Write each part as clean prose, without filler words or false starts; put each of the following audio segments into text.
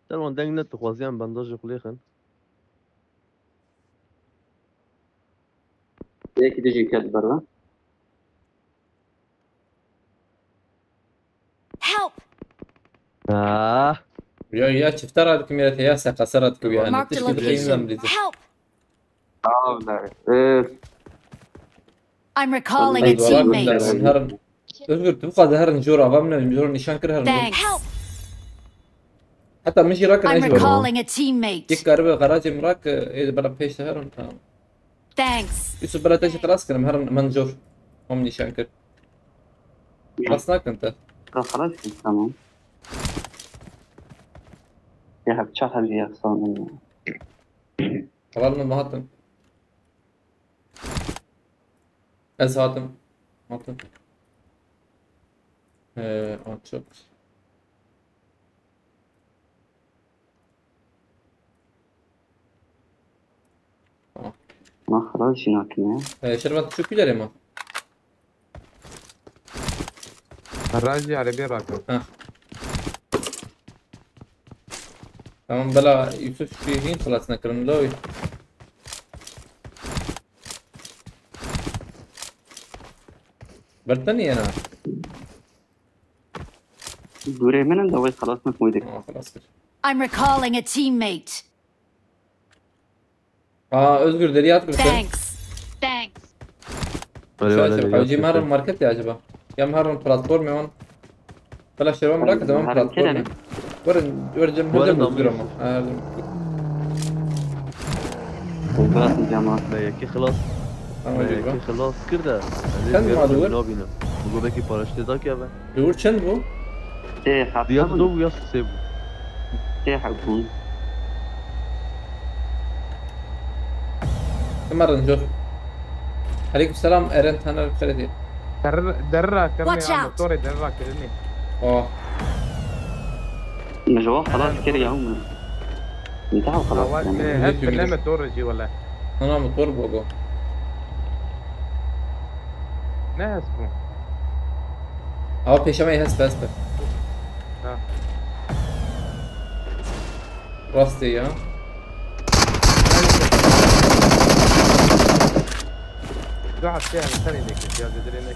ترى دنگ نت خوازیان بنداج قلیخن. یکی دیگه کرد برا. Help! يا شفترات كميرة يا ساقة سرت كوي أنا Marked a تشكي تقييم location. لزي Help! لا. I'm recalling a أيوة، وراك لا teammate. من هرن اذكر تبقى ظهر نجورة ضمن نجور نشان كره هرن Thanks. حتى مشي راكن I'm ايش بقى recalling a teammate. يك قربة قراجي مراك إذا بلا بيش هرن Thanks. يوسف بلا تيجي خلاص كلام هرن منجور هم نشان كر خلصناك أنت خلاص تمام. يا حب شحن يا صانع. خلصنا المهاتم از هاتم هاتم شوف ما خلاص هناك يعني. شربت شو كيلر ما الراجي على بين راكب. تمام بلا يوسف فيهين خلصنا كرن لوي برتني أنا دوري من عنده خلاص مش مويدك. خلاص كده I'm recalling a teammate. اذكر دريات قلت Thanks. Thanks. شايف حوجي مهر الماركت يا جماعة يا مهر البلاتفورم هون بلا شباب مراكز تمام بلاتفورم ورجم هجم وزرمه وبراس الجامعة. لا يكي خلاص. يكي خلاص كده. كان معدول نابينا. بقول بكي باراشتي داك يا بان. دور چند بو؟ ديات دو يا سيبو. حبون. مرة نشوف عليكم السلام ارنت انا بخير درا كرني Watch عم out. طوري درا كرني. نجوا خلاص كده يا هم. انتهوا خلاص. هات برنامج تورجي ولا؟ انا مطور بوجو ناس بو. بيشامي هسبة راستي قاعد فيها ثاني ذيك يا بدري انك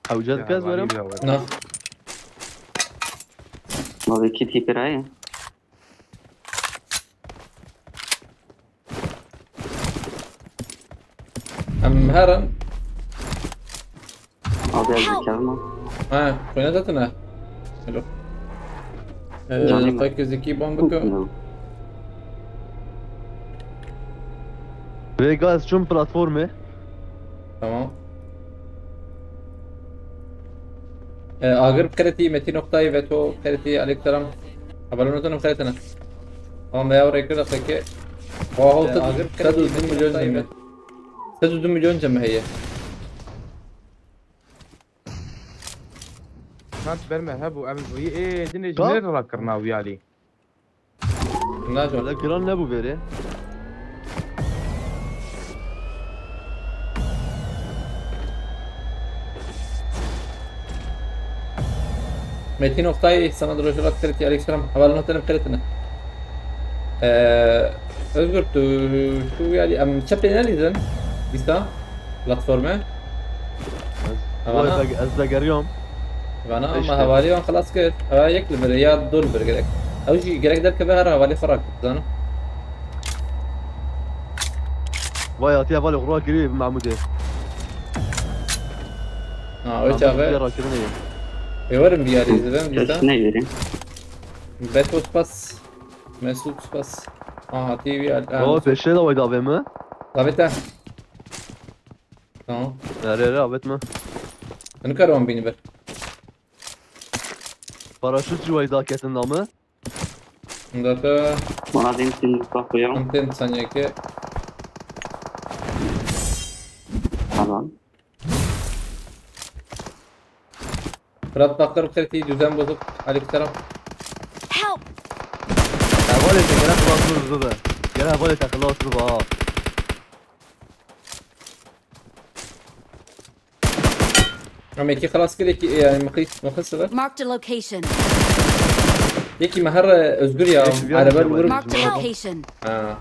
حوجات كاز ولا؟ نعم ما بكيت هي براية. ام هرن هذا الكلمة. قيادتنا حلو طيب زكي بومبكو فيغاس شون بلاتفورمه؟ تمام اغرب كرتي 200 نقطة فيتو كرتي عليك سلام قبل نتنا خيتنا هم يا وري كده فكي هو تدو 2 مليون جمعة تدو 2 مليون جمعة هي كانت برمه هبو قبل بو ايه دني جنير راكرنا ويالي ناجو ولا كران نبو بيري 200 نقطة سنة رجلات كرتي عليك سلام حوالي نقطة كرتنا اذكر شو يعني ام تشابين اليزن بيستا بلاتفورمه ازدق اليوم انا ما حوالي خلاص كده يكل برياض دول برجلك او شيء جرك ده كبهر حوالي فرق زانو وايا تي بالي غروا قريب مع مدير وش هذا يورم بياري زين بيستا نيري. بيتوس بس مسوس بس تي في هو في الشيء ده ويدا بما رابطة تمام لا رابط ما انا كروان بيني بر باراشوت جو ويدا كات النامه ده مراد يمكن تاخذ يوم. 200 ثانية كده طبعا. فرات باكر بخيرتي جزام بوزك عليك سلام Help! اولي تقرا خلاص ربع قالها اولي خلاص ربع عم يكي خلاص كده يعني مخيص صغير. Marked a location. يكي مهر özgür ya. Eşi bir Araba arkadaş vurur. Marked a location. Ha.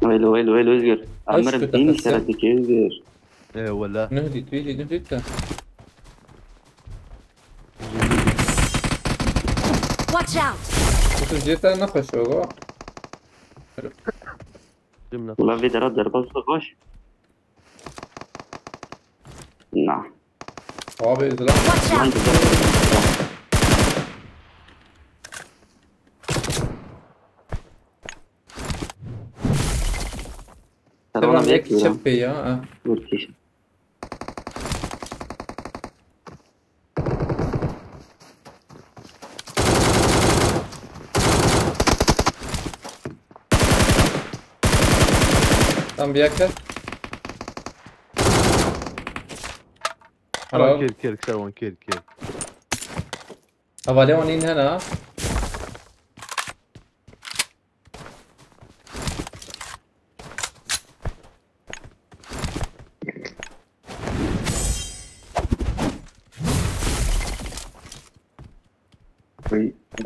ويلو ويلو ويلو ازقر عمر أسكت الدين أحسن. اشتريتك ازقر ايه ولا نهدي تويتي نهدي. Watch out. Kutu جيتا نخش وقع. جبنا والله في درات ضربات صغاش نعم Abi izle. Watch ما out. عندي ضربات ترى Tamam انا yek بيكي çöp ya. Ha. وركيش Tam bir yakla. شروان Helal. كيل كيل شروان كيل كيل Havale onin hena.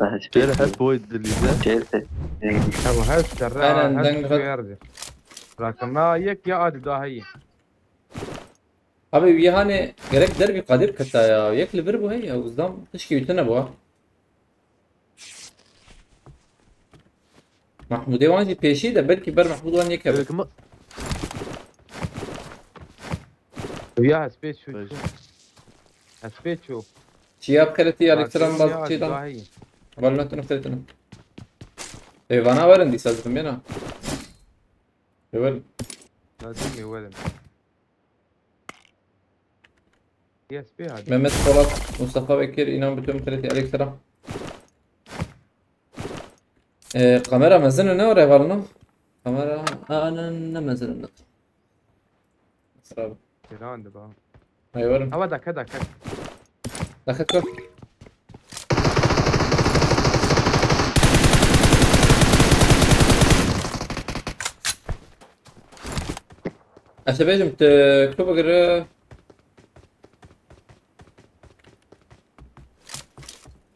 ده شيل هات بويد اللي ذا شيلته هو هسه أنا هسه ندنغ- يرجع لكن ما يك يا ادي ده هي Abi yani gerek derbi kadir kata ya. Yek bir bu hey ya. Uzdam tışki ütene bu ha. Mahmud Evancı peşi de belki ber Mahmud Evan yek evet. كما وياها سبيس شو ماشي. سبيس شو Çiyap kereti elektron يا baz ادي ده çiğdam. هي Valnatını fethetini. Bana varın di sazdım yana. Evet. لازم ولد يس بي هذا Mehmet Polat, Mustafa Bekir, İnan bütün kereti elektron. Kamera mezunu ne oraya var lan? Kamera ne mezunu? Sıra. فيران ده بقى Hayır varım. هو ده كذا كذا Dakika kal. Aşabeycim تكتب غير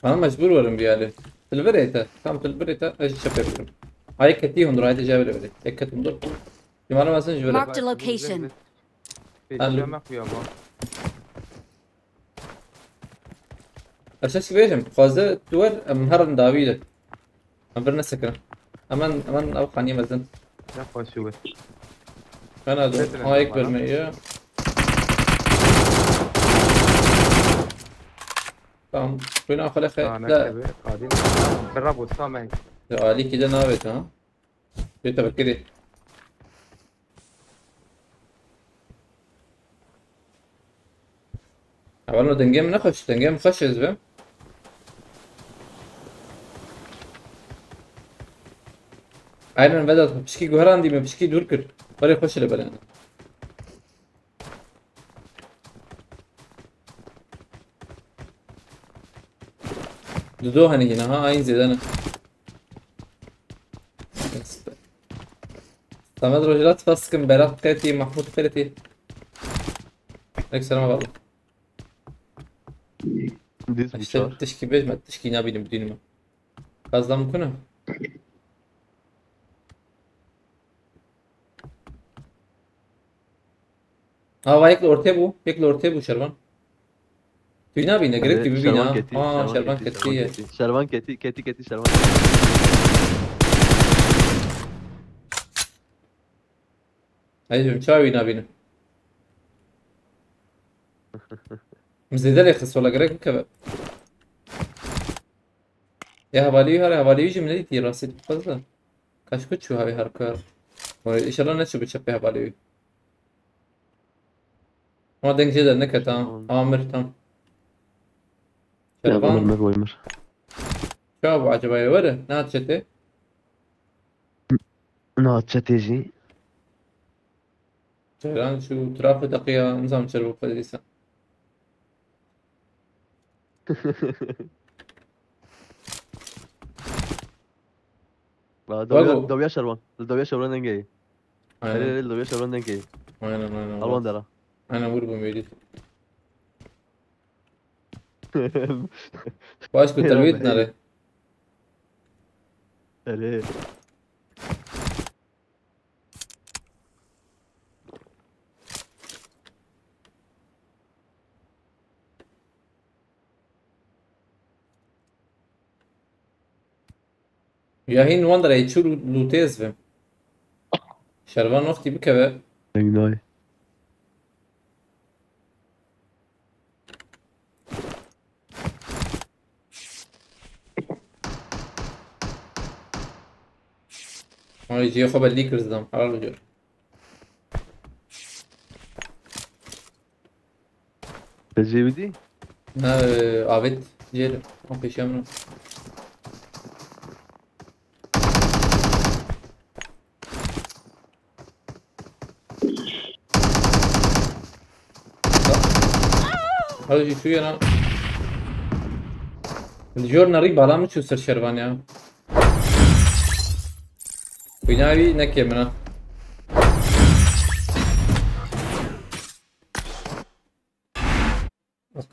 أنا مجبور ورم بيالي تلفريتا كم تلفريتا إيش شبابهم هاي كتيهم دراية جاب لي بدي هيك كتيهم دول يمانا مثلا جبل Marked a location. في ما في يابا أشاش بيجم خوازة تور مهرن داويدة أم برنا سكرة أمان أو خانية مزن لا خو شو أنا دو هايك برمية tamam بينا خلاص انا لا قاعدين جرب وسامع علي كده نابت ها بيتا بكري أولنا دنجيم نخش دنجيم خش زبم aynen Vedat pişki güheran değil mi pişki dur kır oraya koş hele böyle Dudu hani yine ha aynı zedana Samet Rojilat Faskın Berat Kati Mahmut Fereti Aleyküm selam abi ديز İşte بوشار tışki bezme tışki ne bileyim dinime Kazdan mı konu Aa yekle ortaya bu Şervan Dünya bine gerek gibi bina Aa Şervan Kati شروان كتي كتي كتي شروان Haydi çay bina bina مزيدة لي خص ولا قريك كباب يا هبالي يجي من دي راسي فضل كاش كنت شو هاي هاركار ان شاء الله نشوف بتشبه هبالي ما دنك جدا نكتا عامر تام يا شربان ويمر ويمر شو ابو عجباي وره نات شتي نوع تشاتيجي شهران شو ترافو دقيقة نظام شربو فديسا واقو. دويا شروان دويا شروان دنجي انا دويا شروان دنجي انا الوان درا انا وربو ميدي باش كنت يا تلويت رب. ناري. ليه؟ يا هين وندر يتشو لوتيز فهم. شربان وقتي بكبه. ناي. ما يجي ياخذ الليكرز دام حلال وجر. تجيب دي؟ نا عبيد جيل ما في شيء منه. هذا شيء شو أنا الجور نريب على مش يصير شربان يا بيناوي نكية منه.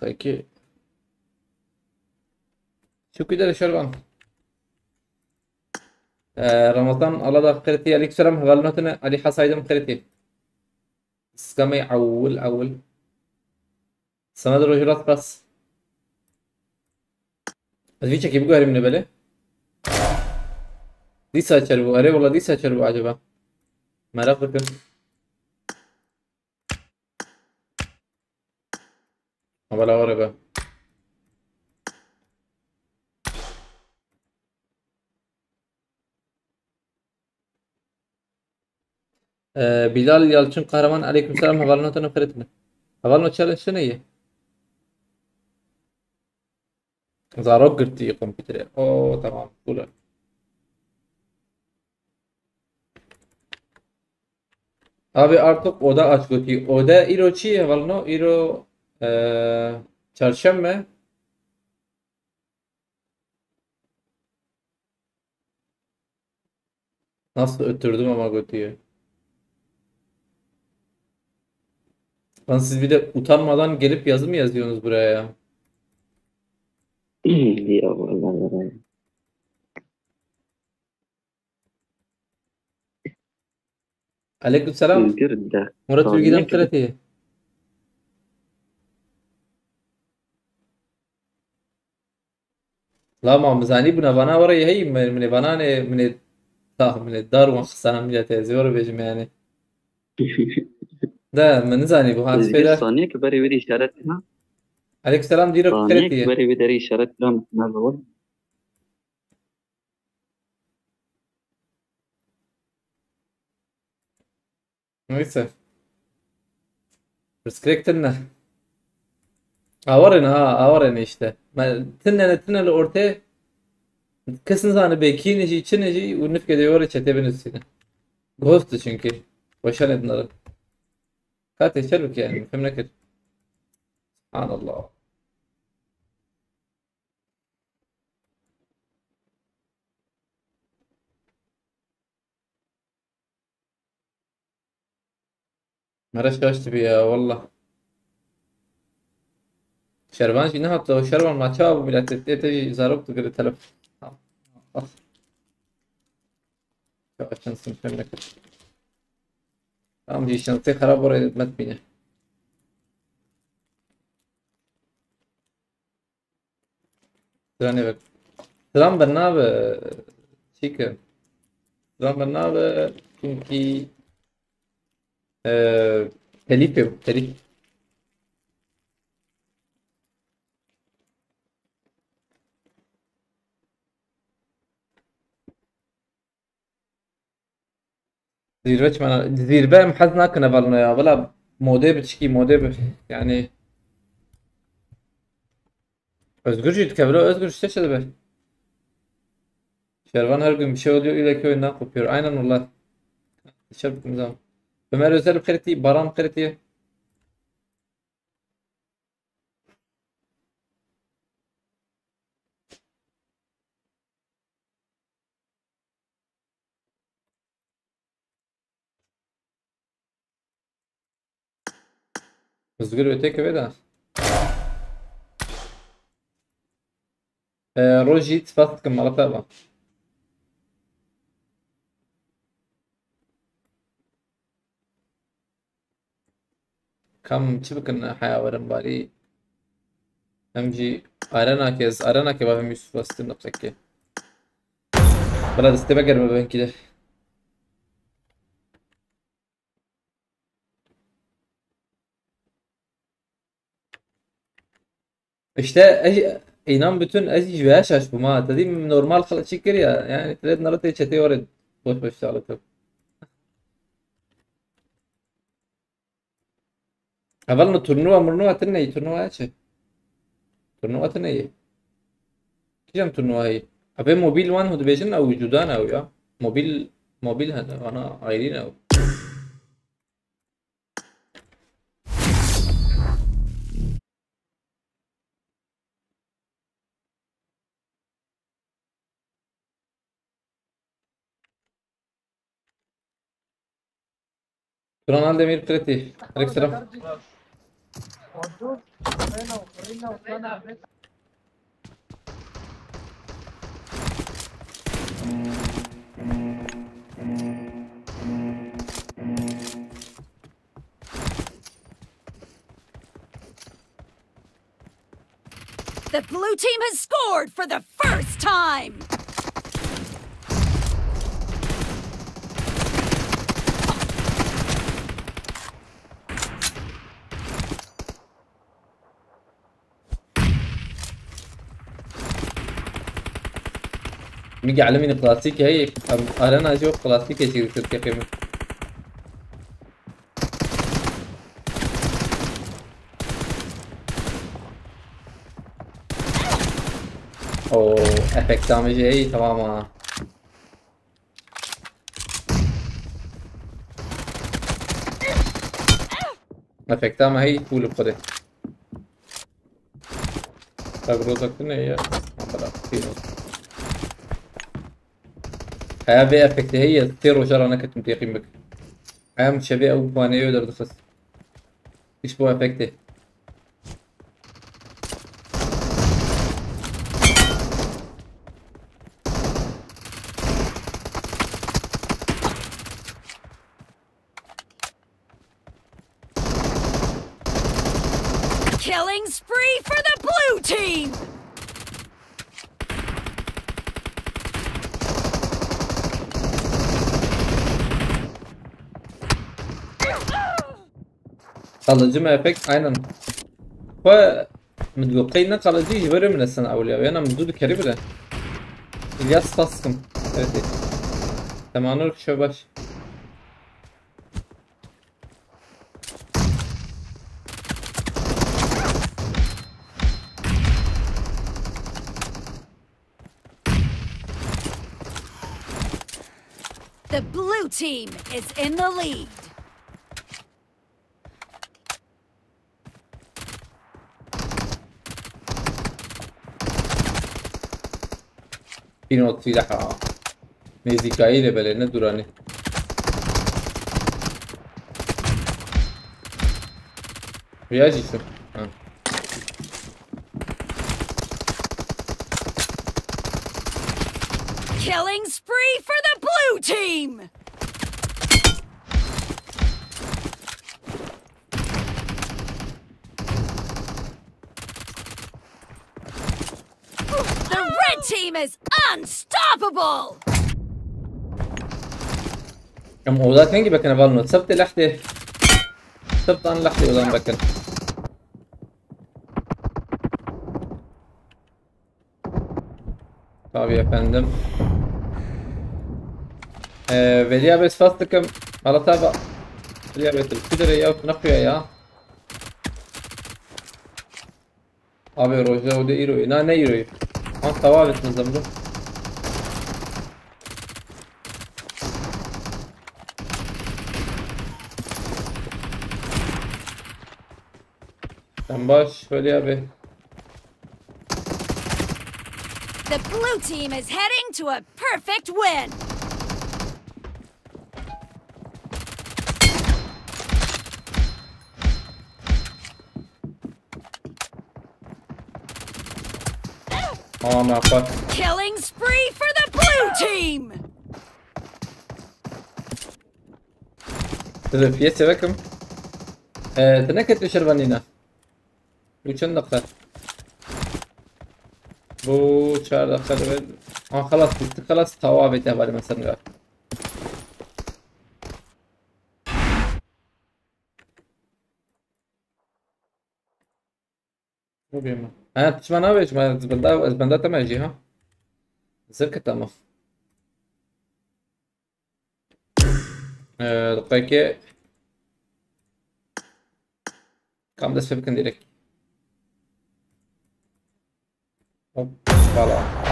اوكي شو كده شربان رمضان الله ده قرتي عليك سلام هبالنوتنا علي حسايدم قرتي سكامي أول سند رجلات بس الفيتشا كيف بقى من بله دي ساتشربو أري والله دي ساتشربو عجبا ما رافقن ولا ورقة بلال يالçın kahraman aleykümselam havalnotunu قرتنا havalnot challenge شنو هي زاروك قرتي كمبيوتر اوه تمام قول abi artık oda aç götü oda iro çi havalno iro çarşamba nasıl öttürdüm ama götüyü lan siz bir de utanmadan gelip yazı mı yazıyorsunuz buraya ya يا والله aleykümselam القرد Murat ثانية Bilgi'den كده karate لا ما مزاني بنا بنا ورا هي من بنانه من الدار وخصنا من جات زور بيجم يعني ده من زاني بو هاس القرد فيدا ثانية كبري ودي شارتها عليك السلام ديرك ثانية كرتيه كبري ودي شارتها ما بقول نيسه ريسكريكتنا avarena işte. Tenne ortaya kesin zannı bekini içine unuf geliyor çetebenin üstüne. Ghost çünkü. Başan edinler. Kaç çarık yani. Femne kır. Subhanallah. Maraş kaçtı bir ya valla. Şervan şimdi hatta o Şervan maçı abi millet etti zarok tıkırı telef. Al. Açansın femne kır. Tamam diyişen خراب oraya etmet beni. Sıra bak. Sıram ben abi. Chicken. Sıram ben abi. Çünkü telif yok. Telif. Zirve محزنة كنا بالنا يا ولا مودي بتشكي مودي yani özgürce tüketiyor özgür işte şey be. Şervan her gün bir şey oluyor ilaki oyundan kopuyor. Aynen valla. Dışarı bir zaman. Ömer Özel kriti, Baran kriti. Özgür öteki ve de. روجيت فاتكم مرتبة. كم شبكنا حياة ورم بالي امجي ارنا كي بابا يوسف واستنى بسكي بلاد استبقر ما بين كده. İşte inan bütün aziz ve yaşaş bu ma dedim normal خلق شكر ya yani تريد نرتي çete oraya boş boş sağlık. Avalno turnuva تني turnuva ايش turnuva تني كم turnuva هي ابي موبيل وان هو دبيجن او وجودان او يا موبيل هذا انا عايرين او رونالدو مير بريتي عليك السلام. The blue team has scored for the first time! ميجي علمني كلاسيكي هي انا اشوف كلاسيكي شي تركي قيمه. اوه افكت دامج هي تماما. افكت ما هي طول بخده تجربتك هي خلاص فينا هذا افكت هي تيرو جرى انا كنت متيقن بك عام شبيه او بوانيو يقدر تخص ايش بو افكت Killing spree for the blue team! kalıcı mı efekt aynen ف متوقعين kalıcı يجبروا من السنة أولية أنا مدود كريم ده İlyas Taskım evet تمانور شباش The blue team is in the lead. Bir not silah Mezikayı ile belirine duranı. Reagisun. Ha. Killing spree for the blue team! The red team is unstoppable! Ama o zaten gibi bakın Valno. Sabte lahti. Sabtan lahti o zaman bakın. Tabii efendim. Veliya bes fastıkım. Ala taba. Veliya betul. Kudere ya tnaqya ya. Abi roja o da iroy. Na ne iroy? An tavavet nizamda. Sen baş Veliya bey. The blue team is heading to a perfect win! معقول. Killing spree for the blue team! في سبكم تنكت شربانينا وشن دقة بو 4 دقة خلاص خلاص توابت بالي مثلا مو بيما انا تسمعنا ويش ما زبندات ما يجي ها زركة تمام دقيقة كم دست بكن ديرك هوب فوالا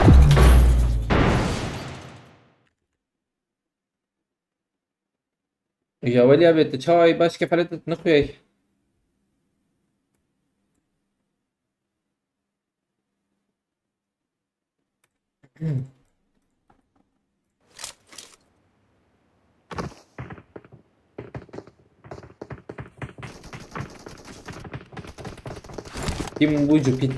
يا ولي ابي تشاي باش كيف حلت نخوي تيم بوجو بيت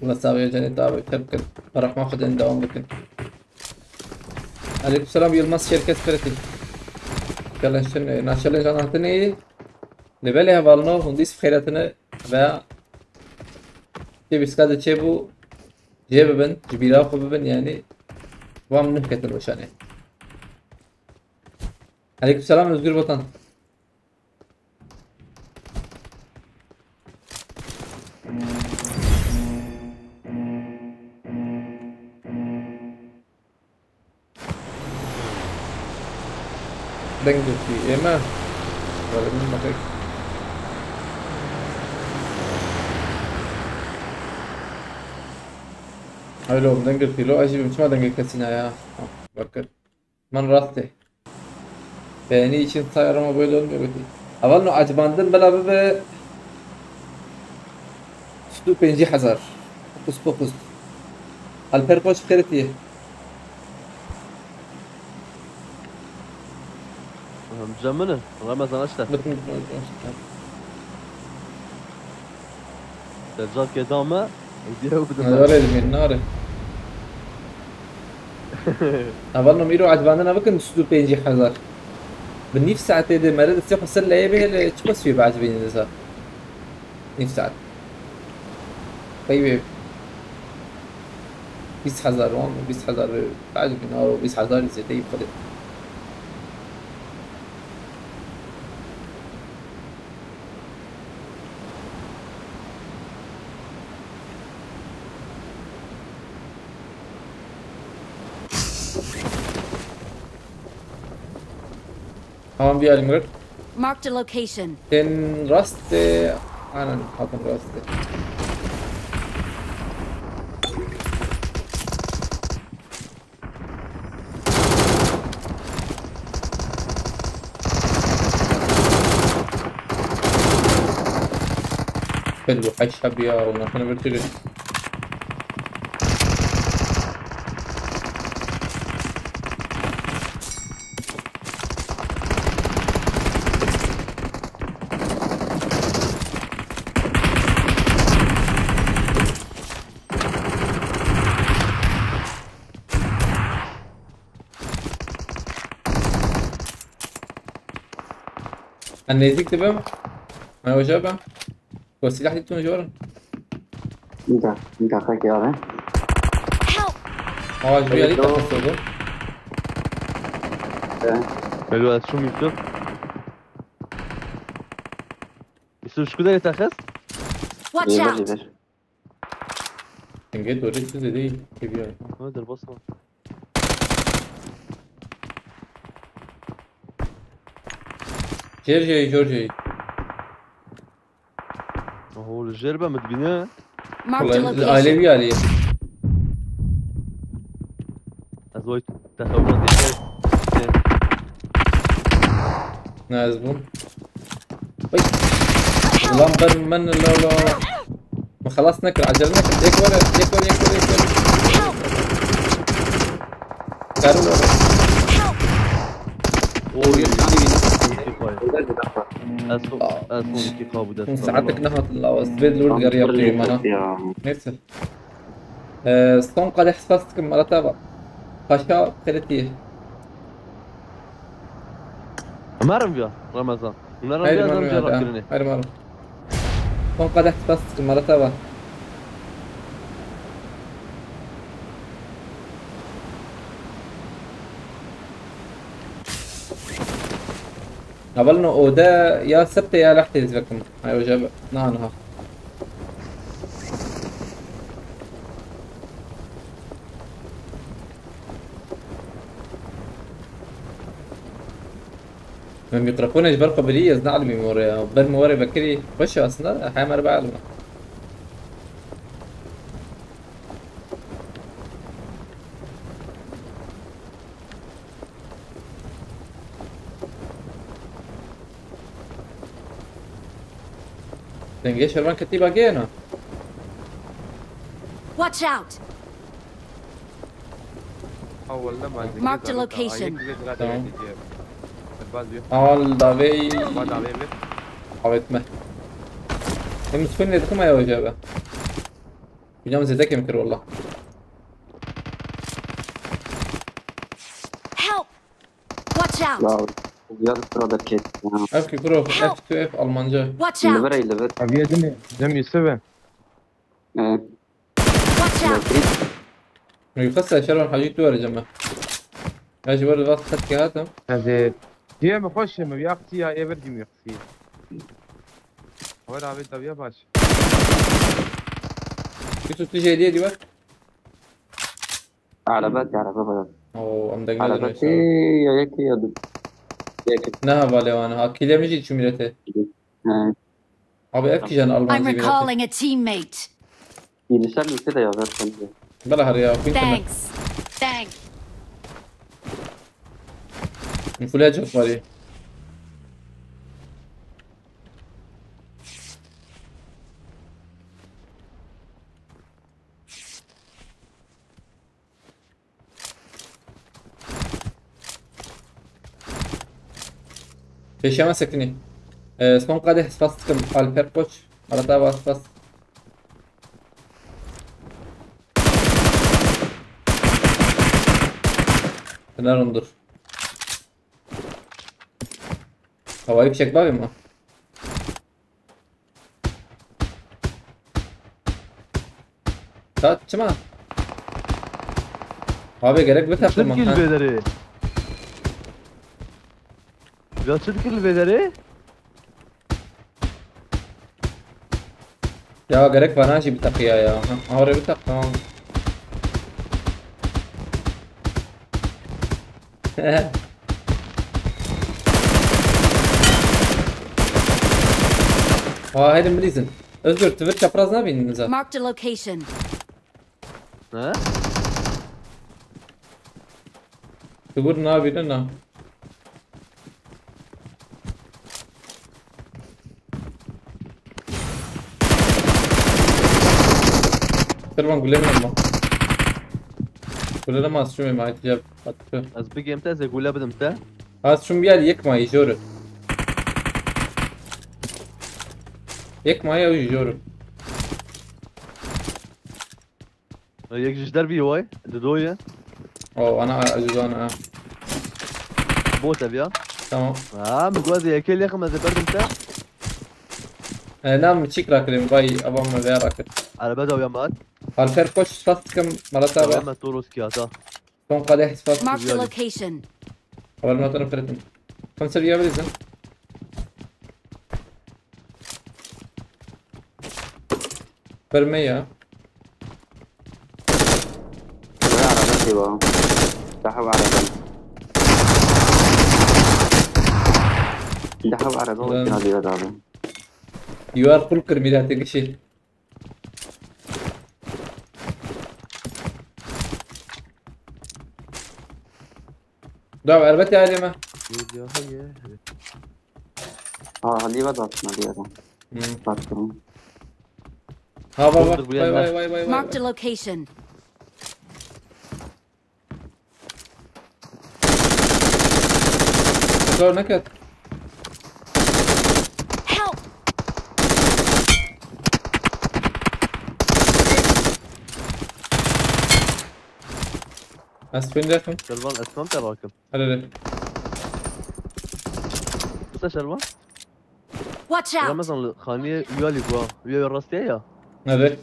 والله ساوي جاني تابع تبكن راح ماخذ عند دوام بكن عليكم السلام يلمس شركة فرتي كلا شن ناشلين جانا هتني لبلي هبالنو هنديس خيراتنا با تبي سكاد تشيبو جيب بن جبيلا خببن يعني وام نفكت الوشاني عليكم السلام نزقر بطن دنجل في إما ولا من مخيك هلو دنجل في لو أجيب مش ما دنجل كسينا يا بركر من راسته يعني için sayarama böyle olmuyor ki. أظن عجباندن بلا ببه شتو 5000 فوكس فوكس البرقوش بخيرتيه مجمنه والله ما زنشته تجار كدامه يديها وبدنا هذول من ناره أظن ميرو عجباندن بكن شتو 5000 بالنيف ساعتين دي مرد تسيق السلة يبيه اللي تشبس فيه بعد بين النساء نيف ساعت طيب 20000 وان 20000 بعد بنار 20000 زي طيب خلص هم بيا المرد Marked a location. تن راست أنا حاطن راست حلو حش بيا ونحن برتلي أنا يزيك تبام ما هو جابه هو السلاح جبته من جوارا انت اخاك يا راه اه جبيه عليك تخصصه حلو شو ميكتب يسوي شكون اللي تاخذ Watch out! تنجد وريت زي دي كبيرة هذا البصمه جورجي هو الجربه مدبيناه Marked a والله location. العائلة عليه ازويت تخوّن دي نازبون والله من لا ما خلاص ناكل عجلنا ناكل يكبر كارو اوه اسمه كي قابو ده ساعتك نهت الأوسبيد لورد قريب قيمة نفسه ستون قد إحساسك مرتبة خشاء خلتيه مرم بيا رمضان مرم هاي بيا مرة زم جرب كرني هاي مرة ستون قد إحساسك مرتبة قبلنا وده يا سبت يا لحتي يزبكم هاي وجب نانها من بيتركونا جبال قبلية زنا على الميموريا بل موري بكري خش اصلا حياة مربع علمنا تنجي شربان كتيبة جينا Watch out! اول لما Marked a location. اول دابي بعد عليه بيت حاولت ما هم سفني دكم يا وجابة بجام زيدك يمكن والله Help! Watch out! لا زيادة ترى كيت افكي كرو اف 2 اف المانجا Watch اللي out! برا اللي برا ابي دمي 7 Watch out! يقصى شربان حاجات توري جماعة يا جبال الغاط خدك هاتم هذا هي مخش ما بياختي يا ايفر دي ميختي وين عبيد طب يا باش كيسو تيجي هدية دي وقت على باتي على بابا او ام على دقنا باتي يا هيك يا دو هيك نها بالي وانا هاكي ليه مجي شو ميلته ابي افكي جان I'm المان زي بيناتي recalling a teammate. يلسلوا كده يا غير بلا هريا كنت Thanks. Thanks. من فولاج اخباري في ما سكني سكون قادح سفاستكم على البيركوش على تابع سفاست خلينا ننظر هو يبشك بابي ما تا چما abi gerek bir taptım شد كل بدري يا شد كل بدري ya gerek var ha bir takıya ya ha oraya bir tak tamam ها هيدا مليزن Özgür tıvır çapraz ne yapıyorsunuz ha? Marked a location. ها Tıvır ne yapıyorsun ha? Tırman gülerim ama. Gülerim az şu mu ait cevap attı. از بگم تا از گوله بدم تا Az şun bir yer yıkma yiyorum. Yıkma ya yiyorum. یک جدار بی وای دویه O ana acıdan ha. بوتا بیا Tamam. مگوازی یکی لیکم از بردم تا Nam çik rakırım vay avam mı veya rakır. على بدا ويا مات Alper koç stastikam ويا malataba. ما توروس كياتا Son kadeh spas. Marked a location. Haber notanı fretim. Kam seviye bilirsin. Verme ya. على باتي بقى دحوا على باتي دحوا على باتي هذه هذا You are full kırmızı tek şey. Dav elbette aleme. هذه بقى هذه هذا باتكم Ha bak Dur, bak. bu yana. Vay. Marked a location. Zor ne kat? اسفين لكم. شربان اسمم تراكم. هلا بس شربان. Watch out! رمضان خانية يالي قوا ويا الراستية يا. هلا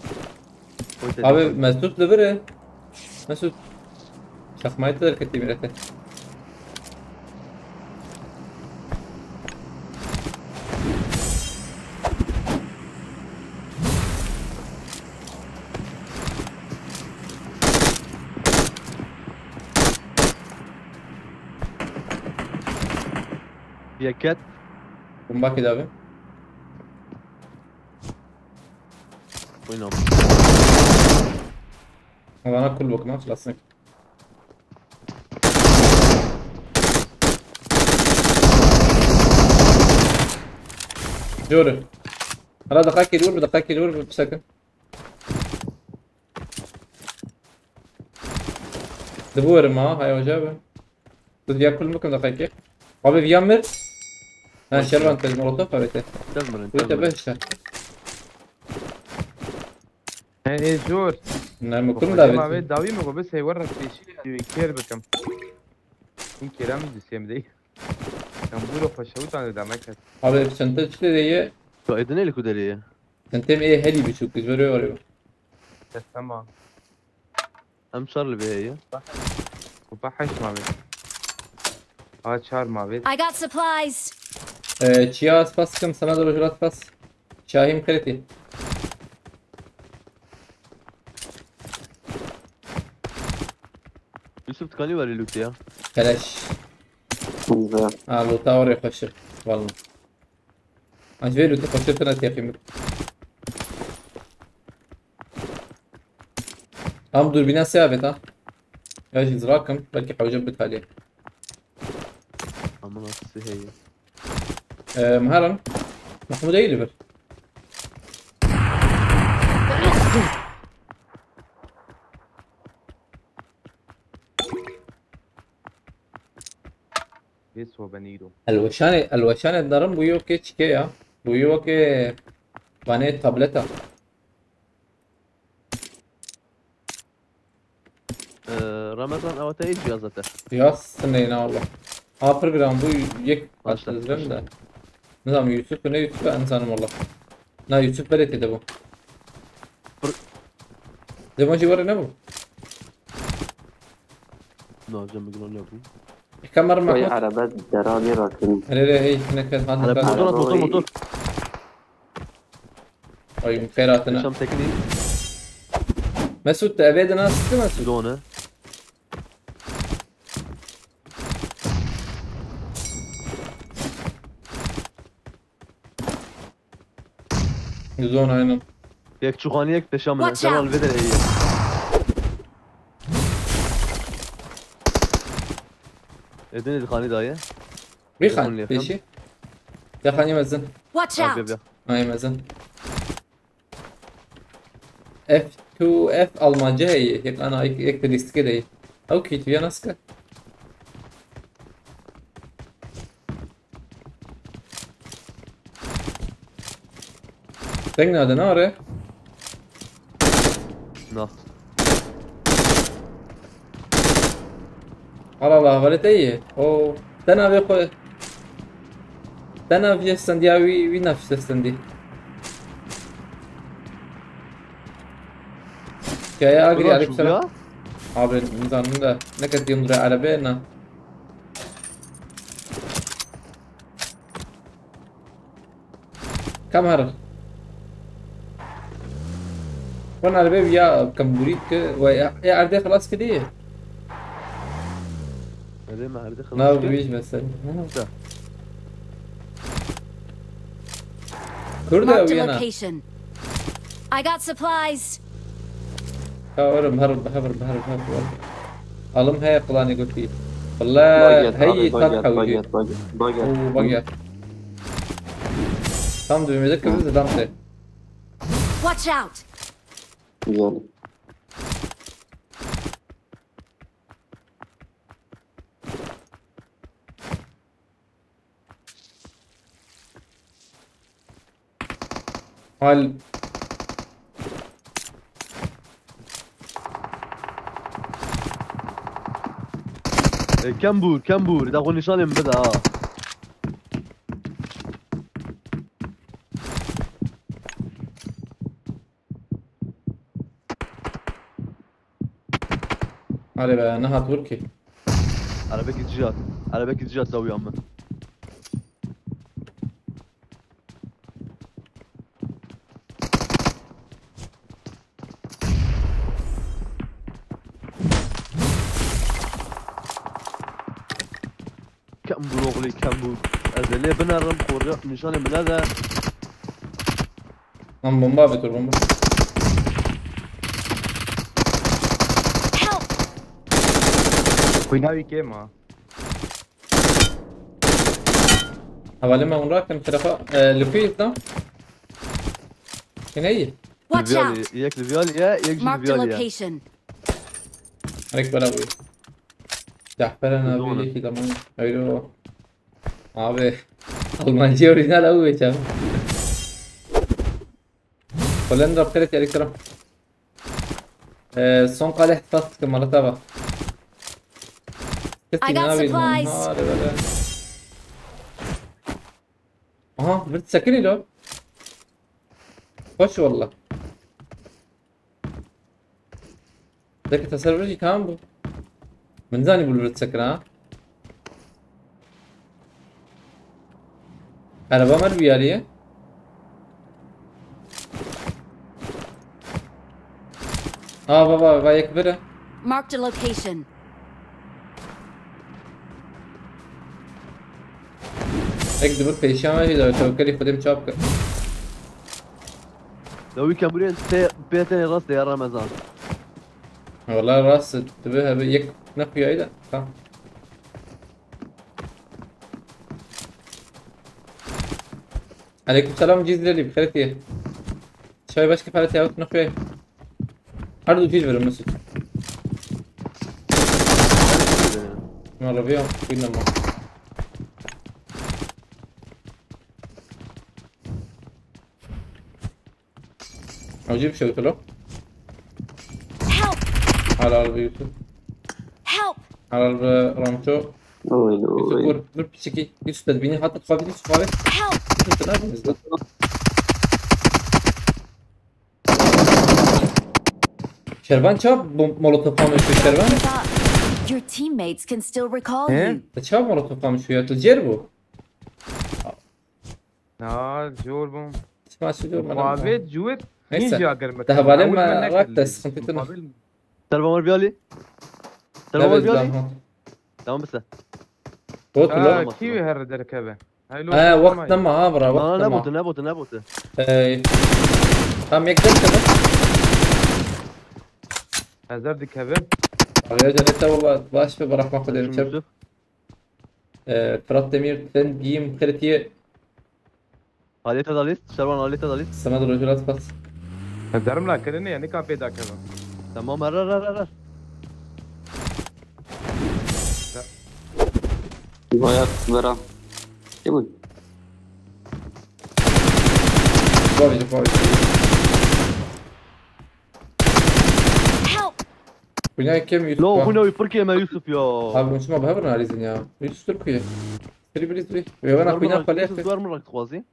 abi Mesut da biri. Mesut. Çakmayı da hareketli birete. يا كات. Bomba kedi abi. وينهم؟ Alana kul bakma açlasın. جوري انا دقائق الور بدقائق الور بسكن دبور ما هاي وجابه بدي اكل ممكن دقائق ابي بيامر ها شربان انت المولوتوف ابيته تمر انت بهش ايه جور نعم كل ما دافيد بيت داوي ما بس هيورك في شيء كير بكم يمكن كلام جسيم دي كان بيقولوا فشوت عن دمك abi çanta işte diye اذن لك ودريه. çantam iyi heli bir çok güzel oluyor. تسمع ام صار لي بهي. وبحش ما بيت شهر ما بيت I got supplies! Çiğaz paskım sana da rojulat pas. Şahim kredi. يوسف تكاني وري لوك يا. Keleş. زين. لوتا وري خشب والله. عجبي لوتا خشب تنات يا اخي. هم دوربينات ثابت ها. يا راكم بلكي حوجبت عليه. اما نفسي هي. مهرا محمود ايلبر. بيس وبنيرو الوشان الدرم بويو كي تشكي يا. بويو كي باني تابلتا. رمضان او تاي جازته. يا سنينا والله. program bu yek Başla, başladım da. başla. Ne zaman YouTube ne YouTube insanım والله. Na YouTube beleti de bu. Demoji var ne bu? نو جنب يقولون لي ابو. Kamera شوي Mahmut. عربات درامي راكن. Hele hey ne kadar على hadi موتور موتور موتور. Ay khairatına. هشام تكني Mesut da evde nasıl Mesut? زونه. Zon aynen. ياك تشوخانيك تشامل Watch شمال out. الفيدر هي. ادني دخاني دايه. Bir Zon kan yakın. peşi. Yakan yemezsin. Watch يا out! يا. Ha yemezsin. F2F Almanca هي هيك انا هيك ليست كده هي. اوكي تبي ناسكه. تقنا هذا ناره. نو. Allah Allah ولد ايه او تنا بيخو تنا في السندياوي وي نفس السندي يا اجري عليك سلام abi nizamın da ne kadar yumdur arabaya ne كم هرب وانا على باب يا كم بريد يا عردي خلاص كده هذه ما عرفت لا خلاص. بيش بس ده. كردة Marked a ويانا location. I got supplies! هرب هرب هرب هرب هرب alım هي قلاني قلت لي والله هي تضحى وجهي وبقيت tam düğmede kıvırız adam de Watch out! يلا. hal كم بور اذا اقول نشان بدا علي بقى نهى تركي. على بالك جات سوي عمه كم بروغلي كم بور ازلي بنرم خوري نشان من هذا Lan bomba abi dur bomba. Help! کوئی ناوی كيم ها حوالي ما راكن تلفا اللي فيه ده. كان هي. Watch الفيالي out! ياك الفيالي يا ياك Marked a الفيالي location. عليك بلا ابوي. جعفر انا زونة. ابي كده ما ايوه. abi Almanca orijinal abi geçen. Hollanda بكرة يا الكرام. son kale ihtifaz مرة bak. I got supplies. Aha bir sakın lo. Hoş والله. ذاك تصرفي كان بو. من زاني بقول بتسكر ها. Araba var bir yarıya. baba yakbere. Marked a location. اكذب पेशा ही दो توكلي خدم شابك. لو كان برين بيتين راس يا رمضان والله راس تبيها يك نقي ايضا. عليكم السلام جيزلي بخيرتي. شوي باش كيف حالتي اوت نقي. عرضوا جيز ولا مسج. مرة فيهم كنا ما. اجيب شو قلت له؟ Help! على قلب يوسف. Help! على قلب رامتو. اوي يوسف اوي ور بشكي يوسف تدبيني حاطط خافي يوسف خافي. Help! يوسف تنافي نزل. شربان شاب مولوتوف قام شو شربان؟ Your teammates can still recall إيه؟ you. شاب مولوتوف قام شو تجربوا. نا جور بوم اسمع شو جو مقابل جوت هسه. نيجي اقر مكان تهب عليه أول ما منك راكت اللي- سخنتي تنو. مقابل تلفون مال فيالي لا تلفون مال بس فيالي دام تمام بس قلت له كيف هرد ركبه هاي لو وقت نما عبره وقت نبوت نما قام يقدر كذا هزار دكبه يا جنتا والله باش في برح ما قدر يشوف فرات دمير تن جيم خلتي عليت هذا ليست شروان عليت هذا ليست سماد الرجولات بس هزار ملا كرني يعني كان پیدا كذا تمام رر باید برا چی بود؟ بابي Help! وياي كم يوسف لو هنا يفركي ما يوسف يا هذا مش ما بهبنا ريزن يا يوسف تركيا تري بريز وانا كنا خليك دوار مرة تخوازي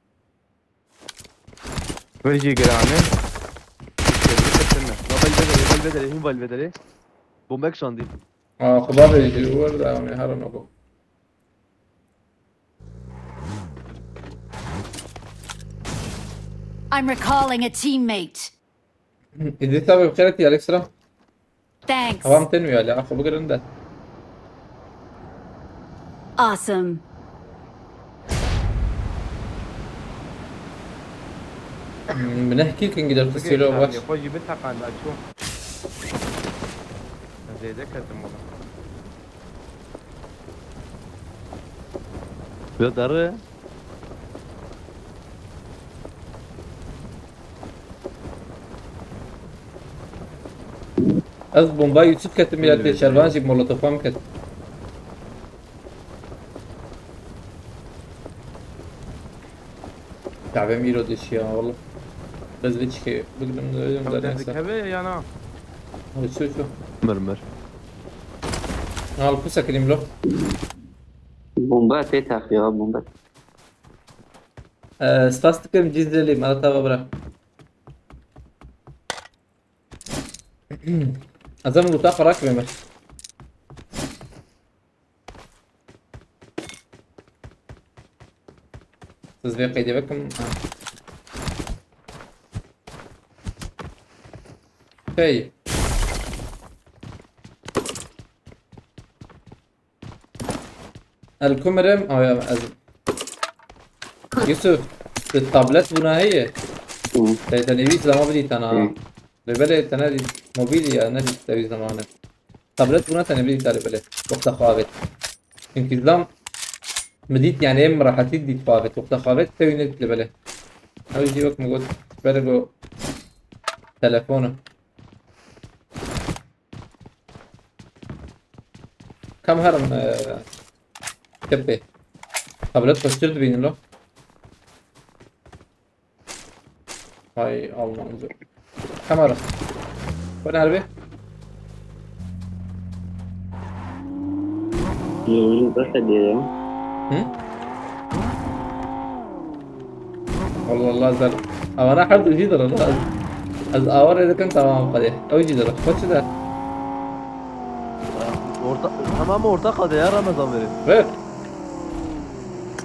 ويجي قرانه ما بالبدري بومبك شاندي خبار يجي ورد يعني هرم نقو I'm recalling a teammate. إذا تابع بخيرتي يا أليكسرا Thanks. هوام تنوي على أخو بقر عنده Awesome. بنحكي كان قدرت تسيله باش يخرج بتحق عند شو زي ذاك الموضوع بيدر از بومباي يوسف كتب ميلاد شربان جيب مولوتوفام كتب تعبان ميلو ديش يا والله بس بيتشكي بقدم دكبه يا انا شو مرمر الكوسة كريم له. بومبات ايه تاخي بومبات. ستاستكم جيزلي مرتا ببرا. أظن لوطا راكبة مش. تزبيق قيدي بكم. شيء. الكمرم أو يا أزم. يوسف التابلت بنا هي. تنبيت ما بديت أنا. لبلد تنادي موبيلي أنا تبي زمانه. تابلت بنا تنبيت على بلد وقت خابت. يمكن زم مديت يعني إيه راح تدي خابت وقت خابت تبي نت لبلد. أو يجيبك مقول برجو تلفونه. كم هرم كبه تابلت فشترت بين له. هاي الله منظور كاميرا وين هربي؟ بس دي والله الله زال أو أنا حد جدر الله az أور إذا كنت تمام قديه أو جدر خش ده Tamam orta kadı ya Ramazan verin. ver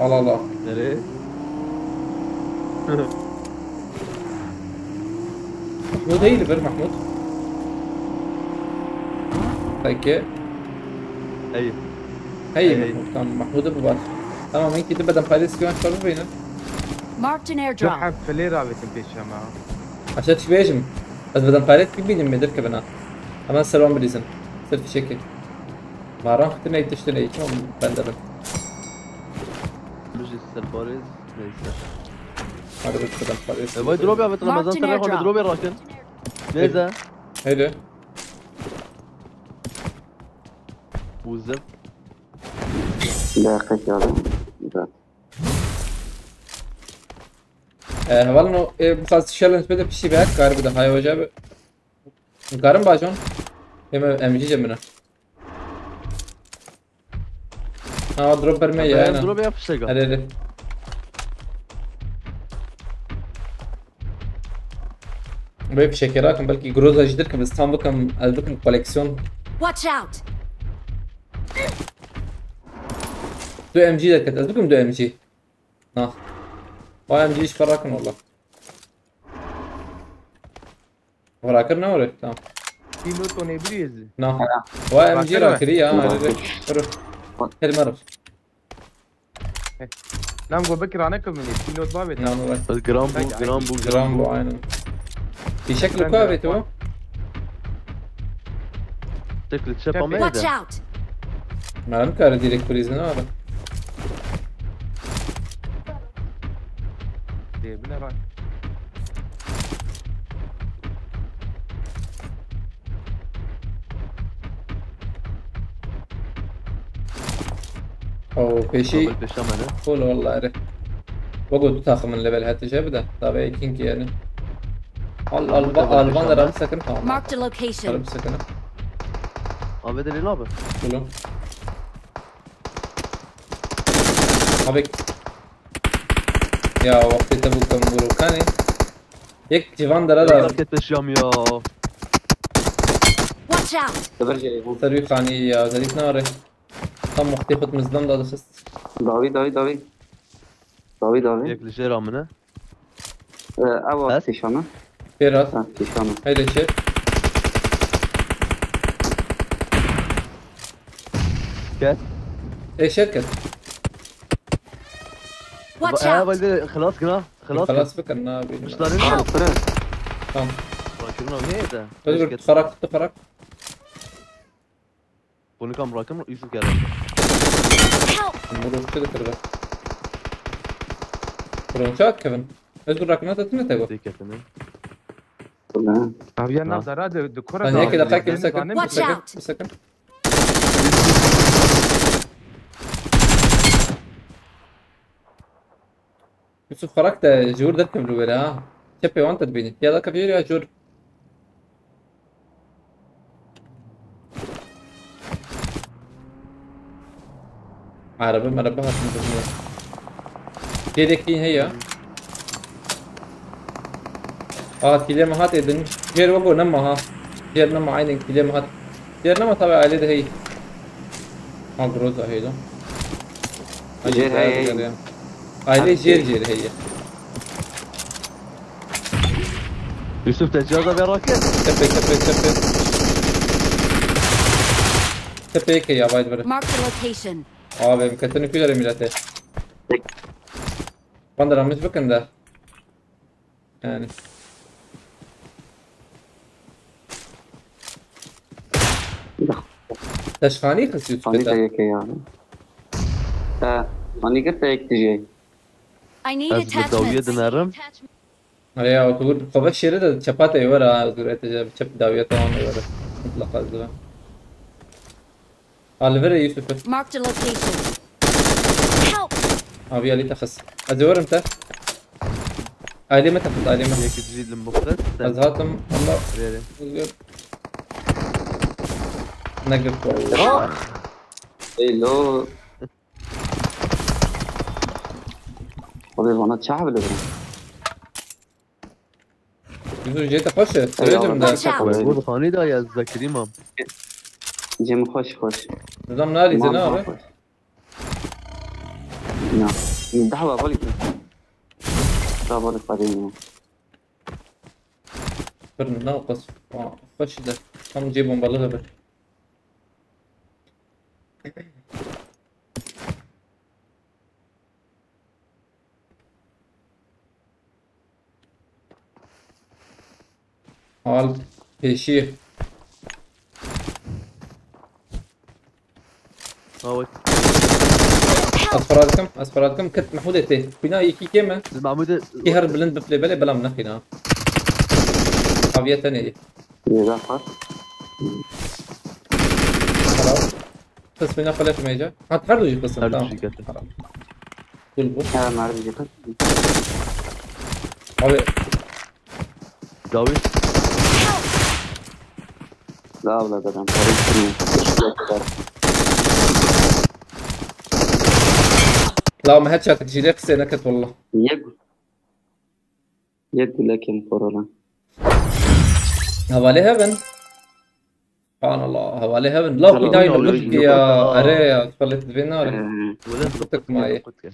الله الله Nereye? محمود هي اللي ver محمود هيك Hayır. هي هي. محمود كان محمود أبو بكر تمام هيك تبدأ مقاييس كمان شغل بينا Marked an جو airdrop. حاب فلي رابط بيشها معه. عشان تشبيجم بس بدل مقاييس كيف بيجي من درك بنا أما السلام بريزن صير في شكل ما راح تني تشتري شو بندر Lüjis Selpariz. Neyse. هذا بس بدل مقاييس Vay drop ya vet Ramazan Martin tarafı airdrop. drop ya rakın. Neyse. هيدا Uzun. لا خشيرة. هوالا إنه بخاص شلون بدأ بشي بعد كار بدأ هاي وجاب كارم باجون يما أمجي جمنا دروب برمية Ben أنا drop ya fıştık. هذا بيب شكراكم بلكي جروزا جدركم بس تام بكم عندكم كوليكسيون Watch out! 2 ام جي ذاك عندكم 2 ام جي اه واي ام جي ايش فراكم والله وراكرنا ولا تمام في لوتو نبريز. نعم واي ام جي راكرنا. راكرية هذا مرة نعم قول بكر عنك من في لوت بابت. نعم والله Bak gram bu. جرامبو عينه في شكله كوابت هو Şekli çöp ama Watch yedi. out! ما نكار ديريكت بريزن هذا دي بنا راي. او بيشي Kabul peşamene. فول والله عرف وقعد تاخذ من الليفل حتى شبده طبيعي كينكي يعني الفاندر مسكن Marked a خلاص location. مسكن Ahmet Ali ne abi? كلهم أبيك يا وقت تبوك مبروكاني يك جيفاندر هذا Hareket peşam ya. Watch out! تبرجع تروي خاني يا زريت ناري tam وقت ياخد مزدان ده خست داوي. Yaklı şey ramına. أو بس؟ تيشانا. فيرات تيشانا. هيدا الشيء Gel. ايه شركة Watch Ha out! valide خلاص كده. خلاص. خلاص فكرنا Kuşların آه ne? فرق. تمام Bırakın o neydi? تقول تخرج Bunu kam bırakın Yusuf geldi. Help! الموضوع كده تربح برونشات كيفن اذكر ركنات تنتهي Dikkatini. تمام. أبي أنا نعم. درا دكورة. هي كده خاك مسكن Watch out. مسكن يوسف خرجت جور ده كم لويرا ها شبي وانت تبيني يلا كبير يا جور عربي مربى هات من دنيا جيدك هي كلية ما هات إذن جير وقو نما ها جير نما عينك كلية ما هات جير نما طبعا عليه ده هي جروزة هي ده جير هي عليه جير هي يوسف تجاوز يا راكب تبي هيك يا بايد برا Mark the location. بمكتني كل رميلاته بندر مش بكن ده يعني تشخاني خسيت خاني كده هيك يعني خاني قلت هيك تجي I need از بداوية attachments. دنارم عليها وتقول قبش شيرة شبات يورا زورت شب داوية تمام يورا مطلقة زمان على فرا يوسف Marked a location. Help! أبي علي تخص أزور أنت علي ما تاخذ علي ما هيك تجي للمخرج أزهاتم الله نقف والله اي لو والله انا شعب اللي يوسف جيت أخش لازم ده Watch out. بقول خاني دا يا الزكريم جيم خوش نظام ناري زنا نعم دعوة بالك دعوة بالك بعدين فرن ناقص خش ده هم نجيبهم بالغة بس حال بيشي هاوي أسفرادكم كت محمودة تي بنا يكي كيما المعمودة كي هرب بلند بفلي بالي بلا منخينا قضية تانية إذا خلاص خلاص بس بنا خلف ميجا هتحرلو يجي قسم هرب تمام شي قتل. خلاص قلبو هذا ما أعرف جيكا أبي داوي لا ولا قدام طريق لا ما هاتشاتك جيليك سينكت والله يد لكن كورونا هوالي هبن سبحان الله هوالي هبن لا في دايما لك يا أري تفلت بينا ولا ولا صوتك معي. قلت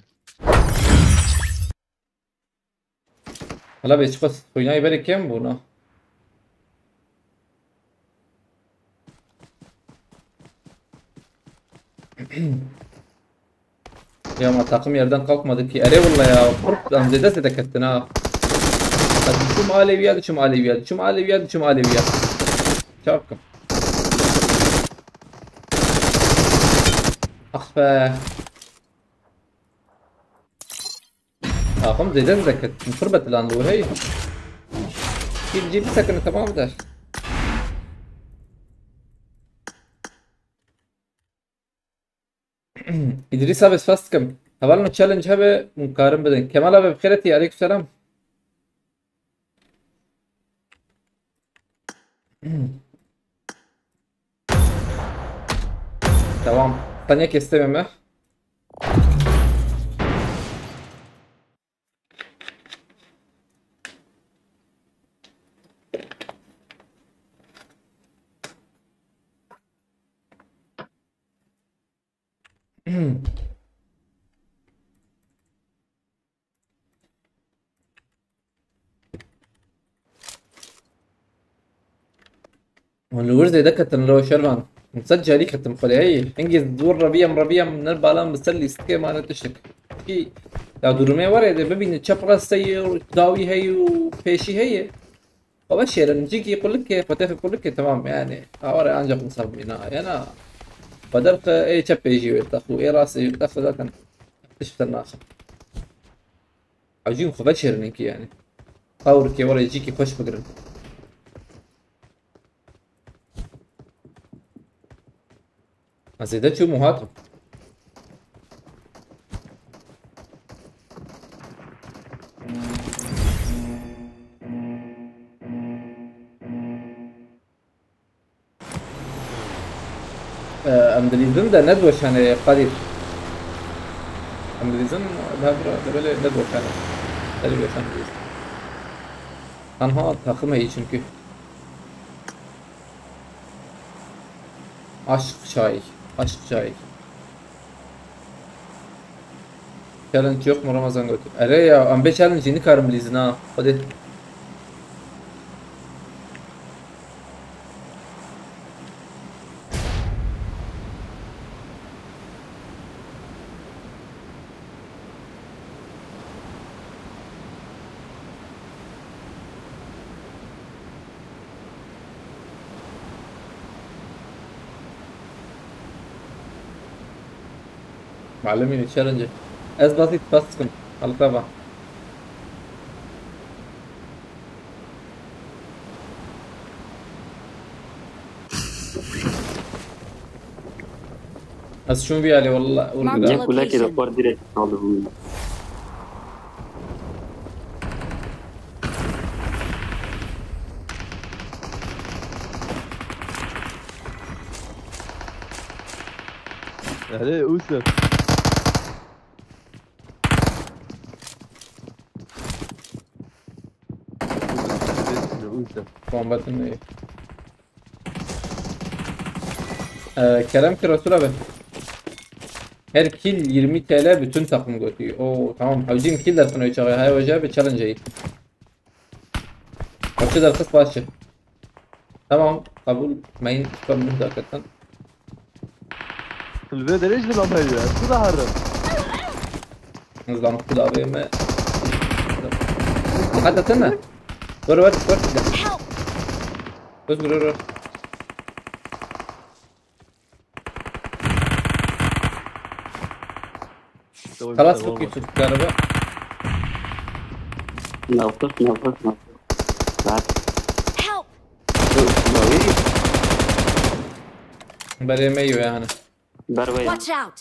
هلا بيشخص خوينا يبالي كم بونا يا ما طاقم يردان kalkmadı ki أري والله يا فرق أنا زيدت تكتنا شو ماليفيات شو ماليفيات شو ماليفيات شو ماليفيات شافكم أخفى قم زيدت تكت مفربة الآن لو هي جيب سكن تمام ده إدريس أبس فاست كم هبالنا تشالنج هبه مقارن بدن كمال أبي بخيرتي عليكم السلام tamam Tanya kestim mi? والورد ده كانت لو شرفان مسجل عليك كانت مخليه انجز دور ربيع من البالان بسلي ستكي ما نتشك في لو دورمي ورا ده ببين تشبرا سير داوي هي وبيشي هي وبشر نجيك يقول لك فتاخ يقول لك تمام يعني اورا انجح نصبنا انا بدرت اي تشب يجي ويتاخو اي راسي تاخذ ذاك اكتشفت الناس عايزين خبشر نيك يعني قاورك ورا يجيك خوش فقرن زيدت شو مهاتم أمدليزم ده ندوش يعني قدير İngiliz'in daha böyle ne bu kadar. Hadi görsen İngiliz. Tanha takım iyi çünkü. Aşk çay. Aşk çay. Challenge yok mu Ramazan götür. Ere ya ambe challenge ini karmalıyız ha. Hadi. معلمين التشالنج از بسيط بسكم على طبعا بس شو بي علي والله Marked a Ya kula ki location. rapor direkt aldım. عليه اوسف اوسف Kombatın iyi. Kerem Kirasul abi. Her kill 20 TL bütün takım götürüyor. Oo tamam. Hacim kill dersin o çağırıyor. Hay hoca bir challenge iyi. Hoca der kız başı. Tamam kabul. Main kabul hakikaten. الفيديو ليش نظام هيا كذا هرب نظام كل أبي ما حتى تنا ور Help! بس ور خلاص فك يوسف كهرباء Nafık. Saat. Help! بري مايو يعني Berbe ya. Watch out!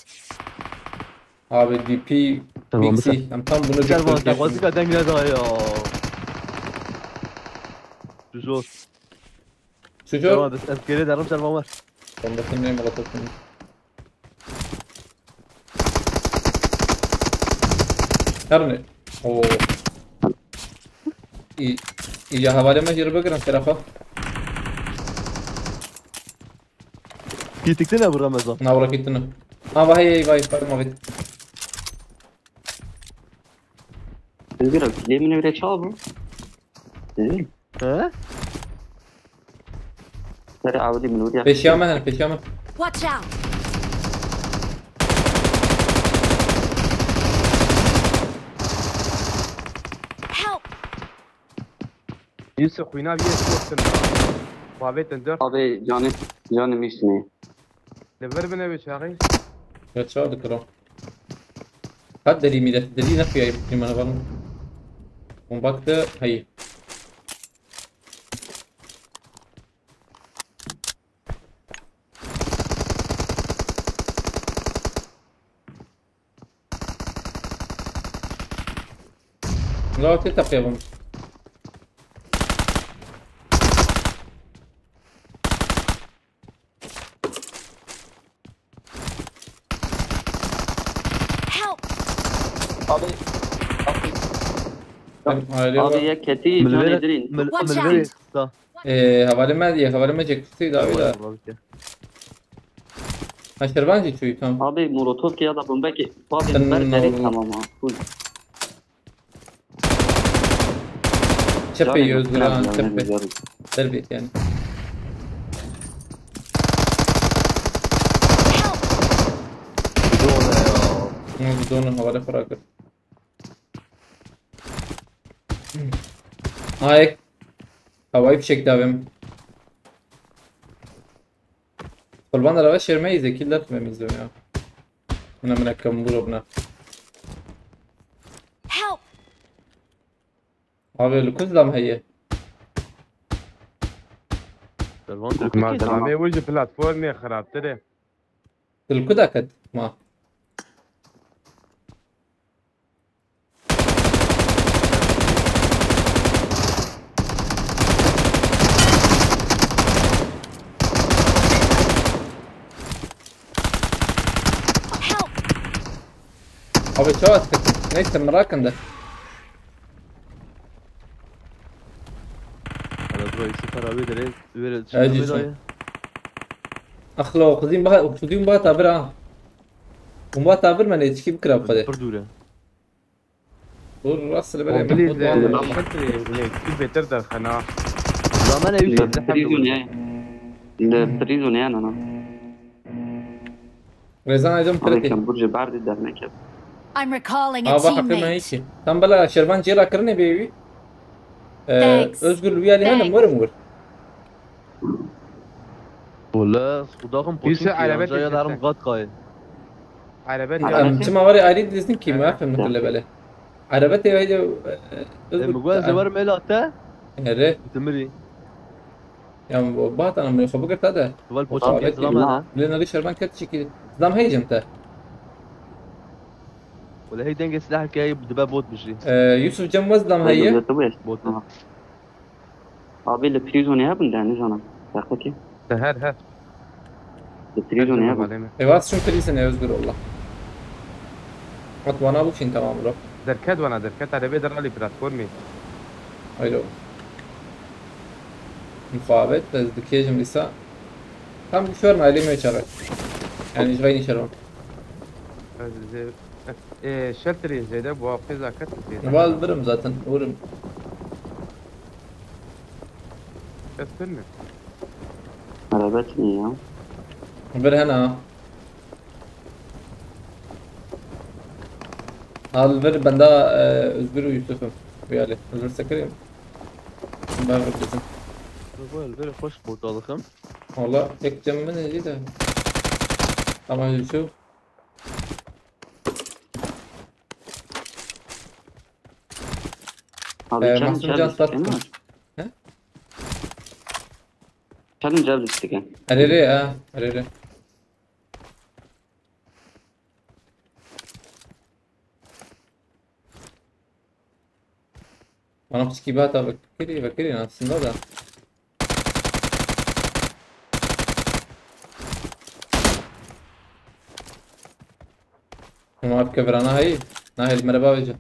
abi DP Tamam, Pixie hem tam bunu Gel bana bekliyorum. واسكا دنجنا ده يا شو Sucuk تمام بس اذكري ده رمش الممر Kombatın neyim olatasın. Karne. Oo. İyi havale mi yürü bakıram tarafa. كي تكتنا ابو رمضان Navra gittin. Ha vay mavit. Özgür abi filemini bile çal bu. Değil mi? ها Sari avdi minut ya. Peşyame. Watch out! Help! يوسف خوينا بيه سوقتنا بابيت اندر Abi canım işini. لفر بنا بشاغي Ya çağırdı kral. Hadi deli mi deli ne yapıyor limana var mı? On baktı hayır. لا تتقيهم Help! Abi ya keti من can الفيديو edirin. من Watch الفيديو out. صح havalime çekti abi da. Ha şervanci çuyu tam. Abi molotov ki ya da bomba ki. Abi Sen ver ne direkt oldu? tamam ha. Full. Çepe yiyoruz Canım, duran canım, çepe. canım. Terbiyet yani. Help! Donu havale bırakır. Ay. Havayı fişekti abim. Kurban araba şermeyiz de kill atmamız diyor ya. Buna mınakkam burubna. Help! Abi lukuz lam هي. ما دلامي وجه بلاتفورم خراب ترى Lukuz akad ma. Help! Abi شو اسكت نيت مراكن ده هذا برو يصير خرابي دريت ويرد أجي شو. اخلو خذين بقى تعبر وما تعبر ما نيتشكي بكره بخده بردوره دور راس اللي بلا بليز محمود شلتري كيف بتقدر خناق زمان يوسف البريزون يعني البريزون يعني أنا ريزان ايدم هذا كرتي كان برج بعد ده هناك I'm recalling a بقى حكي ما teammate. هيك تم بلا شربان جيلا كرني بيبي Thanks. ازقل ويا لي هنا مور ولا صداقم يوسف بوتين على كي بالي جاي دارم تنسى. غاد قايل عربات ما وري اريد ديزني كي ما فهم كل بلا عربتي هيدا مقوال زوار ميلا تا هره تمري يا بات انا من خبرك هذا قبل وصار بوتين لك كي زمان لنا ليش شربان كرتشي كي زلام هيجمته ولا هي دنجة سلاح كي بدبا بوت بجري يوسف جم وزلام هي بوت Abi البريزون يا ابن ده نزانا تاخدك هاد البريزون يا ابن ايواس شو فريسن يا يزقر والله وانا ابو شين تمام رو دركات وانا دركات على بيدر علي بلاتفورمي ايلو مقابل تزدكي جم لسا هم شور ما لي ما يشرب يعني ايش غيني شرب شلتري زي ده بوافزة كت نبال برم ذاتا ورم فيلم عربتني يا بر هنا هذا البر بندا ازبرو يوسف ويالي ازبر سكريم ما بركزم مقوال بيري خوش بوت هذا والله هيك جم من جديدة طبعا يوسف محسن جان ستارت challenge جاب الاستيكان اريري اريري انا بسكي باتا بكري انا سنودا ما بكبر انا هاي المربا وجه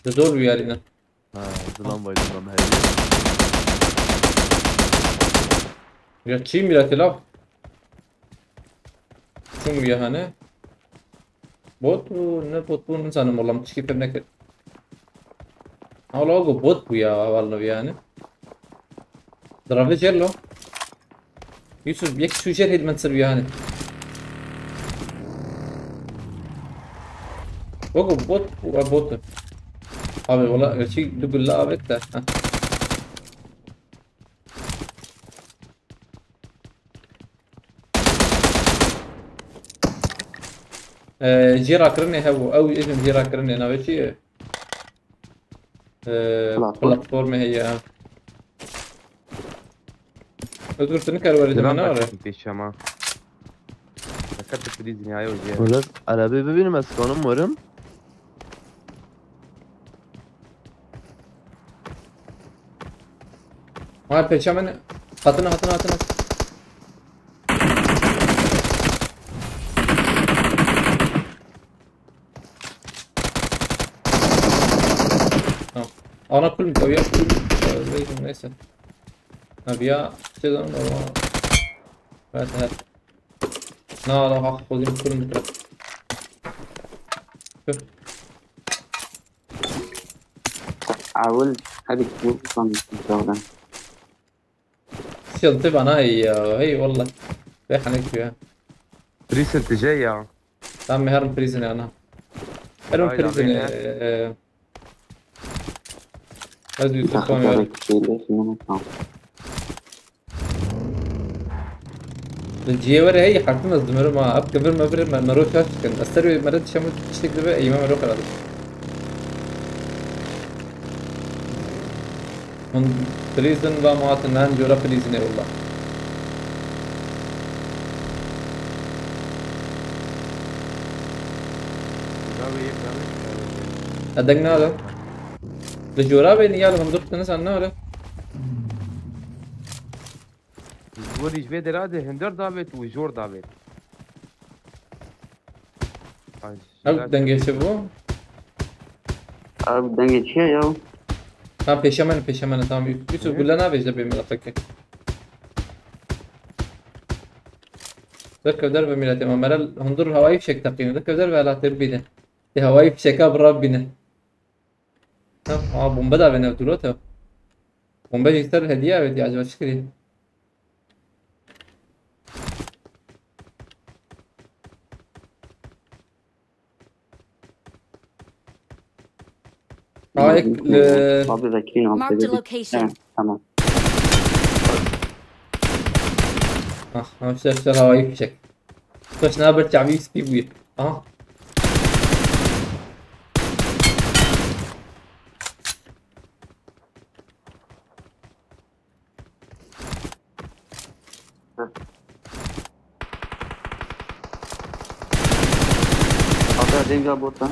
دول ويالينا زلام بايد زلام هاي يا تشيم يا تلاب شو يا هنا بوت نبوت بون انسان والله مش كيف بنكر والله هو بوت ويا والله يعني ضرب جيرلو يوسف يك شو جير هيد منصر ويا هنا وقو بوت وبوت ابي والله شيء تقول لا ابيته جيرا كرني هو او اسم جيرا كرني انا بشي بلاتفورم هي تقدر تنكر ورد منها ولا في شما ذكرت في نهاية وجيه ولا عربي ببين مسكانم مرم ما بيشا من هاتنا انا كل متويا كل زي الناس ابيع كذا فات هات لا هاخذ كل متر حاولت هذه كتير اصلا الجولة شيل طيب انا هي والله رايح عليك فيها ريسنت جاية عمي هرم بريزن انا هرم هاي بريزن لعبة لازم يوسف تاخد قومي بالك كتير ليش إنه ما الجيوري هي حرفيا الزمر ما ابقى بير ما روح كان استروي مرات شمت تشتكي بقى ايام روح على من بريزن بقى معات نان جورا بريزن والله ادقنا له الجورا بين يالهم ضربت ناس عنه ولا وريج بيدر هذا هندر دافيت وجور دافيت Ev dengesi bu. Abi buradan geçiyor ya. Tamam peşemene tamam. Yusuf gülen abi işte benim lafaki. ذكر درب ميلاتي ما مرل هندور هواي فشك تقينا ذكر درب على تربينه دي هواي فشكا بربنا اه بومبا دا بنا دولوتا بومبا جيستر هدية بدي عجبت شكري هيك Abi ذاكرين عم Marked a تدري. location. Tamam. اه اشتغل هواي فشك بس نابر تعبي سبيبوي اه Abi denga botan.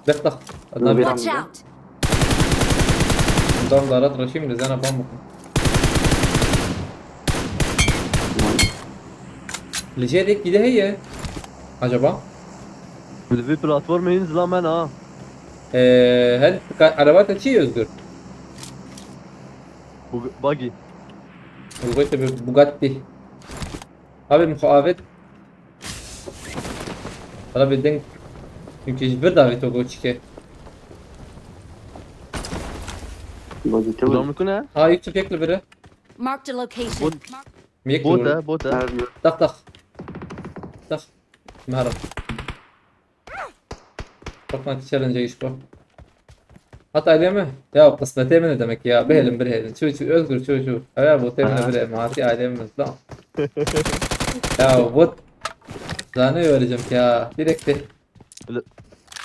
دقدق نبي Watch out! نظام دارات رشيم لزانا بامبكم اللي جاي ديك كده هي عجبا في بلاتفورم ينزل من هل عربات شي يذكر باقي وقلت ببوجاتي قبل مخالفات طلب الدنك يمكن يجبرها في توغوتشكي Bagi tu. نظام نكون يكتب ياكل بره Marked a location. What? ميكل بوتا بوتا طخ طخ طخ مهرب طبعا تشالنج يشبه حتى عليمه يا قسمتين من دمك يا بهلم برهلم شو اذكر شو يا بوتين من برهلم معاتي عليمه لا يا بوت زانو يورجمك يا ديركت لا.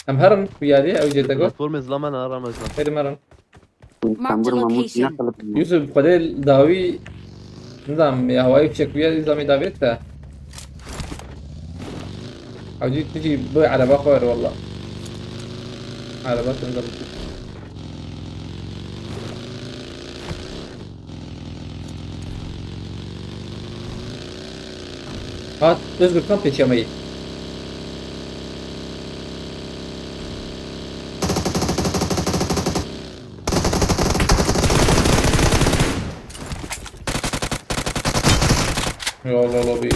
ام هرم ويالي او جيتاكو بلاتفورم ينزل من رمزنا هيدي مرن Tambur mamut location. nakal. يوسف قليل داوي نظام يا هواي بشك ويا نظامي دافيتا او جيت تجي بوي على باخور والله على باخور نظام هات اصبر كم في شمي يا الله الله بي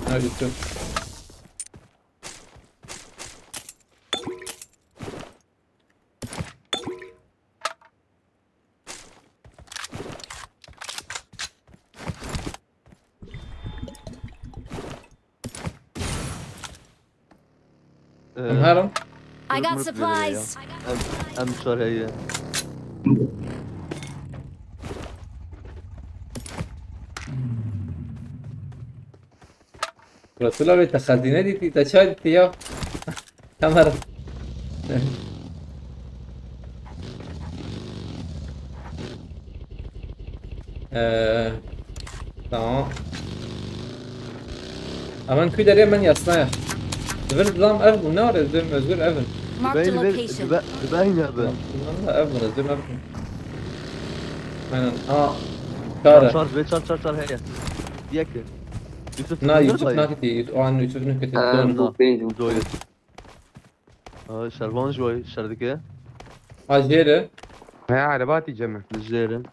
هاي جبته هرم I got supplies. ام شهر هي قلت له تخزينه دي تشاد يا كاميرا tamam. Aman kuyuları hemen yasnaya. Zıvır lan ev bu ne var özgür özgür evin. Marked a باين location. باين هذا Valla ev bunu özgür evin. Aynen. Aa. Kara. شارج بيت شارج هي ديك يوسف Na Yusuf nakiti. O an Yusuf nakiti. Bu benim. جوي شربان جوي شردكه Ajere. هي عرباتي جمع. الجيرن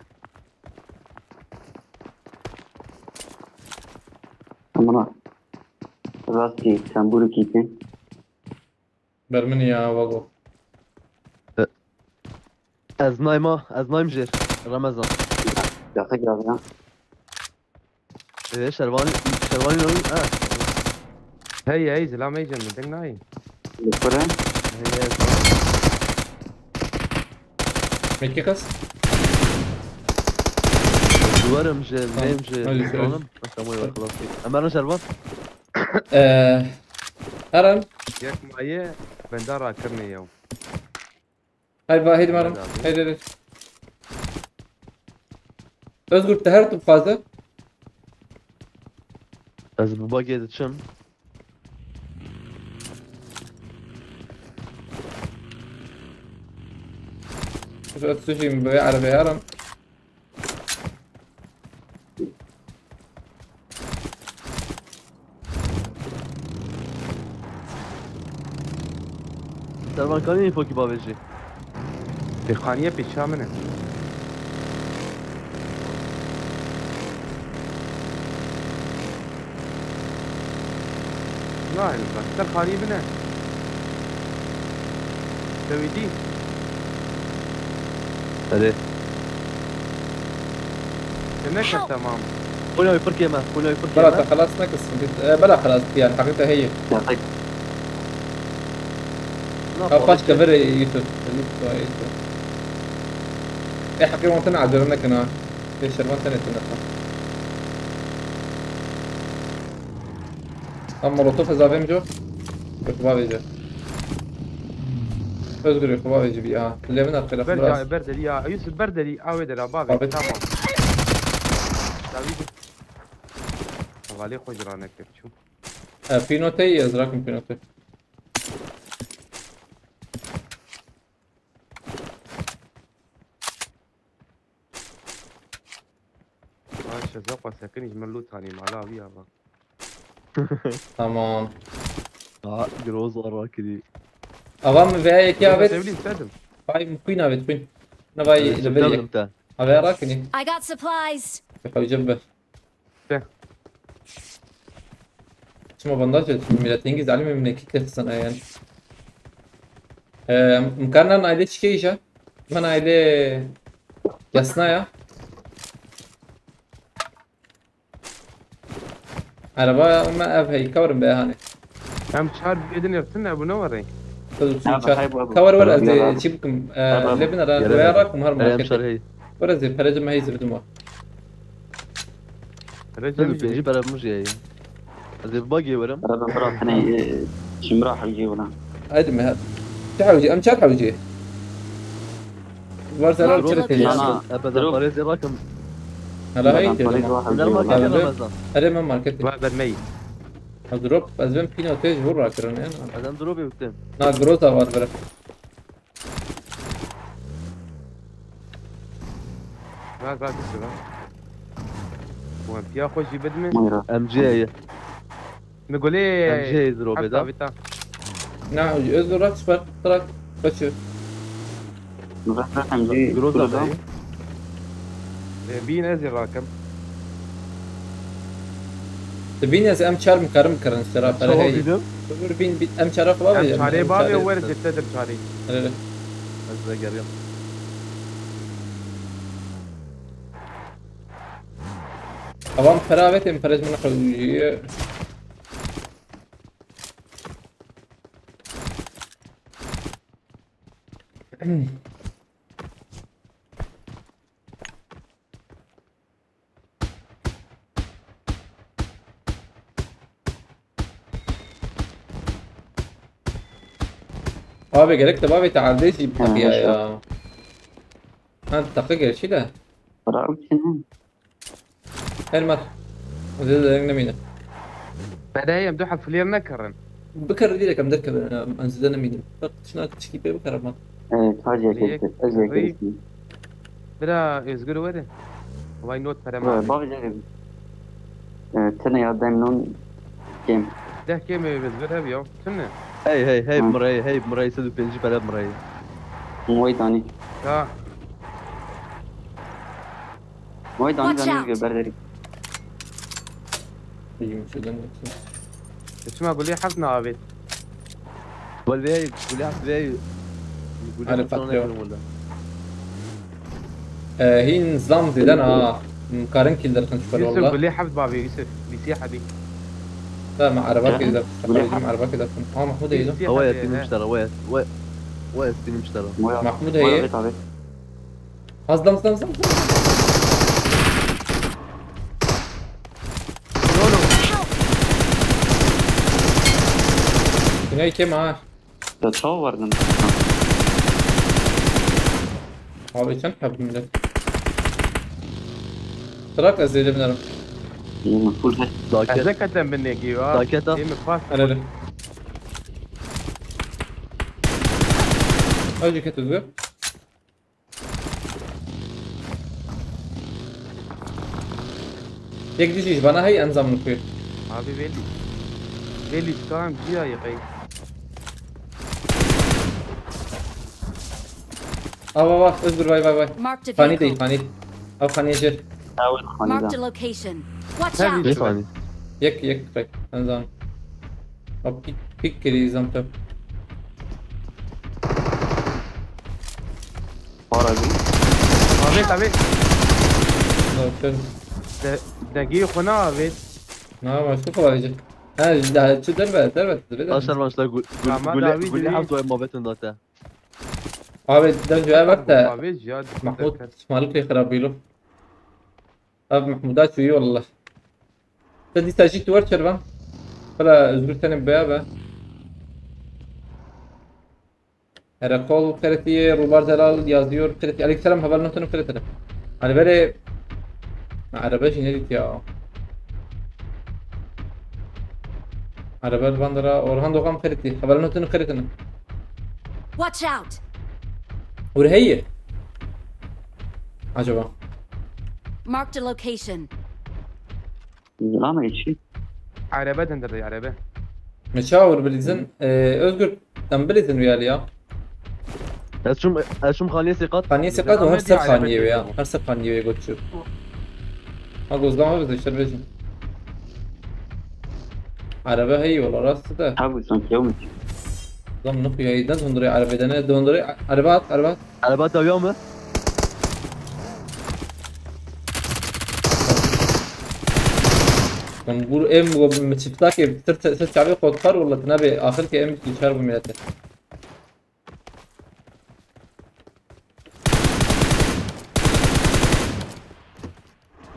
Amına. Rasti tamburu kitin. Bermini ya vago. از نايم جير رمضان Yakı biraz. ايه شرباني هي زلام هي جمع دنگ ناي. Lütfen. هي Mekke kas. دوارم جير نايم هاي جير جير. ما سموي خلاص اما شربان Haram. ياك معايا بندارا كرني يوم. Hay va hadi maram. Haydi. Özgür tehertip fazla. از باقي تشم شوف السوشي مبيع عربي هرم. سرمان كاني فوق بابجي دخانية بيشا منه لا البس دخانية منه سويدي عليه تمام تمام كله يفرك يما كله يفرك بلا يما خلاص نكس بلا خلاص يعني حقيقة هي يعطيك فاش كفر يوسف ايه حقيقة ما تنعد لنا كنا ايش ما تنعد اما لطوف اضافي مجو يخبابي جو ازغر يخبابي جي بي اللي من الخير برجع خلاص بردلي يا يوسف بردلي اويد الابابي بابي. تمام داويد غالي خجرانك شوف بينوتي ازراكم بينوتي ماشي زوقة ساكن يجملو ثاني مع بيها تمام جروز راكدي اظن في هيك يا بيت سيبلي استخدم هاي مكوينة بيت كوين نباي لبلي انت هذا راكني I got supplies. يخوي جبه ده. اسمه بنداج ميلاد انجز علي من كيك السنة يعني مكاننا نايلي تشكيشة ما نايلي يسنايا عربا ما ابهي كورن بها هاني هم شهر بيدن يرتنا ابو نوري كور ولا زي تجيبكم لبنان وياكم هر يا مشار ماركت هي ولا زي فرج ما هي زبدموا تدو بيجي بلا مجي هي هذا باقي ورم ربا برا أنا شمراح يجي ولا هذا ما هذا تعوجي ام شرح وجهي برسلون Marked شركة location. ابدا طريق الرقم هلا هي طريق واحد من يجي الماركت ولا. يلا مازال هذا ما ماركت هذا الميت دروب ازبن فينا وتيج هو راكرن يعني هذا دروبي وتم نا جروتا واربرا لا تسوى وانت يا خوشي بدمن ميرا ام جي هي نقول ام ايه جي دروبي ده بتا نعم ازدر راكس تراك بشو نروح نجي جروز كل ده ده. بين ازي راكب تبيني از ام شارم كرم كرن سرا فلا شو هي فيديو بين بيت ام شرف بابا شاري بابي وين تستدر شاري ازاي قريب اوام فرابت ام فرج من خوي بابي قالك بابي تعال ليش يبقى يا انت دقيقة شي ده برا وجهنا هلمت وزيد مينا بعد هي مدوحة فلير نكرن بكر دي لك مذكر انزلنا مينا شنو تشكي بكر ما ايه تاجي كده ازي كده بلا يزقلوا وين واي نوت فرا بابا جاي تنا يا دايمنون جيم ده كيم يزقلها بيو سنة هي بمراي هي بمراي سدو بيجي بلا بمراي موي تاني ها موي تاني Watch تاني out. بردري يجي شو ده اسمع قول لي حفنا عابد واللي هي يقول لي في أنا فاكره. هي نظام زيدان مقارن كيلر كنشوف يوسف والله قول لي حفظ بابي يوسف بيسيحة دي لا مع عربات كده ولا مع عربات كده محمود ايه ده هو يتني مشترى ويا يتني مشترى محمود هي بيت عبيد اصدم هاي كم معاه تتصور من هو بيشن حب من تراك ازيد من الرب فول هيد داكت أتذكر مني جيوا داكت كيم فاست انا اجي كده تزور يك ديجي بنا هي انظم نكير أبي بيلي بيلي كام جيا يا قي اه اصبر باي باي باي. Marked a خاني دي vehicle. خاني. او خاني جر. حاول خاني Marked a ده location. Watch Heavy. out! ليه ثاني؟ يك طيب انزل. او بيك كري زمتو. عربي عبيد عبيد شو دقيق هنا عبيد ما شوف ولا يجي. ها شو دربت اشهر ما اشتغل قول ما قول داويد قول لي ليه؟ حفظوا ما بيتن ذاته. عابد ده جوا وقت عبيد جاد محمود مالك لي خرابيلو. اب محمودات شوي والله. تدي تاجي تور شربان. فلا ازغر تاني بيابا. Herakol kritiği, Rubar Zelal yazıyor. Kritiği. Aleykümselam haber notunu kritiği. Hani böyle araba jenerik ya. Araba bandara Orhan Doğan kritiği. Haber notunu kritiği. Watch out! وهي acaba Marked a location. لا ما يشي عربة تندري عربة مشاور بالإذن özgür تنبليزن ويالي ya. اشم خانية ثقات. خانية سقط وهر سب خانية ويا هر سب خانية ويا قلت شو. ما قصدهم هذا يشتر بيجن. عربة هي والله راس ده. حاول سنت يومك ضم نقي هي ده دندري عربة ده دندري عربات على بات يومه. نقول ام ومتشفتاك ترت شعبي قدقر ولا تنابي آخر كي ام تشارب ميلاته.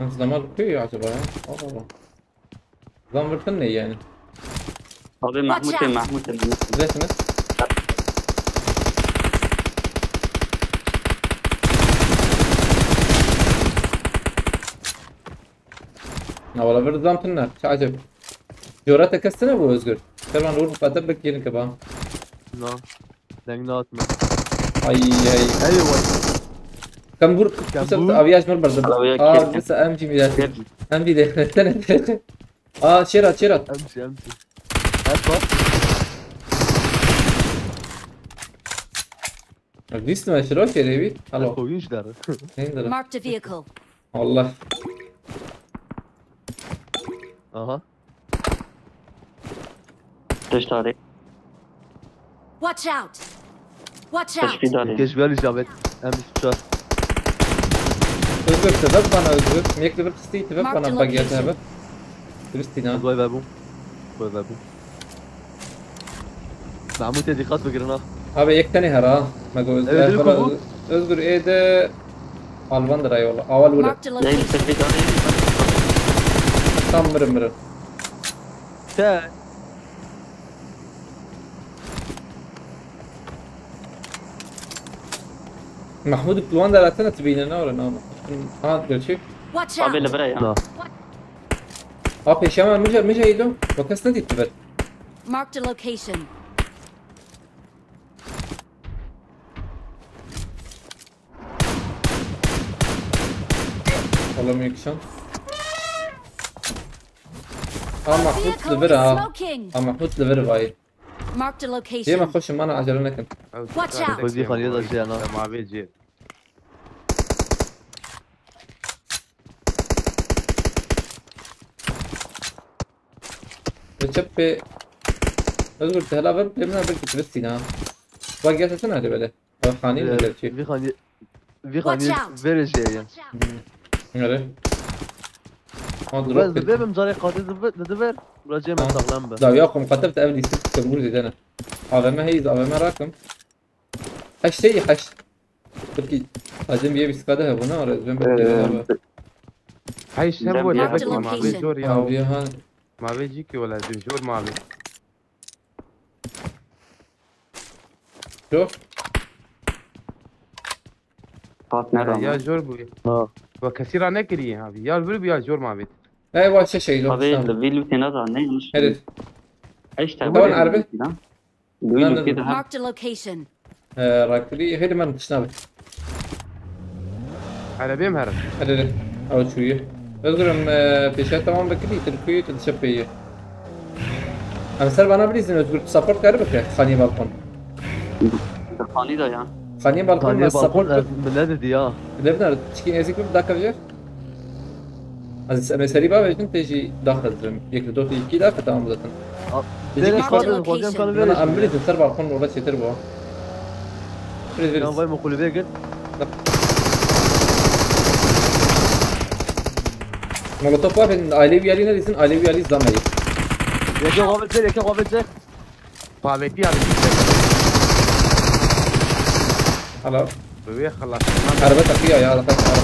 انت زمان كي عجبا والله. زمان برتني يعني. هذا محمود ليش نت؟ والله برزام تنا شو عجب. جوراتك السنة ابو özgür. طبعا نقول بتدبك يلك بقى. نعم. دنجنات من. اي ايوه. كم بور كم ابياش مر برد. بس امشي ميلاد. امشي ده سنة. شيرات امشي هات ديست ما شروك يا ريبي هلا خويش دار. Marked a vehicle. والله اها. تشتري Watch out! Watch out! تشفي داري كيش بالي جابت امشي شهر. özgür tebek bana özgür miyek de bir kıstı tebek bana bagiye tebek Kristina باي بابو باي بابو. معمود هذه خاص بقرنا. abi ek tane hara ma göz Evet, bu. özgür ede alban da yolla aval vura Marked a لا location. تشفي داري tam mırmır تا محمود بلوان ده لاتنا تبيننا ولا نعم قال شيء Watch عبيد out! لبرايا لا. peşama مش يدو وكاس ندي تبر Marked a location. والله ميكشن محمود Vehicle لبر is smoking. محمود لبر باي Marked a هي ما location. خش معنا عجلنا كنت Watch out. خوزي خانية ذا شيء أنا. ما عبيد جيد بتشبي özgür تهلا بر بلمنا بركي تبستينا باقي اساسا هذا بلا خاني ولا شيء في خانية في خانية out. فيري شيء. هذا ما بس ضربت دبر مزاري قاتل دبر راجع من سغلان به. لا ياكم كتبت قبل ست كمبور زي انا هذا ما هي هذا ما راكم حش شيء حش تركي لازم يبي استفاده هنا لازم هاي الشاب ولا Marked بكي ما عبيد location. جور او يا بيها ما عبيد جيكي ولا جور ما عبيد شوف فات يا نرى جور بوي ها. وكثير انا كريه هذه يا البلو يا جور ما عبيد ايوه شيء لو عبيد الفيلو تنظر نيش هرد ايش طبعاً تعمل عربي. الفيلو كده Marked a location. راكري هيد ما تشناب على بيم هرب هرد او شويه اذكر بيشات تمام بكري تركي تشبيه انا سر انا بليز انه تقول سبورت كاربك خاني بالكون خاني ده يا خانية بالكون ثانية بس بالكون سبورت من هذا يا لبنان تشكي ازيك بدك بجر از مسری با بهتون تجی داخل زم یک دو تا یکی داخل تمام زدن ديري Marked خالد location. خالد كان انا فيري عملت تسر بالكون ولا تشتر بوا كان فاي مقول بيجن مولوتوف var benim ailevi Ali neredesin? Ailevi Ali zamayı. يا كي غابت زي يا كي غابت زي فابتي على Hala. بوي خلاص Araba takıyor ya. Araba takıyor.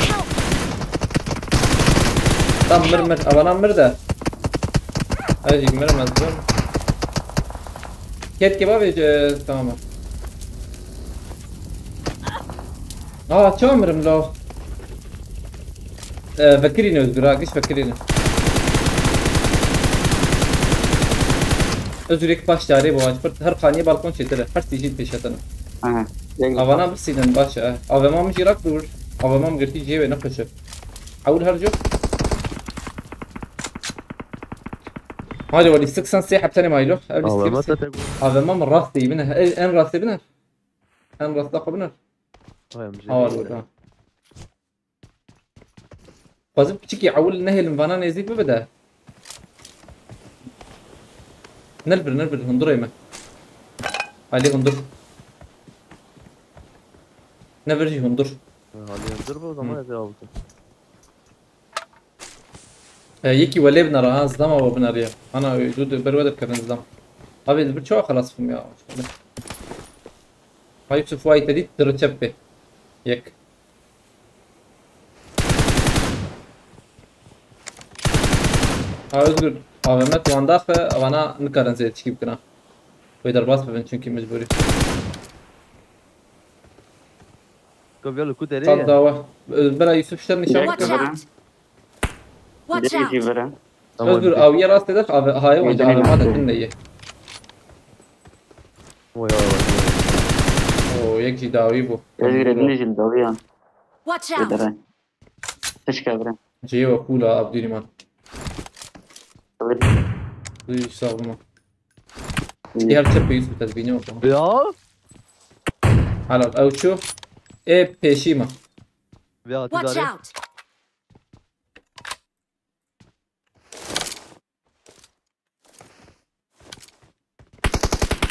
Help! Tam mır avanan mır da. Hadi mır mazlum. Ket kebap tamam. Ço mırım lo. Fakirini Özgür Akış fakirini. Özgür ek baş çare bu aç. Her khaniye balkon çetere. Her tijit peşatana. اه Avana bısıyla baş. Avamam jirak dur. Avamam girti cebe ne kaçır. Avul harcı. هذا ولي 80 ساحة بتاني مايلو قبل والله ما السكيب تتقول هذا ما من راسي منها ان راسي منها ان راس داخل منها والله قازم تشكي عول نهي الفنان يزيد ببدا نلبر هندور يما عليه هندور نفرجي هندور هذه الضربة وضمان جاوبته يكي ولا بنر ها زدم او بنر يا انا يدود برود بكرن زدم ابي برشو خلاص فهم يا هاي يوسف واي تدي ترتشبه يك özgür AVM tuanda ve bana ne kadar zeyt çıkıp kına. Böyle bas ben çünkü mecburi. كيف يلا كنت Sal ريا dava. Bela Yusuf işler nişan. Watch out! Watch ديري out! برا Özgür aviye rast eder. Hayır o Yeteneği AVM da var. dinleyi. O yek cidavi bu. يزيد ابن جلد ويان Watch out! درا تشكى برا Ciye ve kula Abdüliman. Duyu savunma. Diğer çöpe Yusuf tezbini oldu. يا Hala او شو peşima. يا Watch تداري out!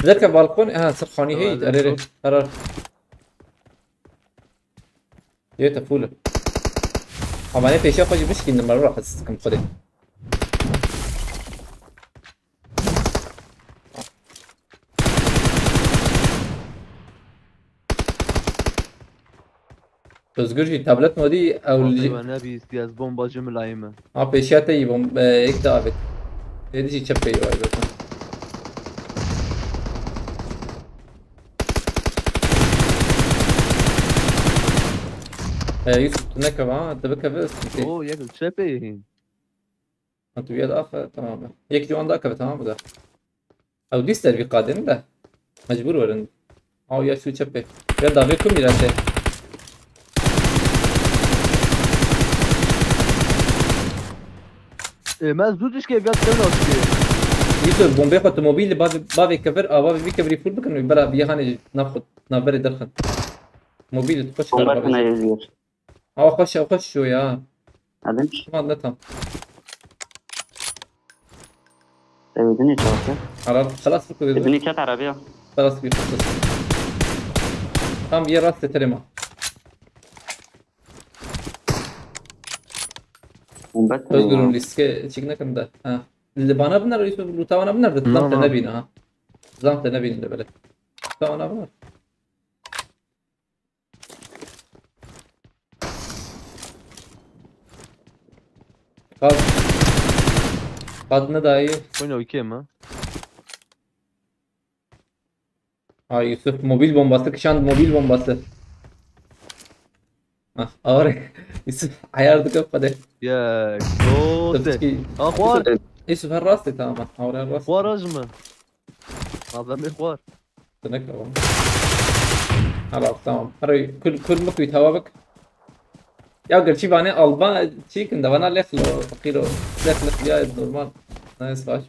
ذاك بالكون سرخاني هي اريري قرار يا تفوله اما انا پیشا خودی بشکن نمبر رو حسس کم خودی özgürce tablet modi او انا نبي سياس بومبا جمل ايمن ها پیشا تی بم یک دعوت دیدی چه پی وای بتون يوسف تنكب تبكى بس اوه ياكل شابي انت ويا دافع تمام يك جوان داك تمام ده او ديستر في قادم ده مجبور ورن او يا شو تشبه يا دافع كم يراته ما زودش كيف يتكلم يوسف بومبي خط موبيل بابي كفر بابي كفر فول بكن بلا بيهاني ناخذ نابري درخن موبيل تخش بومبارتنا يزيد او خش شو يا هذا ما نتهم ابني توقف خلاص ابني كانت عربية خلاص بيخلص tam bir rast teteleme. Özgür'ün riske çıkına kadar. Ha. Bana bunlar Yusuf bu tavana bunlar da zaten ne bina ha. Zaten ne bina böyle. Tavana bunlar. Kadına dahi. Oyna okey mi? Ha Yusuf mobil bombası kışan mobil bombası. Ah ağır. Yusuf ayardı kapadı. يا كوسه اخوان Yusuf her rastı tamam. Ağır her rastı. اخوان رجمه هذا الاخوان تنك خلاص tamam. Hadi kul مكوي توابك. يا قال شي باني البان شي كندا وانا لخلو فقيرو لخ يا نورمال نايس فاش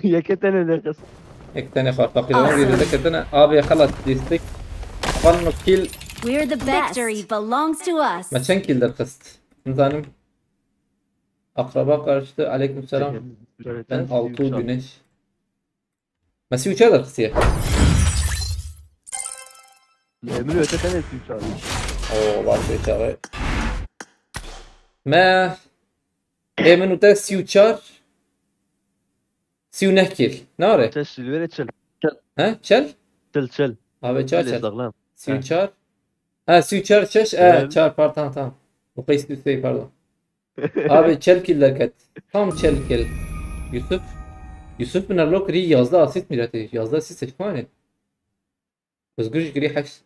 يكتن لك هيك تاني خاطر لو دي ذاك انا ابي خلص ديستريكت فن كيل We're the best. Victory belongs to us. ما كان كيل درخست نظام اقرباء قرشتı عليكم السلام ben 6 güneş Masih uçağı da kısıyor. من يكتن تيوشار Oo var bir tane. ما من وتا سيوتشار سيو نحكي ناري تش الويرة تشل ها تشل تشل abi çar çar استغلام سيوتشار ha سيوتشار çeş çar pardon tamam bu kayısı üsteyi pardon abi çel killer kat tam çel kill Yusuf bin Arlok ri yazda asit mirati yazda asit seçmani özgürce gri haks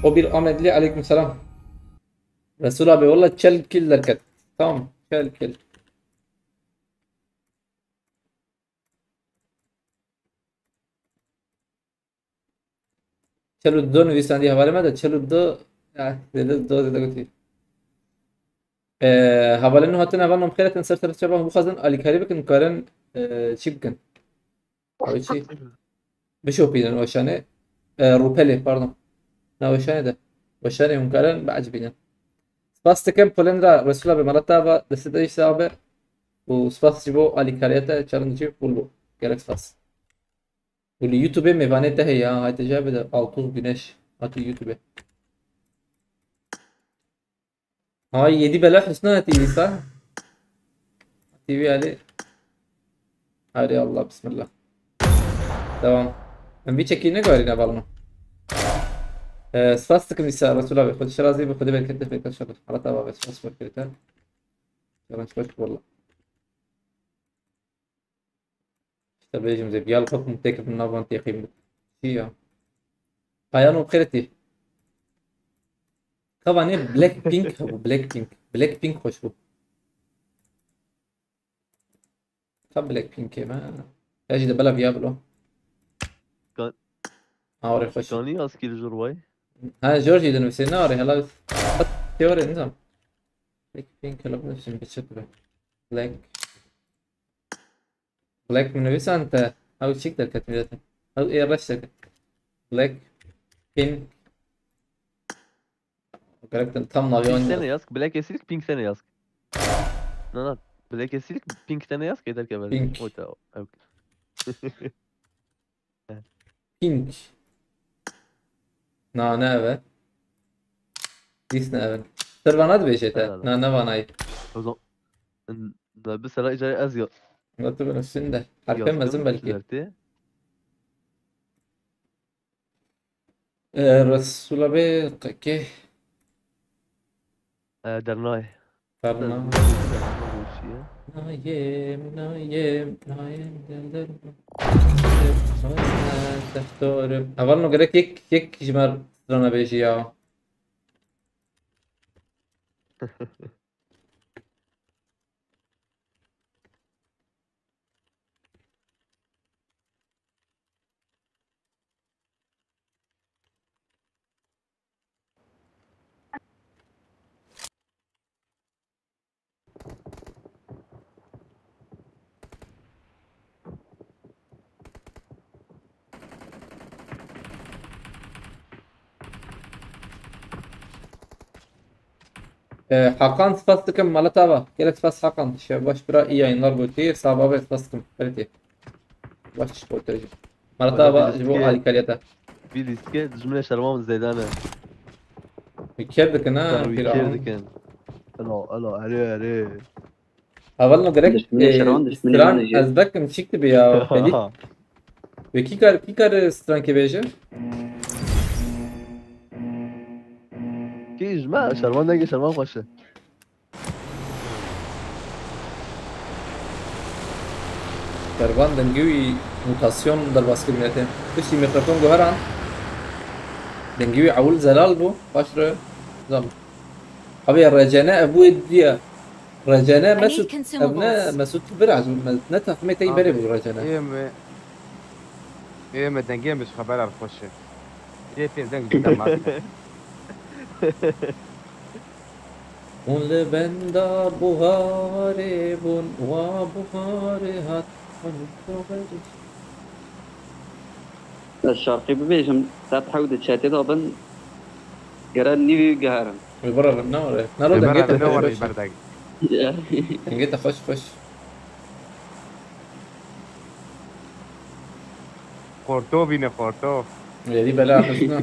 o bir Ahmetli aleyküm selam Resul abi valla çel killer kat tamam çel kill چلو دو نویسنده حواله مده چلو دو دیده گوتی حواله نو هاتن اول نم خیرتن سر طرف چبا هم بخوازن علی کاری بکن کارن چی بکن اوی چی بشو بینن وشانه روپله پاردون نه وشانه ده وشانه هم کارن بعج بینن سپاس تکم پولن را رسولا به ملتا با دسته دایش سابه و سپاس جیبو علی کاریتا چلنجی بولو گرک سپاس واللي يوتيوب ميفانيت ده هي هاي تجابه ده أوطوز güneş هاتي يوتيوب هاي يدي بلا حسنا تي في صح تي في عليه هاي الله بسم الله تمام من bir çekine göre ne balma سفاستك نساء رسول الله خد شرازي بخد بالك انت في كل شغل على طبعا بس اصبر كده ترى شوف والله بيجم زي بيال حكم تيك من نافان تيقيم فيها قيانو بخيرتي طبعا بلاك بينك هو بلاك بينك خوش هو طب بلاك بينك ما اجي ده بلا بيابلو كان اوري خوش كاني اسكي الجروي ها جورجي ده نفسي ناري هلا تيوري نظام بلاك بينك هلا بنفسي بتشتبه بلاك من نفسه انت او تشيك ده الكتميات او ايه رشتك بلاك بينك Karakter tam Pink navyon sene yazk, black esilik, pink sene yazk. No, black esilik, pink sene yazk yeter ki ben. Pink. Pink. Na ne evet. Dis ne evet. Tırvana da bir şey de. Na ne vanayı. O zaman da bir sıra icra az ya. Batı ben üstünde. Harfemezim belki. Resul abi ki. Dernay. Karna. Nayem derler. Teftorim. Avalno gerek yek jimar strana beji ya. Hakan spastıkım Malatava. Gel spas Hakan. Baş bira iyi yayınlar boyutu. Sabah ve spastıkım. Kalite. Baş boyutu. Malatava bu halikaliyata. Bir riske cümle şarmam zeydane. Kerdik na. Kerdik. Alo hare. Avalno gerek stran azbakım çıktı bir ya. Felik. Ve kikar stran kebeje. كيج ما شرمان نجي شرمان خوشه Kervan dengüvi mutasyon در baskı millete. Kışi mikrofon goharan. Dengüvi avul zelal bu. Başrı. Zam. Abi rajana bu diye. Rajana Mesut. Abna Mesut برعز. Ne tafmet ay beri bu rajana. ايه ما دنجيه مش خبر على الخشه ايه في دنج جدا معاك اون لبندا بوهاري بون وبوهاري هات الشرقي ببيجم تحاول تشاتي طبعا قران نيوي قهرا برا بالنور نارو برا دنجيت بنور الفيش البردك. دنجيت خش خش خورتو بينا خورتو. يا دي بلا خشنا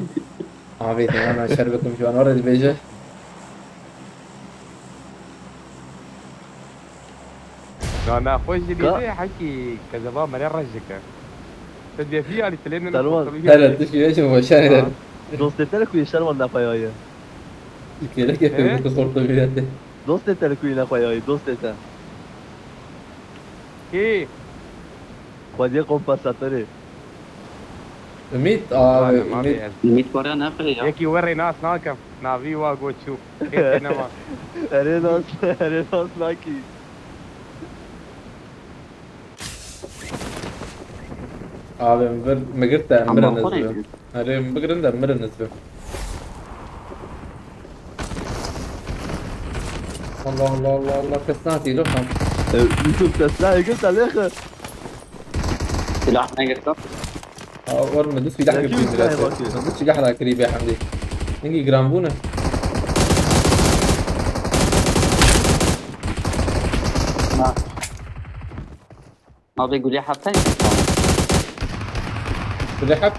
عبيتي انا شربكم شو انا ورد بيجه انا خوش جديد حكي كذا مرة رجك. تدي فيها لتلين Sarman. هلا تشكي ايش هو شان Dost etsene kuyu Sharman na koyayı. كده كيف خورتو بيدته Dost etsene kuyu na koyayı. Dost etse. كي Pode compensatore. ميت ما ميت في 100 مرة ناقل يا يكي وري ناس ناكم نافي واقو تشوف كيف نما Arenas naki. abi مقرت امر أما النسبة أخوني اري مقرن امر النسبة الله الله الله الله كسناتي لفهم Yusuf tesla git على سلاح ناقل اول ما دوس في لحق لكن في سلاح ثلاثة باكي. ما دوس في لحق قريب يا حمدي نجي جرامبونا ما بيقول لي حتى كل حب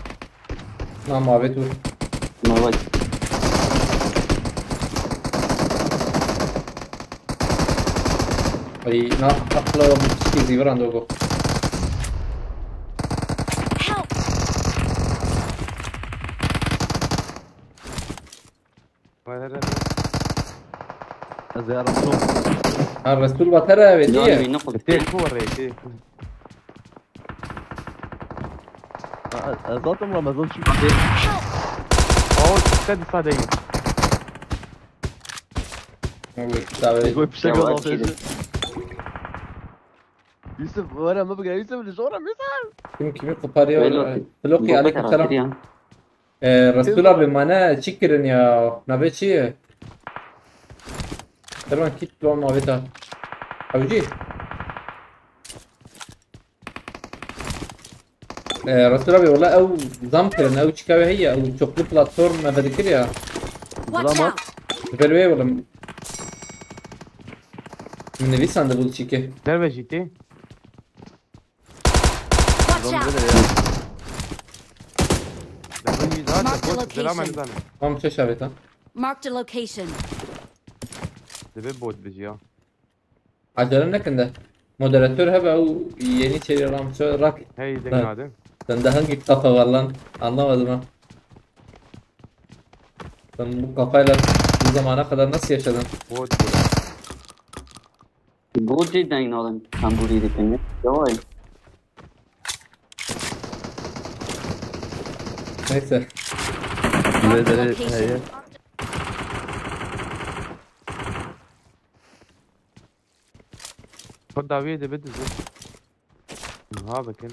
نعم ما بيتو ما وجه اي نا اقلا مشكي زيبر عندو Help! زي رسوم. الرسول بطرة جاني بديه بينقل كيف وري كيف Zaten Ramazan şu. Help! او تستدي صدي Koy bir şey Ya, yok var ki. Yusuf var ama bugün Yusuf اللي شورا Yusuf. كم كمية قباريو تلقي عليكم السلام سلام رسول بمعنى شكرا يا نبيتشي تمام كيت لو ما بيتا حوجي رسول والله او زامبر او شكاوي هي او شوكلي بلاتفورم ما بذكر يا Watch Drama. out! فيلوي ولا من اللي ساند بول شيكي دربه جيتي Watch out! دربه جيتي Mark the بوت سلام location. عليكم ما مش شافيتا Marked a location. دربه بوت بجيا عجلنا كنده مودراتör هبه او yeni içeri ramço rak هي دنادم sen de hangi kafa var lan anlamadım ha sen bu kafayla bu zamana kadar nasıl yaşadın بوت بوت بود جدا ينظم كان بوري دي كنت جواي neyse Marked a Ve location. خد داويه ده بده ها بكن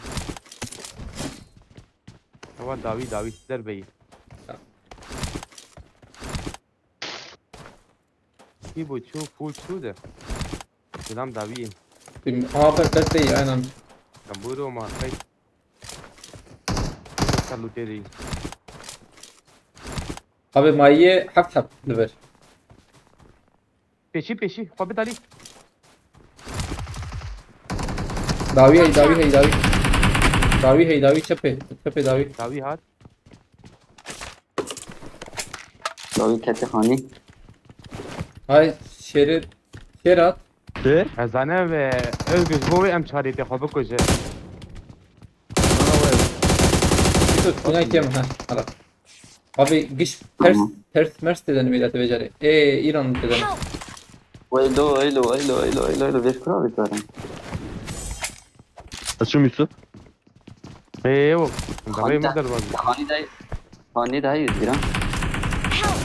هو داوي دربه كيف بتشوف فول شو ده سلام داوي bes değil aynen كمبورو ما خيط خلو تيري abi maye hap hap liver पेशी خبط علي davi hey davi çöpe davi داوي هات لو كاتي خاني hay şer at Şey? ازانه و özgüz bu ام çariyeti خب کجه tut buna kem ha ala abi giş Tamam. ters mers deden millet beceri İran deden Help! ويلو ليش كراوي كارم Açım Yusuf. ايوه داوي مقدر باز خاني ده 100 درهم Help!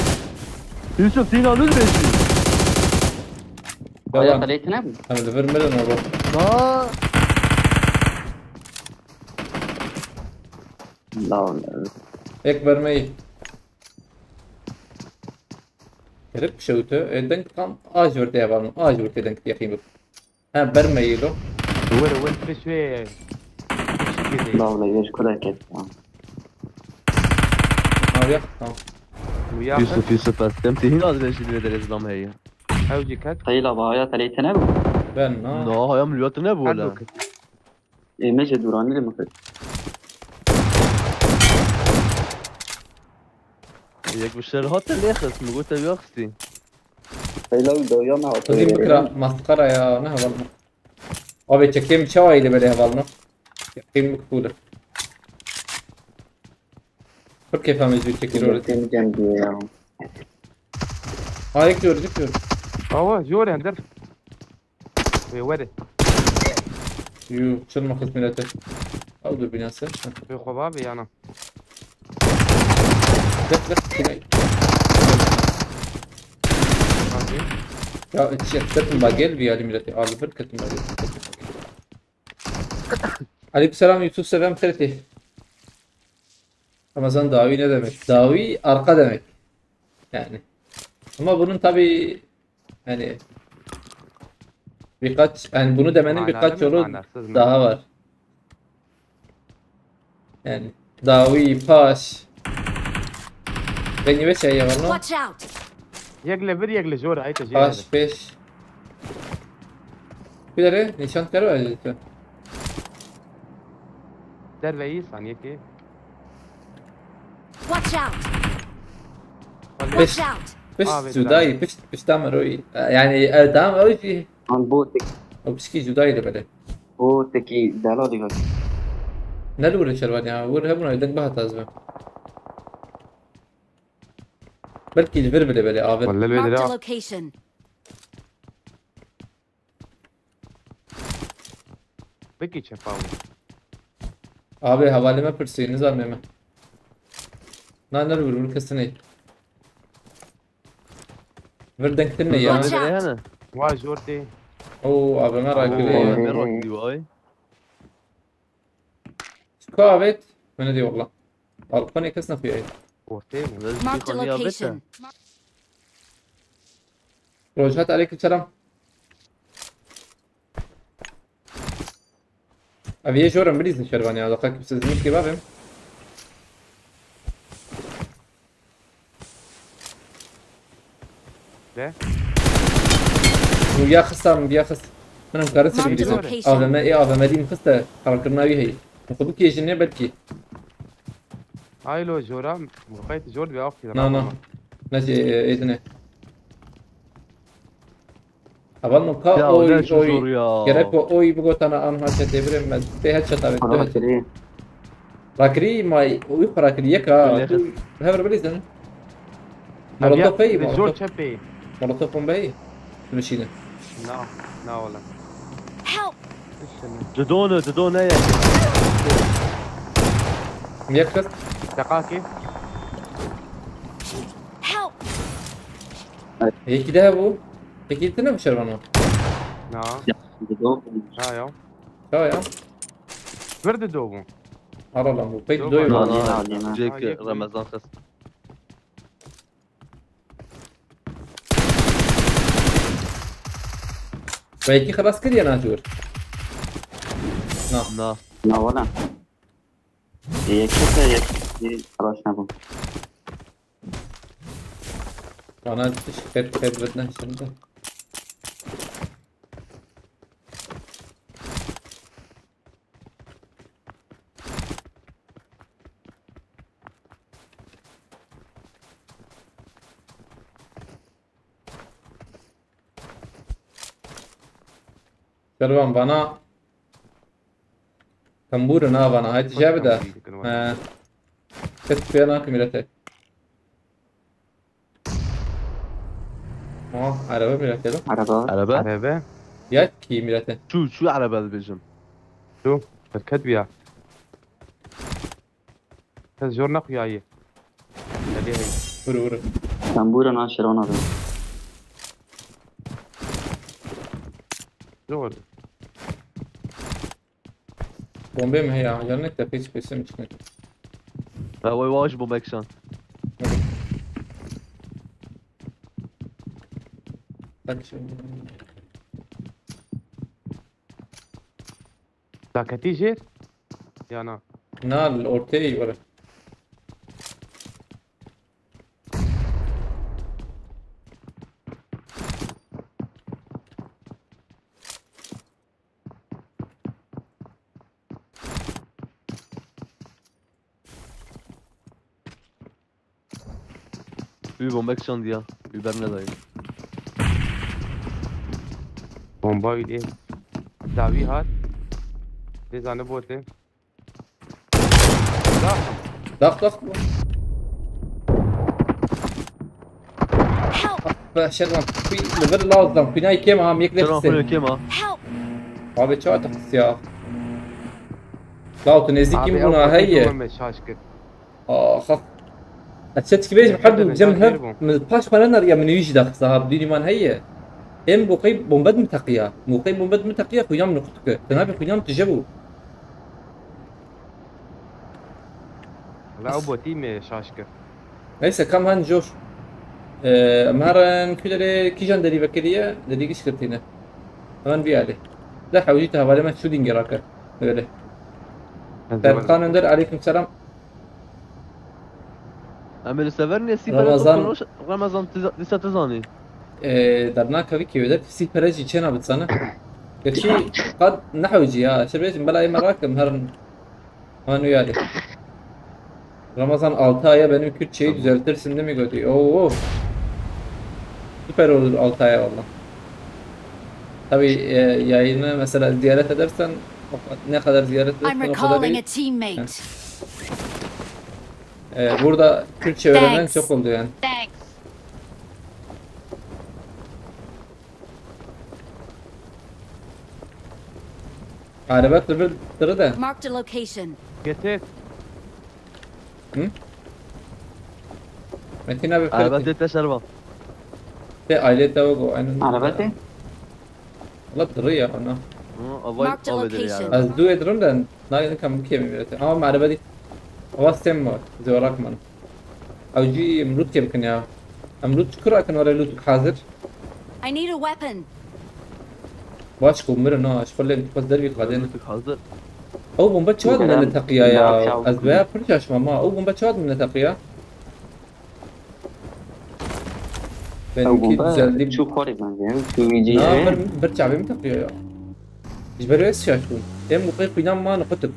Yusuf dinanız beşi. ويا devam خليتنا hem liver meren oğlu Aa. لا ek vermeyi رب شوته دنك قام اجور تي بالون اجور تي دنك يا اخي ها برميلو وين في شويه لا ولا ايش كذا كده ها يا وياك يوسف استمتي هنا ليش اللي الاسلام هي هاوجي كات طيلا بايا تلي تنبو بن نو يوم الوقت نب ولا ماشي دوراني اللي مفت ياك بالشرهات اللي يخلص مقول تبي اختي طيلا ودويا ما هذه بكره مسخره يا نها والله ابي تشكيم شوي اللي بدها والله تشكيم مقبوله كيف فاهم يجي تشكيل تيم جنبي هايك جور جور هو جوري هندر في ورد يو شو المخص ميلاته او دو بناسه في خبابي انا دخل كده يا كتم باقيل بيا لي ميلاته الفر كتم باقيل عليكم السلام يوسف selam خيرتي Ramazan davi ne demek? Davi arka demek. Yani. Ama bunun tabi yani birkaç yani bunu demenin birkaç yolu daha var. Yani davi paş. Beni ve şey var no? Watch out! يقلب بر يقلب جوري هاي تجي Paş peş. Bir de nişan karı var zaten. در رئيس ثانية كي Watch out! Beş. Watch out! Beş Abi, Judai beş tamam öyle. Yani tamam öyle şey. عن بوتك O biski Judai de böyle. بوتكي دالو دي Ne lura şervan ya? Vur buna öden bahat azme. Belki الفير bile böyle abi. ولا الويد Marked a لا location. بكي شفاوي Abi havalime pırsıyınız var mı hemen? Naner vurur kesin Verdenktin ne ya? Watch out. هنا وا جورتي Oo abi merak ediyorum. مين دي واي Kahvet. Ne diyor valla? Alpani kesna fiye. ورتي Marked a location. Rojhat aleykümselam. Abi ye joran bilirsin şervan ya. Dakika kimsizmiş gibi abim. ده ويا خصام يا خص انا مقارنة Marked a بالجزء location. او ما ايه او ما دي مخصة حركنا هي مخبوك يا جنيه بلكي هاي لو جورا مخيت جور بيوقف نا نجي ايه دنا أظن يا كا ولا أوي شو أوي سوريا كرك أوي بقول أنا هالشيء تبرم تهت شطارة خلاص تهت ليه راكري ما أوي راكري يكا هذا بليزن مرتب في جور مرتب تشبي مرتب بمبي المشينا لا لا والله Help! جدونه يا ميكس تقاكي Help! هيك ده أبو هيك تنام شربنا لا بدوب ها يا شو يا برد دوبو أرى لا مو بيت لا، دوي لا. ما علينا. جيك رمضان خص وهيك خلاص كل ناجور نا لا ولا يك يك خلاص نبو أنا خير بدنا شنو Servan bana Kamburu na bana hadi jabda كنت انا كميلتي عربي ميلتي له عربات عربة عربة يا كي ميلتي شو عربة البيجم شو الكتب يا جور نقيا هي اللي هي ورور تنبور ناشر وانا ده جور بومبي ما هي جنك تفيش في اسم تشنك هو واجبه ماكشان Bak şu. ساكتي جير يا انا Nal ortaya iyi var. Bir bomba action diye. Biber ne dayı? بومبا ايه داوي هات دي زانه بوته لا Dak. Help! شرم في ليفل لازم فينا كم عم يقدر Selam يحسن. aleyküm ha. Help! Abi çok تخص يا. لا تنزيك يمنا هي. شاشكت خف. أشتك بيج محد أنا جم جاي هب من باش خلنا يا من يجي دخ صاحب ديني مان هي. ام بوقي بومبد متقيا موقي بومبد متقيا خيام نقطك تنابي خيام تجبو. لا ابو تيم شاشكت ليس كم هان جوش. مهرن كده كي جان دري بكرية دري كيش كرتينا. هان بيالي. لا حاولتها ولا ما شو دينجر راكر. öyle. Berkan Önder aleykümselam. Amel severni si Ramazan- Ramazan lisa tezani. درنا كافيكي بدأت في بريجي تشينا بتصنع. كرشي قد نحوجي يا شباب بلا أي مراكم هرن. هان ويالي. Ramazan 6 aya benim Kürtçeyi düzeltirsin değil mi Götü? Oo. Süper olur 6 aya valla. Tabii yayını mesela ziyaret edersen ne kadar ziyaret I'm edersen o kadar recalling a iyi. teammate. Burada Kürtçe öğrenen Thanks. çok oldu yani. Thanks. Arabat bir da. Marked a location. جتك Metin abi Araba Ferit. tete şerba. De aile tavago aynen. عربتي Valla dırı ya ana. Avay Marked a avedir location. yani. Az du edrum da nagen kam bu kemi bilete. Ama araba değil. Avas temmo. Zorak man. Au ji mrut kebkin ya. Amrut kura kan wara lut hazır. I need a weapon. باشكو مرنا اشفل بس دربي قادين Artık hazır. او بومبا تشواد من التقيا يا نعم. ازبيا فرجاش ماما او بومبا تشواد من التقيا او benimki بومبا düzeldi. شو خوري بنزين شو يجي لا برجع بهم تقيا يا اجبري بس شاشون dem مقيق بينام ما نقطك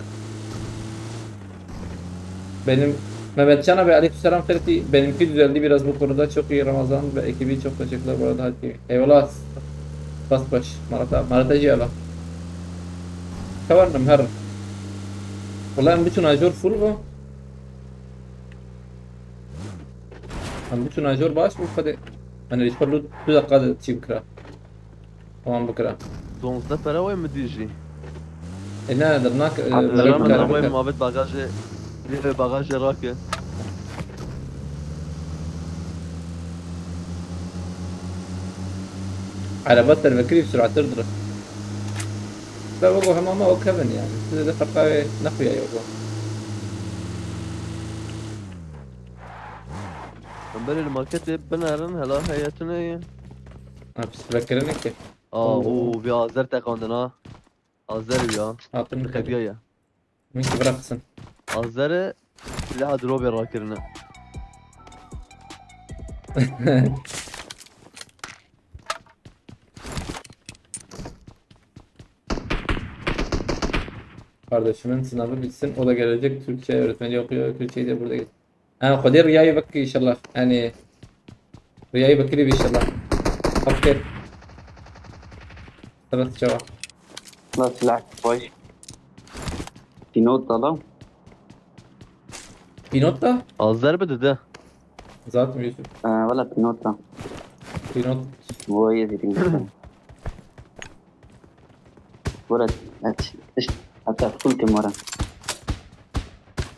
benim Mehmet Can abi aleykümselam Ferit'i benimki düzeldi biraz bu konuda çok iyi Ramazan ve ekibi çok teşekkürler bu arada hadi eyvallah bas baş Marata jiyala kavarnım her والله I'm bütün ajor full bu I'm bütün ajor baş bu kadar أنا ليش كله تدا قادة تجيب كرا تمام بكرا Donuzda para var mı diyeceği? إننا درناك Ramazan ramay muhabbet bagajı. Bir bagajı rakı. عربات البكري بسرعة تردر لا بقوا هماما أو كفن يعني إذا فرقاوي نخويا يوقع Ben böyle markete benerin hala hayatını. بس تفكرني كيف Oo bir Azer tekandın ha. Azer ya. أعطني Dikkat خبير ya. من كبر أحسن Azer'e silah drobi rakirine. Kardeşimin sınavı bitsin o da gelecek Türkçe öğretmeni okuyor Türkçeyi de burada gelecek أنا قدير رياي بكي إن شاء الله يعني رياي بكري إن شاء الله أوكي 3 جواب لا طلعت كويس في نوت طلع بينوتا Azer mi dedi? ذات يوسف ولا في نوت بينوت هو يزيد ولا ايش حتى كل كم مرة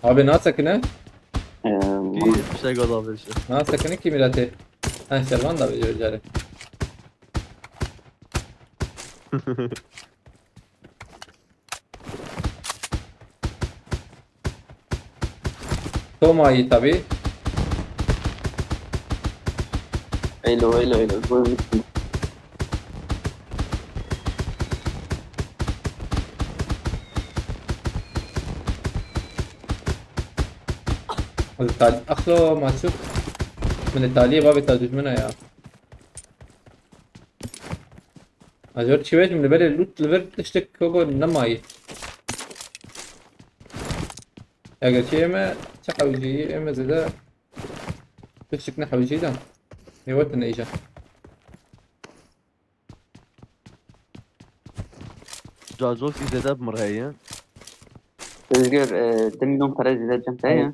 abi ne sakine? Ki bir şey kadar bir şey. Ne sakine ki milati? Ha Şervan da biliyor cari. Toma'yı tabi. ايلو اخلو ما تشوف من التالية بابي تاجوج منها يا اجور شويش من البلد اللوت لفر تشتك كوكو نماي اگر شيء ما تحوجي اما زدا تشتك نحوجي ده يوتنا ايجا جاجوك زيادة بمرهية. تذكر دمي لهم فرز إذا جنتها.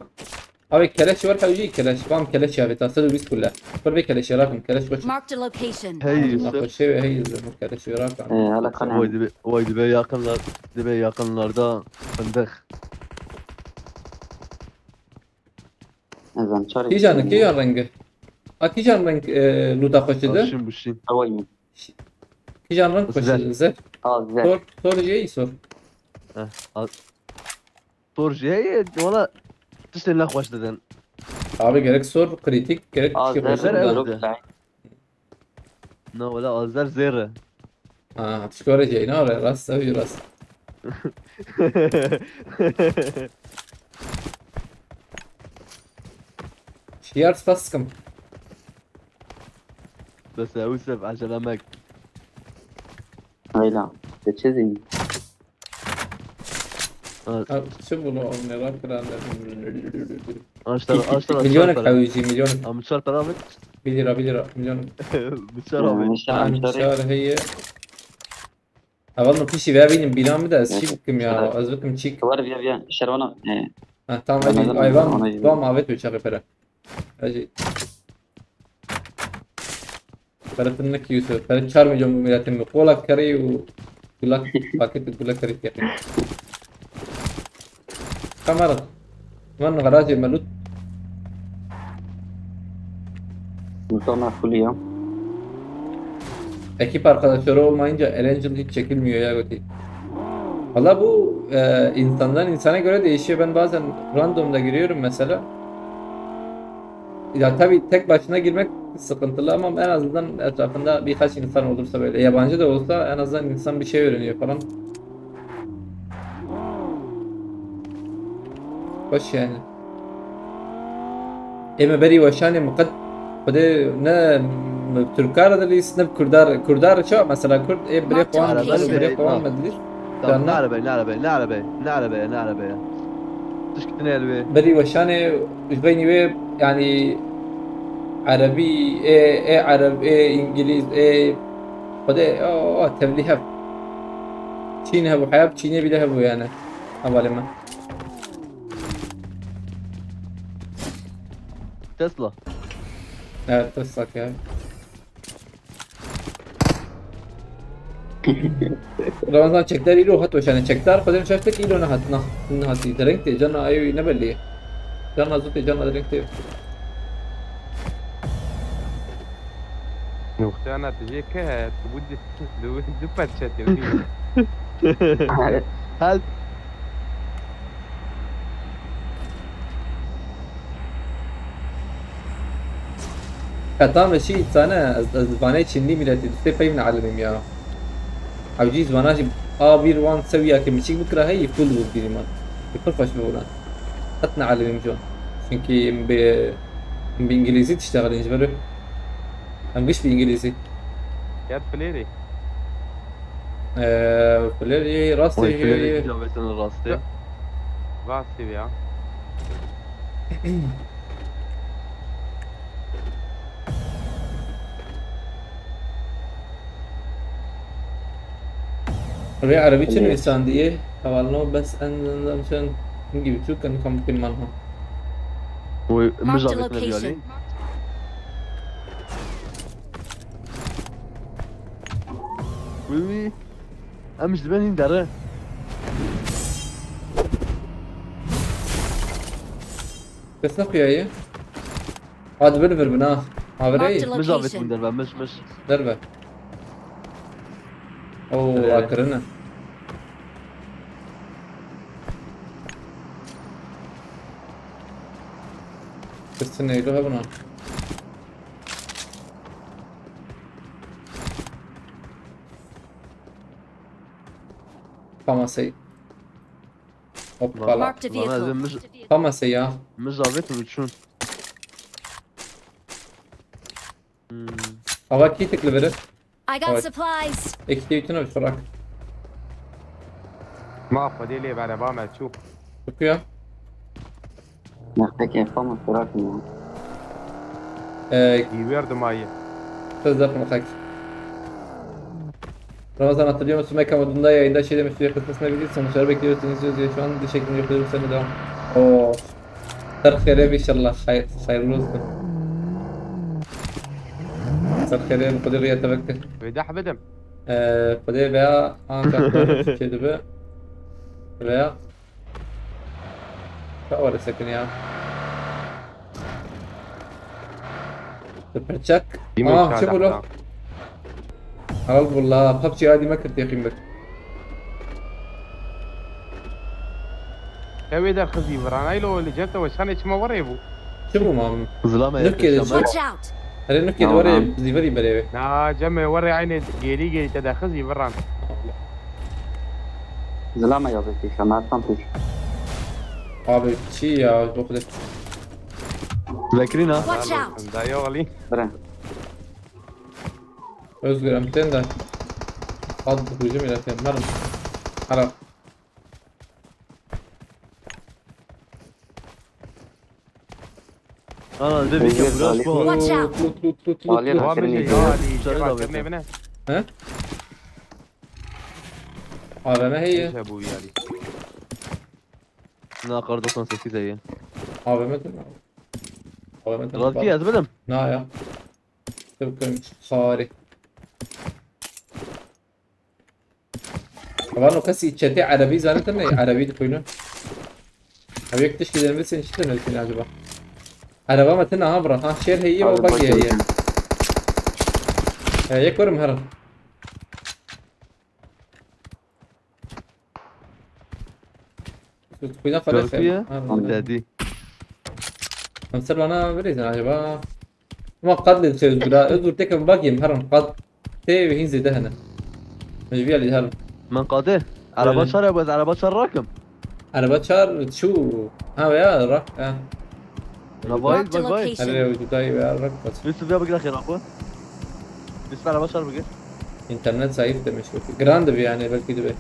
ابي كلاش ور حوجي كلاش فام كلاش يا بيتا صدق بيس كلها قربي كلاش راكم كلاش وش Marked a location. هي اخر شيء هي كلاش راكم على قناة. Vay dibe yakınlarda fındık. إذا شارك. كي جان رنج كي جان رنج لوتا خوش ده Alışın bu şey. أوي. كي جان رنج خوش زر. زر زين. صور جاي صور Torji hey valla tişten lak baş dedin. abi gerek sor kritik gerek şey زين. خوش زر. زين. Ne valla azlar zerre. تشكوري جاي نار راس سوي راس شيار فاسكم Bes Yusuf acelemek. أيلا. تشزي. شو بقولوا نراك Açlar. مليونك حويجي مليونك Amçar para mı? 1 lira 1 lira مليونك Bıçar abi. شهر هي أظن في شيء بيني بينام ده شيء بكم يا أزبكم شيك كوار فيا شرونا. تمام أجي أيضا ضام عبيت وشغل فرق أجي فرق إنك يوسف فرق شهر مليون ملياتين مقولة كري ويقول لك باكيت تقول لك كري كيف كاميرا من غراجي ملوت Muhtemelen full ya. ekip arkadaşları olmayınca Erangel hiç çekilmiyor ya Goti. Valla bu insandan insana göre değişiyor. Ben bazen randomda giriyorum mesela. Ya tabii tek başına girmek sıkıntılı ama en azından etrafında birkaç insan olursa böyle yabancı da olsa en azından insan bir şey öğreniyor falan. Hoş yani. Ema beri وشاني مقد خده نه ترکار دلیس نه کردار شو مثلا کرد بري قوان بري قوان مدليش Tamam ne arabe. Tışkıtını elbe. بري وشاني بيني وي يعني عربي اي عرب اي انجليز اي خده تبليها چينها ابو حياب چيني بيلها ابو يعني حوالي ما Tesla. evet تصك يعني رمضان çekler ilo hat وشان çekler خدنا شفتك ilo نهت نهت درنت جنا ايو نبلي جنا زوت جنا درنت انا تجيك تبودي دبت شاتي Help. كتام شيء انا زبانه چندي ملتي تستي فاي نعلمهم يا عجيز زبانه بير وان تسويها كمشي بكره هي فول بودي ما يكون فاش بقولها حتى نعلمهم جون çünkü بانجليزي تشتغل يجبره ام قش بانجليزي يا فليري فليري راسي هي Cavesinin rastı. غاسي يا أبي عربي شنو إنسان دي حوالنا بس أنا مشان نجيب شو كان ممكن منها Mı Marked a Caves'ine bir location. Oui. Amş ben indare. بس نقي هي هذا بلفر بناه عبري Marked a Mı Caves location. ben mış. دربه أوه أكرنا بس نيلوها بناه خمسي Hoppala. Marked a والله vehicle. مش خمسة يا. مش ظابط وبتشون. Hava kitikli biri. I got Right. supplies. Ektiğitine bir sorak. ما فاضي لي بعد ما تشوف. Çıkıyor. نعطيك إقامة تراكم. يورد ماي. Sözler konuşak. Ramazan hatırlıyor musun? Meka modunda yayında şey demiş diye kısmına bir sonuçları bekliyoruz. İzliyoruz diye şu an bir şekilde yapıyorum seni devam. Oo. Sarı kere inşallah. Hayırlı olsun. Sarı kere bu kadar yetebekke. وده حبدم. Bu da veya ancak şeydi be. Veya ne var sakın ya. Süperçak. Aa şu bu. Allah والله PUBG هذه ما كنت يقيم بك. يا ويدا خزي برانا لو اللي جنته وش خاني ما وريبو. شو بو مام؟ ظلامة نفكي يا شو؟ Watch out. هل نفكي دوري زيفري بريبي. نا جمع وري عيني جيلي تدا خزي بران. زلمة يا بيتي كمان تنطيش. Abi çiğ ya bu kadar. ذاكرين ها؟ Watch out. دا يغلي. برا. Özgür amten de. Ad hücum iletim. Merhaba. Arap. انا ذبي كم براش بو. Watch out. علينا هو كرني. مجي يالي شرينا شباب بيتنا. كرني بنا. He? AVM ايش هي. ابو يالي. ناقر دوسان سكي زي. AVM de. AVM de. غلط كي ازبدم. Na ya. Tıpkı خاري. طبعا لو كسي تشاتي عربي زانت انه عربي تكونه. أبيك تشكي ذا مثل شتى نلتين عجبه. عربة ما تنا عبرة ها شير هي وباقي هي. يكبر مهرن. تكونه خلاص. تركيا دادي. مثلا انا بريز عجبه. ما قد للشيء بلا اذكر تكن باقي مهرن قد تي هينزي دهنه. مش بيها اللي هرن. من قاده عربات شر يا ابو عربات شر راكم. عربات شار شو ها يا راح موبايل Marked a باي باي. location. هلا وجوداي يا راح بس لسه فيها بقى الاخير اخوه. لسه عربات شر بقى. انترنت ضعيف ده مش جراند بي يعني بلكي دبي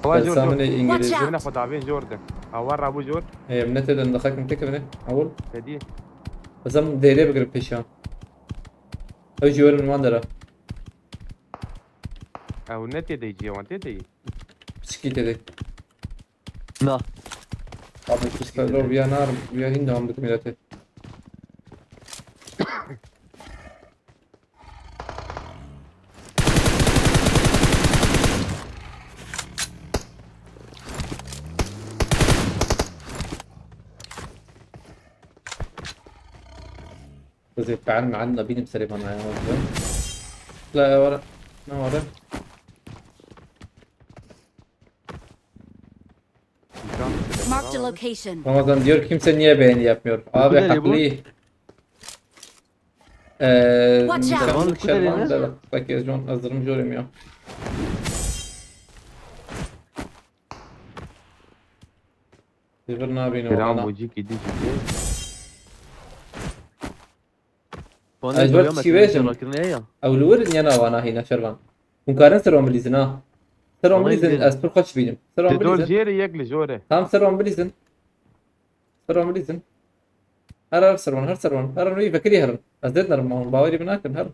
هو بس جورد. عامل انجليزي Watch out. جبنا خد عبين جوردن. اورا ابو جورد. هي منت ده دخلك من تكه منه اول تدي. بس ام ديري بقرب بيشان او جور من ماندرا او نت دي جي وانت دي. سكي تدي نا. طب بس لو بيا نار بيا هند هم بكملته بس يتفاعل معنا بيني بسريبا معايا لا يا ورا ما ورا Marked a location. Ramazan diyor kimse niye beğeni yapmıyor? Abi Kudeli bu. haklı. Watch out. Şervan Kudeli ne? da bak yazıyorum hazırım göremiyor. Silver ne yapıyorsun كلام oğlana? وجيك يدي جي. وانا أجبرت اليوم شي ويشن. راكرني هي. او الورد ينا وانا هنا شربان ممكن سرهم بليزن ها سرهم والله بليزن يمكن. اسبر خش بينهم سرهم تدول بليزن جيري يقلي جوره. تمام سرهم بليزن سرهم بليزن هر سرون هر سرون هر نوي فكري هرن ازدنا رمون باوري بناكن هر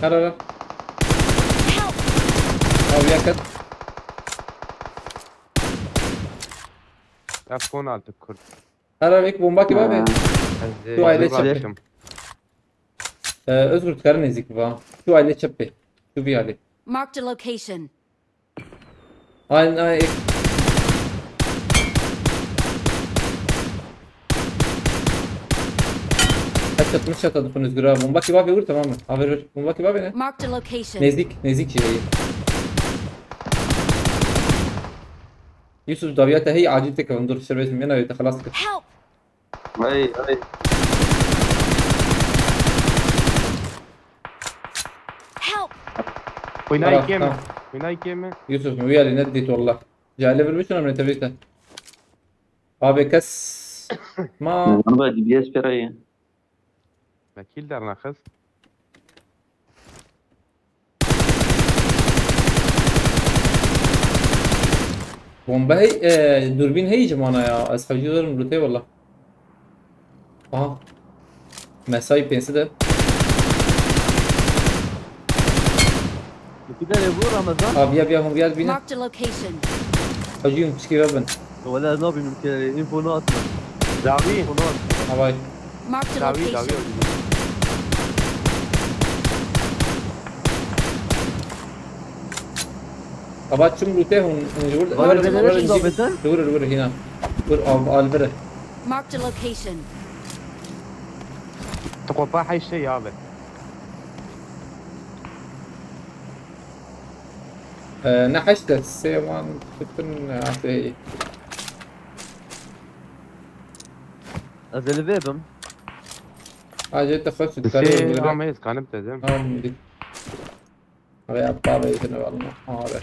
هر Help. او ياكد افكون على الكل. هر بيك بومباكي بابي شو عايلة شبه. اذكر تكرني زيك با شو عايلة شبه شو في عليه Marked a location. هاي حتى تمشى تدخل نزقرا بومباكي بابي قول تماما عبر بومباكي بابي نه Marked a location. نزيك شيء يوسف دابياته هي عاجبتك وندور الشربيت من هنا خلاص كده Help. اي اي. Help. وين هاي كم؟ هناي كيما يوسف ويالي نديت والله. جاي ليفل بشنو من تبيته؟ ابي كس ما انا بقى دي بي اس برايه. اكيد دارنا خس. بومبا هي دوربين هي جمانا يا اسحب جدر ملوتي والله. مساي بينسده. كده يبور رمضان بيا هم بيا بينا. Marked a location. حجيهم تشكي بابن. ولا نوبي من كده انفو نوت داوي انفو نوت هاي. Marked a داوي داوي location. ابات شو ملوتي هون نقول دور هنا. دور البره. Marked a location. تقوى حي الشيء هذا. نحشت السيوان تكون عفي. ازل فيبم حاجة تخش الشيء تكلم. ما يسكن بتزم. دي. هذا أبطال يتنا والله. هذا.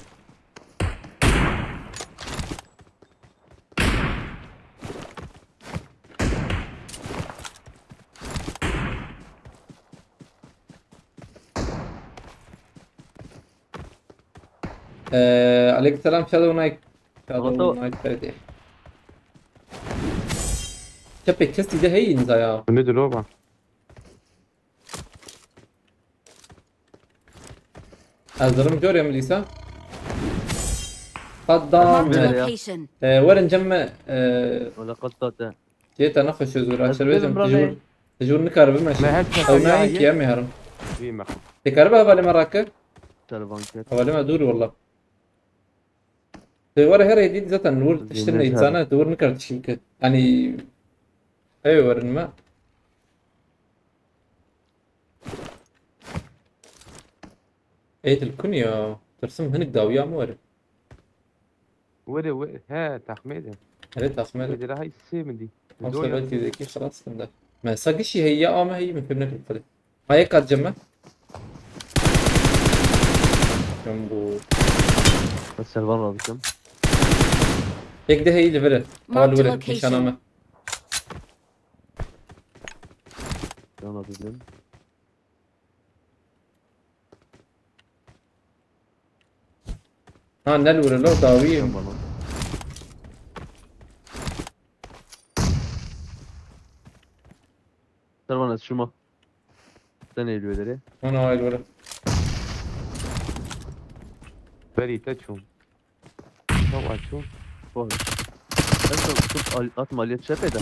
عليك السلام شادو نايك. شادو نايك فردي. شبي كستي ده هي نزايا. ندير روبا. أزرم جوري مليسا. Marked a قدام. location. ورن جمع. ولا قطة جيت أنخش زورا. أزبيل مرة تجور. تجور نكار بمشي. ما هالشيء أو نايك يا مهرم. في مخ. تكربها بالي مراكب. تلفون كده أولي ما دوري والله. ورا هري دي ذات النور تشتري إنسانة دور نكر تشيك يعني. أيوة ورن ما. إيه الكونيا ترسم هنك داوية موري. وري ها تحميد. هريت أسمع. ودي هاي السيم دي. خمسة بلتي ذيكي خلاص كندا. ما ساقشي هي ما هي من فيلم الفريق. ما هي كات جمع. جنبو. بس الفرة بكم هيك ده هي اللي فرق. أول ولد location. مشان ما. يلا بزين نلور لو داوي. تلفون شو ما ثاني الولد أنا هاي الولد. بري تشوم. طبعا شو. فوق انت شوف اطماليت شبه ده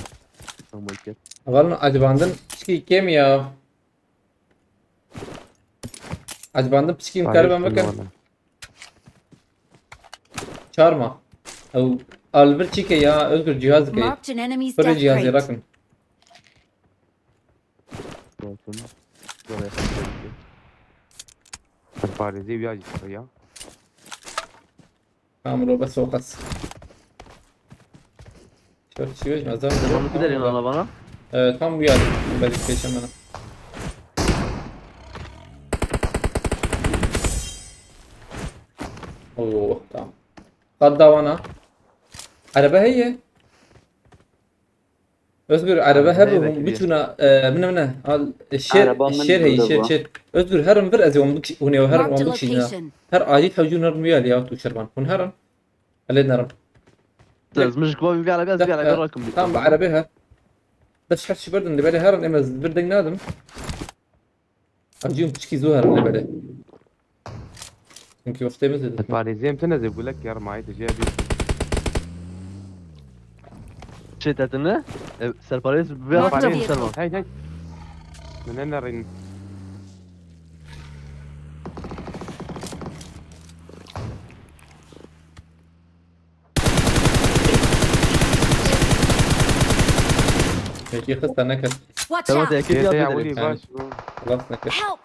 ممكن أغلنا عجباندن بسكي كيمياء. عجباندن بسكي مكربة مكان. شارما او البرتشيكا يا اذكر جهازك يا Marked an enemy's فرج death جهازي crate. رقم الباريزي بيجي شوية. عمرو بس وقص شوف شو ما زال تمام كده لين انا بنا تمام وياي بالك فيش انا اوه تمام قد وانا عربة هي اذكر عربة هبهم بيتونا من الشير هي شير اذكر هرم بر ازي ومدك هنا وهرم Marked a ومدك location. هر عادي تحوجون هرم ويالي يا تو شربان هون هرم خلينا نرم مش كوبي بيع على بس بيع على راكم تمام بعربيها بس حس برد اللي بالي هرم اما برد نادم اجيهم تشكي زهر اللي بالي يمكن وقتي مثل الباريزي متنزل بقول لك يا رماي تجيبي. شيء تاتنا سربرايز بيع Marked a عليهم vehicle. سلمان هاي من هنا رن. هيك خطة نكت Watch تمام out! اكيد يا يا ولي بدري باش. خلاص نكت Help!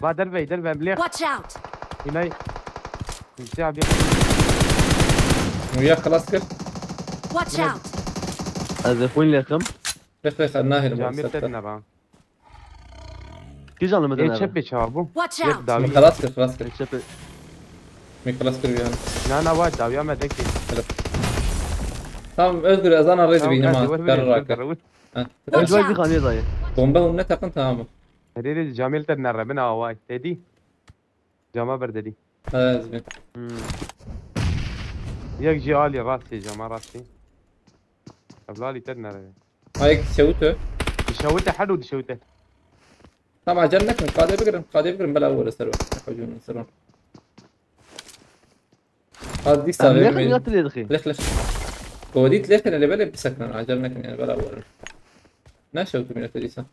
بعد دربي مليح. Watch out! هناي. نساعد يا. وياك خلاص كيف Watch out! هذا وين لكم ليش خدناه جامير المرسل تدنا بقى. كي جان ايه المدن تشبي شابو. Watch يد out! داوي. خلاص كيف شبه Mi خلاص كل يعني. انا واحد او يا ما دكي Tamam Özgür ezan araydı beni ma. Kararaka. ايش وايد في خانية ضايع. Bomba hunne takın tamam. هذه جامل تنر بنا واي تدي جاما برددي Ezmi. يك جي عالي راسي جاما راسي ابلالي تنر Ayık şevutu. دشوته حلو دشوته Tamam acelnek mi? Kade bigrim bela أول سرو. حجون سرو. هذا دي ليه خلينا سابق. نقتل يا اخي؟ ليش وديت ليش اللي بالي بسكن عجلنك يعني بلا أول. ناشوت من الكنيسة.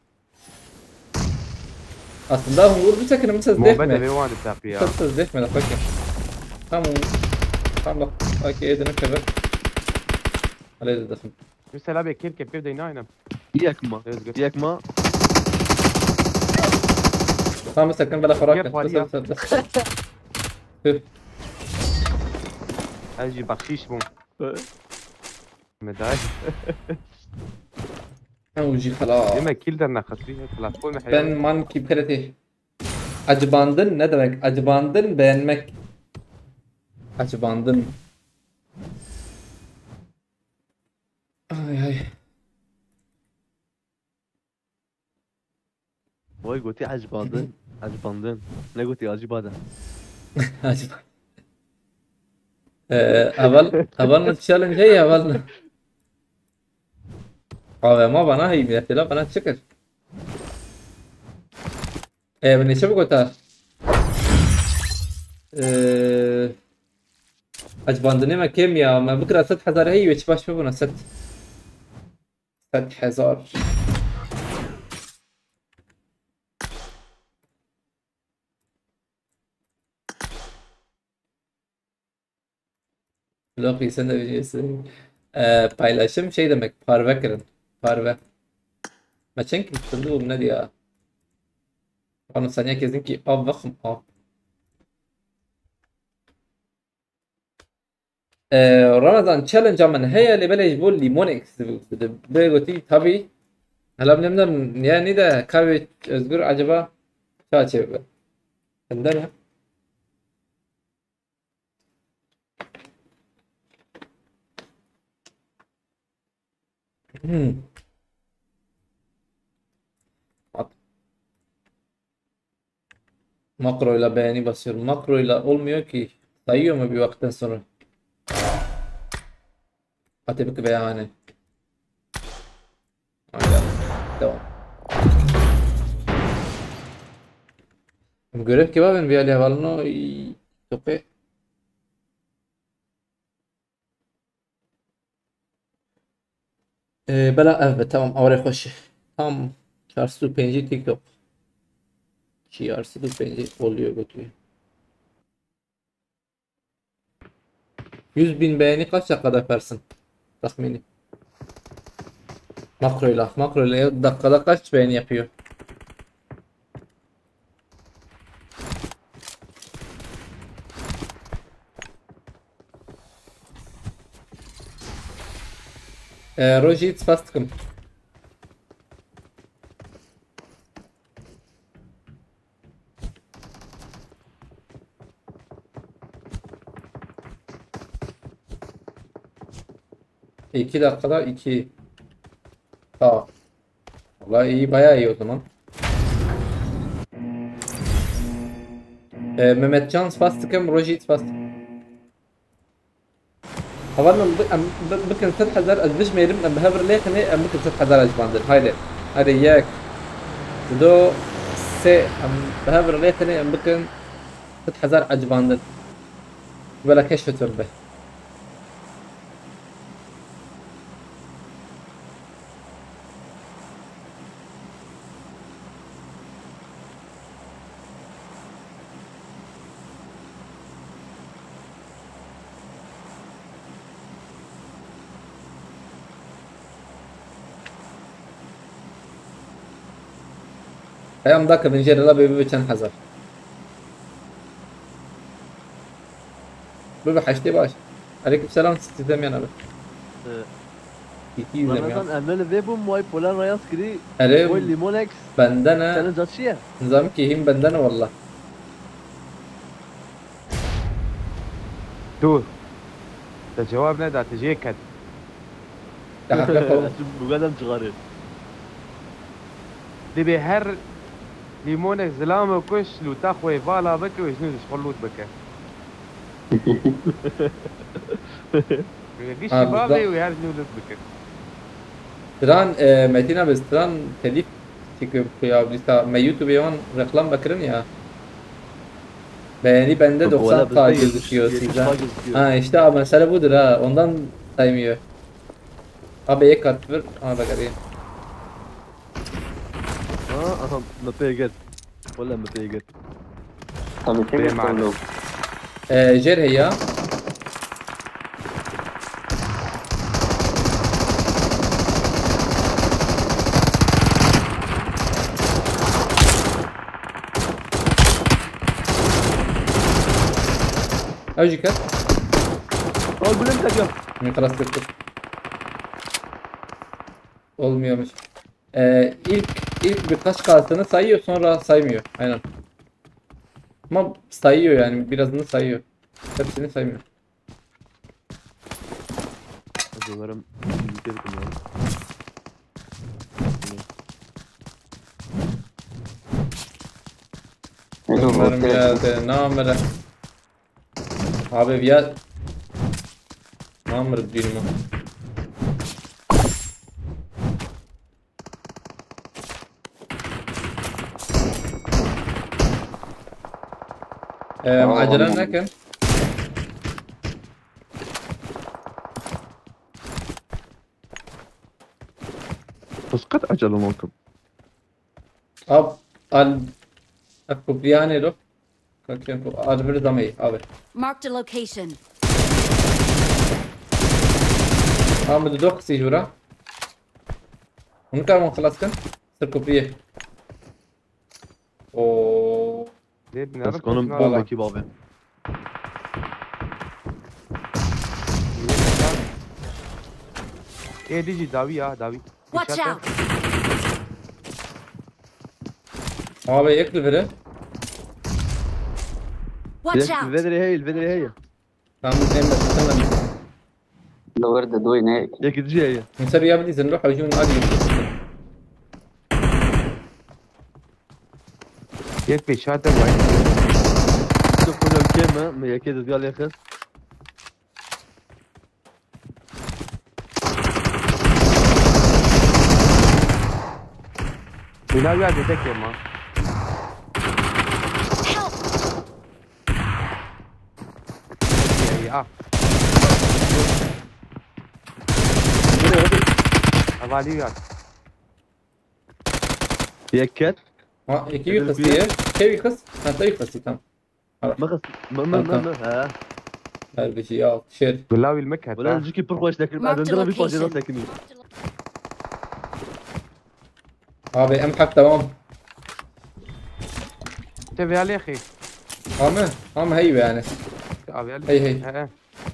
Aslında vur bir sakın mı مو بدا destek mi? بيوان التابيا Söz destek mi fakir? Tamam. Tamam. Fakir edin kadar. Hadi dedim. مثل ابي كيف بدا ينايم يكما يكما Tamam sakın bela farak. Gel var ya. اجي بخشيش بوم مداي Uji خلاص. لما كيل درنا خسريه تلفون Ben محيان man kibkareti. Acıbandın ne demek? Acıbandın beğenmek. Acıbandın. Ay ay. وي قلتي عجباندن عجباندن لا قلتي عجباندن Acıbandın. Havalna challenge है havalna. Abi ama bana iyi bir bana çıkır. Ben ne çabuk atar. Acıbandın ama kim ya? ما بكره 6000 هي وتشباش بنا 6000. Loki sen de biliyorsun. Paylaşım şey demek. Parve kırın. Parve. Maçın ki tutulduğum ne diyor? Onu saniye kesin ki av vakım av. Ramazan challenge ama هي اللي بلاش بقول لي مونكس بيقولي tabii هلا بنمنر يعني ده kahve özgür acaba çerçeve عندنا makro ile beğeni basıyorum. Makro ile olmuyor ki. Sayıyor mu bir vakitten sonra? Atebik beğeni. Aynen. Devam. Görev ki ben bir havalno tope. بلا evet tamam oraya koş. Tam çarşı penci TikTok. Çarşı penci oluyor götürüyor. 100.000 beğeni kaç dakikada yaparsın? Tahmini. Makroyla dakikada kaç beğeni yapıyor? Rojit fastıkım. İki dakikada 2. Tamam. Vallahi iyi bayağı iyi o zaman. Mehmetcan fastıkım, Rojit fastıkım. طبعا ممكن تتحذر ازبش ما يرمنا بهبر ليه خني ممكن تتحذر اجباندن هايدي هايدي ياك دو سي بهبر ليه خني ممكن تتحذر اجباندن بلا كشف تربه ايام ذاك بنجر لا بيبي كان حذر بيبي حشتي باش عليكم السلام ستي زميان ابي كيكي زميان رمضان أمل فيبوم واي بولار رياض كري عليهم واي ليمونكس بندنا سنة جات شيء نظام كيهم بندنا والله تو جواب ندا تجي كد تحققوا بقدم صغير. دبي هر ليمونك زلامه وكش لو تاخوي فالا بك وجنود شغلوت بك قيش بالي ويهر جنود بك تران متينا بس تران تليف تيكو يا بليستا ما يوتيوب يوان reklam bakırın ya. Beğeni bende 90 tane gözüküyor sizden. Ha işte abi mesele budur ha. Ondan saymıyor. Abi ek kat ver. Ha bak araya. اه متأجر ولا متأجر. طب الفكرة معنا. كله Jer هي. Avcı kat. اه قول انت قبل. Mikras kırtık. Olmuyormuş. İlk birkaç kartını sayıyor sonra saymıyor. Aynen. Ama sayıyor yani birazını sayıyor. Hepsini saymıyor. Umarım bitirdim ya. Umarım geldi. Namere. Abi ya. Namere değilim o. Acelen ne kan? اسقط أجل ممكن. Ab Aku biyane lo. Kakyan ko adver damay abi. Marked a location. Ahmed dok si jura. उनका वो खलास कर सर को प्रिय ओ ليه بس بنعرف كونهم نسمع بومبا بعض. كي بابا. ايه ديجي داوي يا داوي Watch out! abi ekli vere Watch out! الفيدري هي. tam emre tamam لو وردة دوي هيك يا كده هي. نسوي يا بدي نروح وجون عادي يد في شاتر واحد شوف كل الكلمة ما هي كده قال يا أخي. بيلاقي واحد يتكي ما Help! يا أبالي واحد هي كات ha iki bir kız diye şey bir kız ha tabii kız tamam ما خص ما ها her bir şey al şer بيلاقي المكهد ولا نجيكي برقوش لكن بعد Marked a عندنا في فاجئة location. ساكنين. abi em hak tamam تبي يا أخي ama هي yani أبي هي هي ها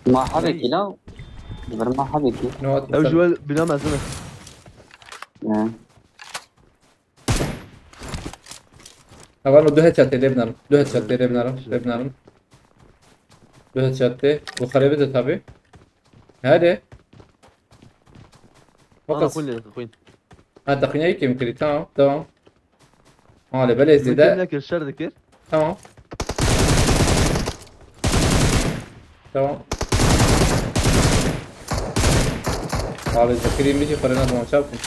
ما حبكي لا غير ما حبكي نوت أو جوال بنام عزنا. Havan o duhet chatte lebnarım. Duhet chatte lebnarım. Duhet chatte. Bu kharabi de tabi. Hadi. أنا Fakat أقول لك أخوين. ha takniği kim kiri tamam tamam. Hadi böyle ممكن izle لك الشر ذكر. tamam. Tamam. Abi Zakir'in bir şey parana tamam çarpın.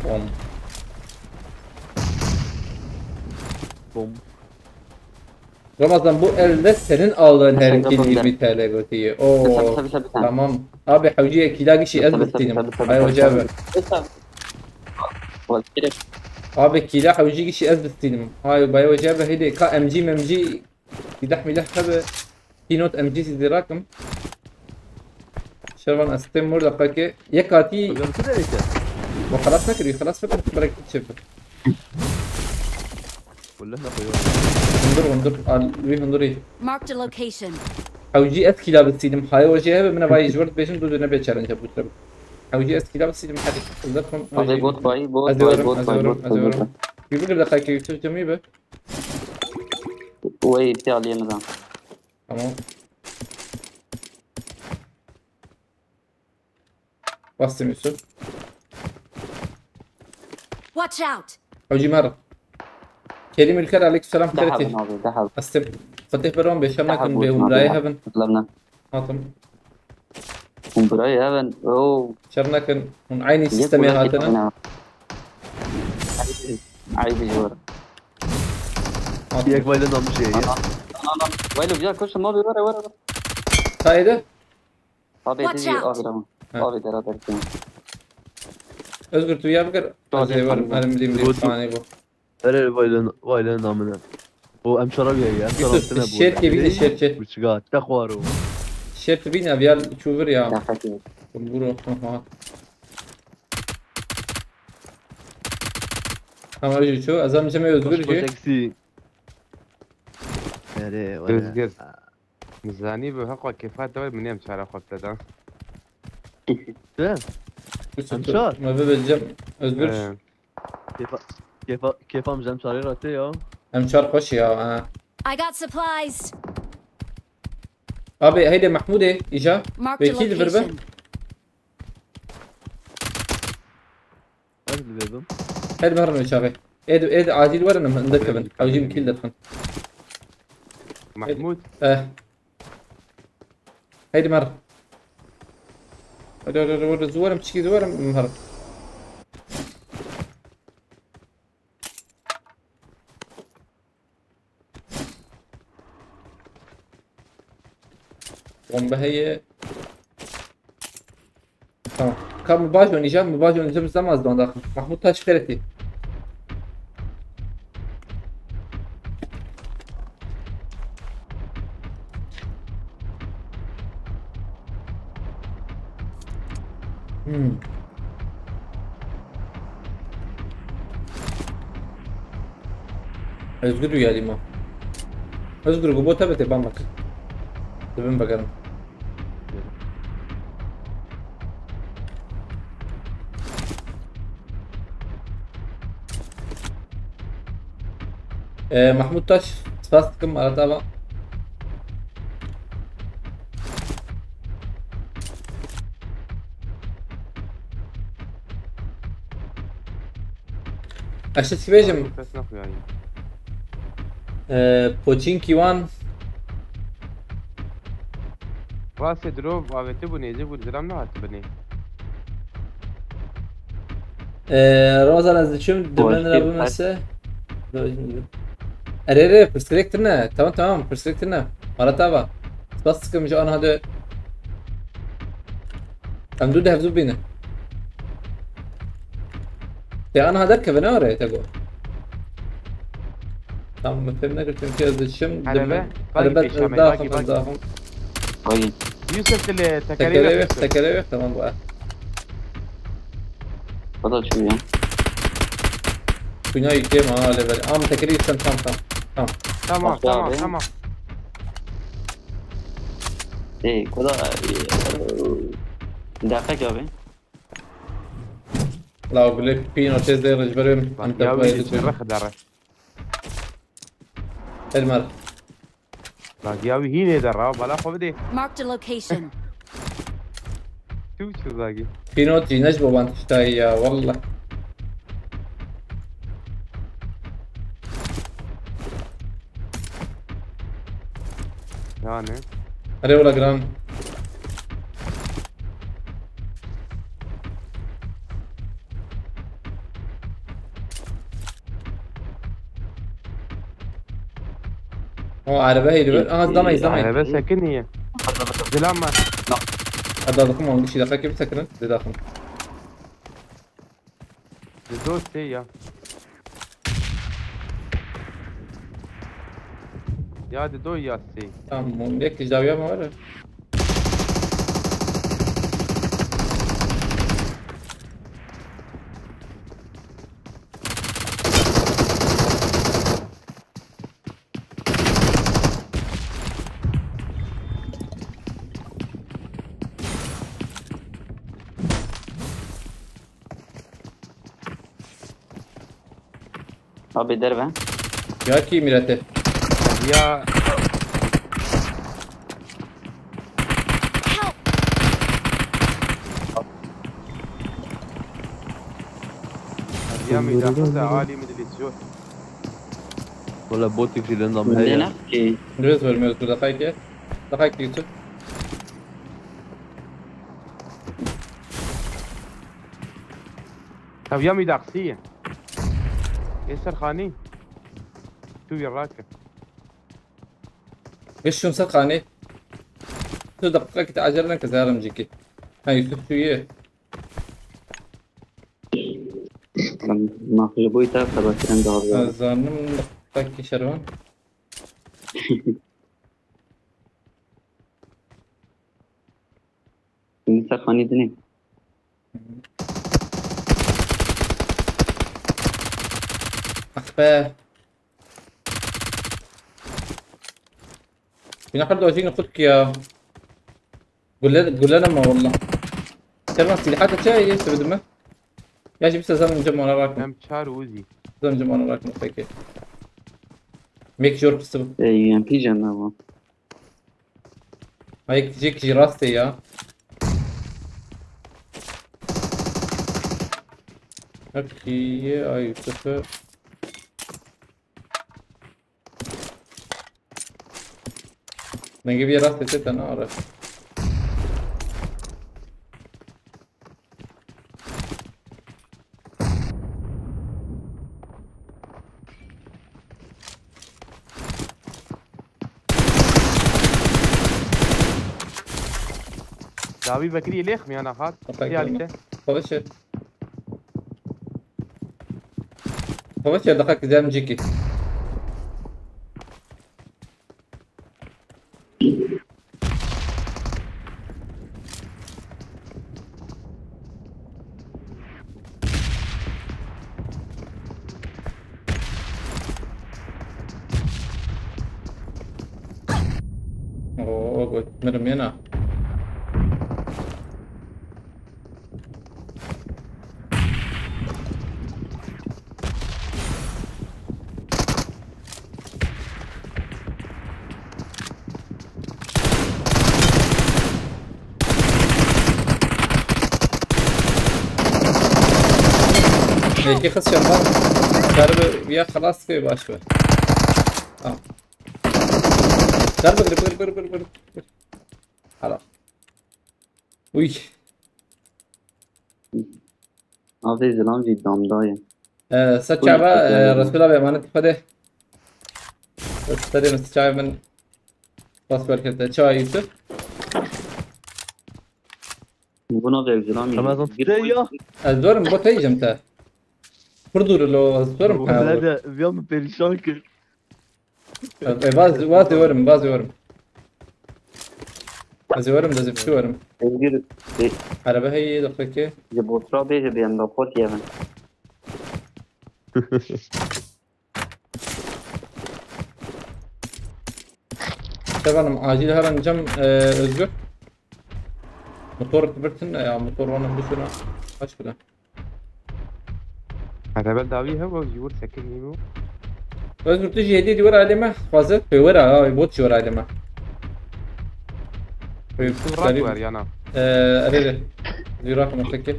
Bom. بوم. Ramazan bu elde senin aldığın her Sen de kill bunu 20 TL götüyor. بس Oo. بس بس Tamam. Abi havciye kilağı şey ezbettiğim. Ay hoca abi. والكريم Abi kila havci şey ezbettiğim. Ay bay hoca abi hadi ka MG يدح ملح هذا في نوت MG سيدي راكم. شرفان استمر دقيقة يكاتي قالوا كده ليش؟ وخلاص فكري خلاص فكر برك تشوف. ولا احنا أخويا. انظر انظري Marked a location. حوجي اسكيلا بتسيدم هاي وجهها من باي جورد بيشن دو دنا بيتشارن جابوت حوجي اسكيلا بتسيدم حدي تقدركم هذا بوت باي بوت باي بوت باي بوت باي بيقدر دقائق يوسف جميبه وي بتاع اليمن. تمام واسم يوسف Watch out! اوجي مرة كريم الكر عليك السلام ده كرتي حبن هذا ده حبن. استم فتح برام بشمنا ده كن حبن بهم راي هبن طلبنا هاتم وبراي هبن اوه شرنا كن من عيني سيستمي هاتنا عايز جوار. ياك بايلن almış ya. انا ويلو بيا كل ما بيورا ورا هايده هذا Watch تيجي out. اخر هذا ترى تركين. özgür tu yapgır azay var benim bildiğim tane bu Öyle بايلن amına. O em şarabı ya. Yusuf şert gibi de şert Uçga takvar o. şert bina avyal çuvur يا ya فكر buru ha ama öyle şu azam ceme özgür şu Taksi. Nere valla. Özgür. ميزاني بحق كيفات دول من يوم شارع خبطة ده. Değil mi? Hemşar. ma bebecem özgür Keyf amcam çağırıyor atıyor ya. hemşar hoş ya ha I got supplies. abi heyde Mahmude ija Marked a Bekil verbe location. Hadi bebeğim. هل مرة شافي ايد عادي ورا انا مندكبن او جيم كيل دخن محمود اه هيدي مرة ورا زوارم تشكي زوارم مرة bomba هي tamam كان مباشر نجام مباشر نجام زماز دون داخل محمود تاش خيرتي Özgür geldi mi? Özgür bu bota bete bak. Dibin bakalım. Mahmut Taş spastikım arada bak. Aşık Sibecim, بس نخو يعني. Pochinki One واسه دروب وابتي بني زي بود زلام نه بني. Rozan azıcım dümen rabımese. Arere perspektifine. Tamam perspektifine. Arada bak. Spastikım şu an hadi. Amdu da hafzu bine. Ya ana هذاك بنا ورا تقول تمام فهمنا قلت يمكن الشم حلبة داخل طيب يوسف اللي تكاليف تكاليف تمام بقى تفضل شوية. كنا يجي مع ليفل تكاليف تمام تمام ايه كذا دافع جوابي. لا اقول لك بينو تيز دير جبرم انت يا ويلي بايد تبخ دره. المر لا ياوي هي دره بلا خو بدي. Marked a location. شو زاقي. بينو تي نجبو بانت تشتاي والله يعني اري ولا جران عربه هي زمان بس ساكن هي زلام ما هذا دخل ما عندي شيء دخل كيف سكرن داخل دوس هي يا دو يا سي تمام ليك جاويه ما ولا Abi derbe. Ya ki mirate. يا Help! يا ميدا عالي من الاسيوط. ولا بوت يجي لنا من مهيا. نفسي. Göz vermiyoruz burada kayıt. Daqayk Yusuf. طب يا ميدا قصية يسر خاني تو يراك ايش شو مسقاني؟ شو دقيقة تعجلنا كزارة مجيكي. هاي يوسف شو يه؟ ما في بويتا فبكرن دار. زانم دقيقة شروان. نسا خاني دني. أخبار. في نفر دواجين ناخدك يا قول لنا ما والله. كلمة سلاحات شيء يستفيد منه. يا شيء بس زمان نجمع وراكم. هم شار وزي زمان نجمع وراكم فيك. ميك شور بس ام بي جنة. هيك تجيك جراستي يا. اوكي اي صفر. نجيب راستي ستة انا اعرف. دابي بكري ليخ مي انا خاط يا ليته خبش يا دقيق زي مجيكي. اوه قلت مرمي انا. هيك خلص شباب درب يا خلاص في باشوي درب قرب خلاص وي هذا زلام جي دام دايم. ستشعبة رسول الله بأمانة فده استدي مستشعب من باسبور كده شو يوسف بنا غير زلام. Ramazan tutuyor. الزورم بوت هي جمته بردور لو الزورم كان هذا اليوم perişan ki. باز يورم باز يورم لازم شو ورم özgür عربة هي دقيقة جبوترا بيجي بيان دافوت يمن. طبعا عاجل هرن جم özgür موتور تبرتن يا موتور وانا بشنا ايش كده هذا بل دابي هو يقول سكن يمو özgür تجي هدي ورا علمه فازت في ورا يبوتش ورا علمه في راكور يا انا اريد دي رقم متكل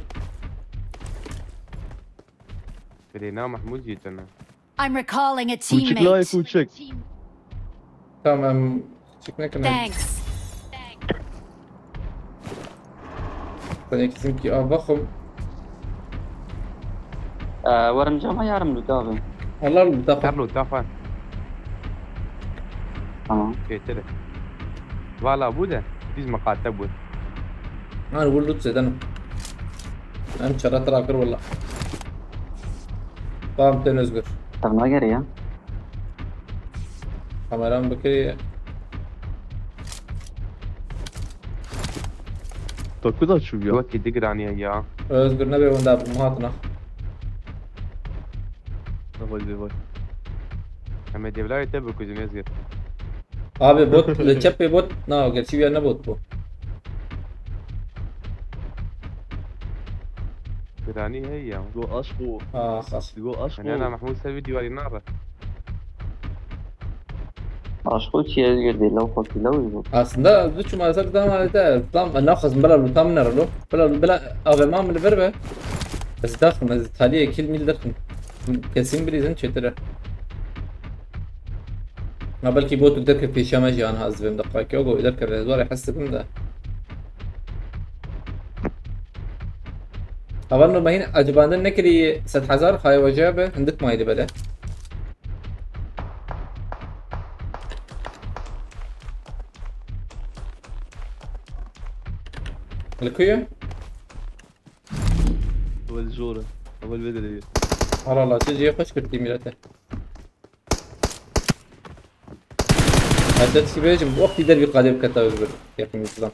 فرينا محمود جيتنا I'm recalling a Kuçuk like teammate. kuçuk. تمام شكلنا كمان Thanks. ثانية كسمكي ضخم ورم جامعة يارم لقابل. والله الضخم كارلو تافا تمام. كيتر فوالا بوده ديز مقاطع بود انا اقول له تزيد انا شرط راكر والله فهمت نزقر طب ما جري يا. كاميران بكري To kуда çubuyor? وكي دقراني يا özgür نبي وندا بمهاتنا Vay. اما ديبلاي تبو كوزينيزغر abi bot lecep bot no gerçi bir yerine bot bu فلاني هي جو اشقو خلاص جو يعني اشقو انا محمود سوي فيديو على نار Aşkı çiğ girdi. Lav fakir lav yok. aslında bu cuma da tam ناخذ بلا لو تام نرلو بلا ابي ما من الفربه بس داخل بس تاليه كل ميل داخل kesin bir izin çetire ما بلكي بوت تركب في شماجي انا هاز بهم دقائق يوغو يركب الهزار يحسبهم ده أظن ما هنا أجبان النكري 6000 هاي وجابة عندك ما يدي بلا الكوية اول جوره اول بدري والله الله تجي خش كرتي ميلاته هدت سيبيج وقت دربي قادم كتاب يا اخي مثلا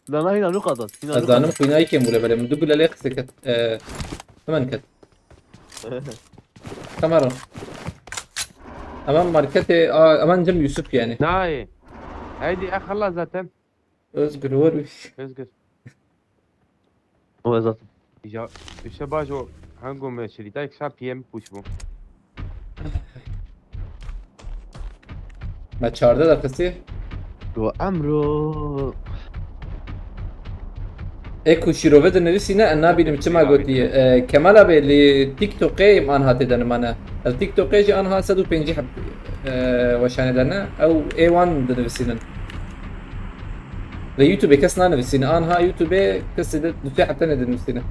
لا لا هنا نقطت هنا أزانم خويناي كم ولا بلا من دقل عليه سكت ثمان كت كاميرا أمام ماركتي أمان جنب يوسف يعني ناي هيدي خلاص ذاتن أزقر وروش اسكت هو ذات يا الشباجو هنقوم شريتاك شاب يم بوشبو ما تشارده در قصير جو عمرو ايكو شيروفيد نرسينا النابي لمجتمع قوتي كمالا بي لتيك توقي مان هاتي دانا مانا التيك توقي جي انها سدو بينجي حب وشاني دانا او اي 1 دنرسينا ليوتيوب كسنا نرسينا انها يوتيوب كس دفع حتى ندرسينا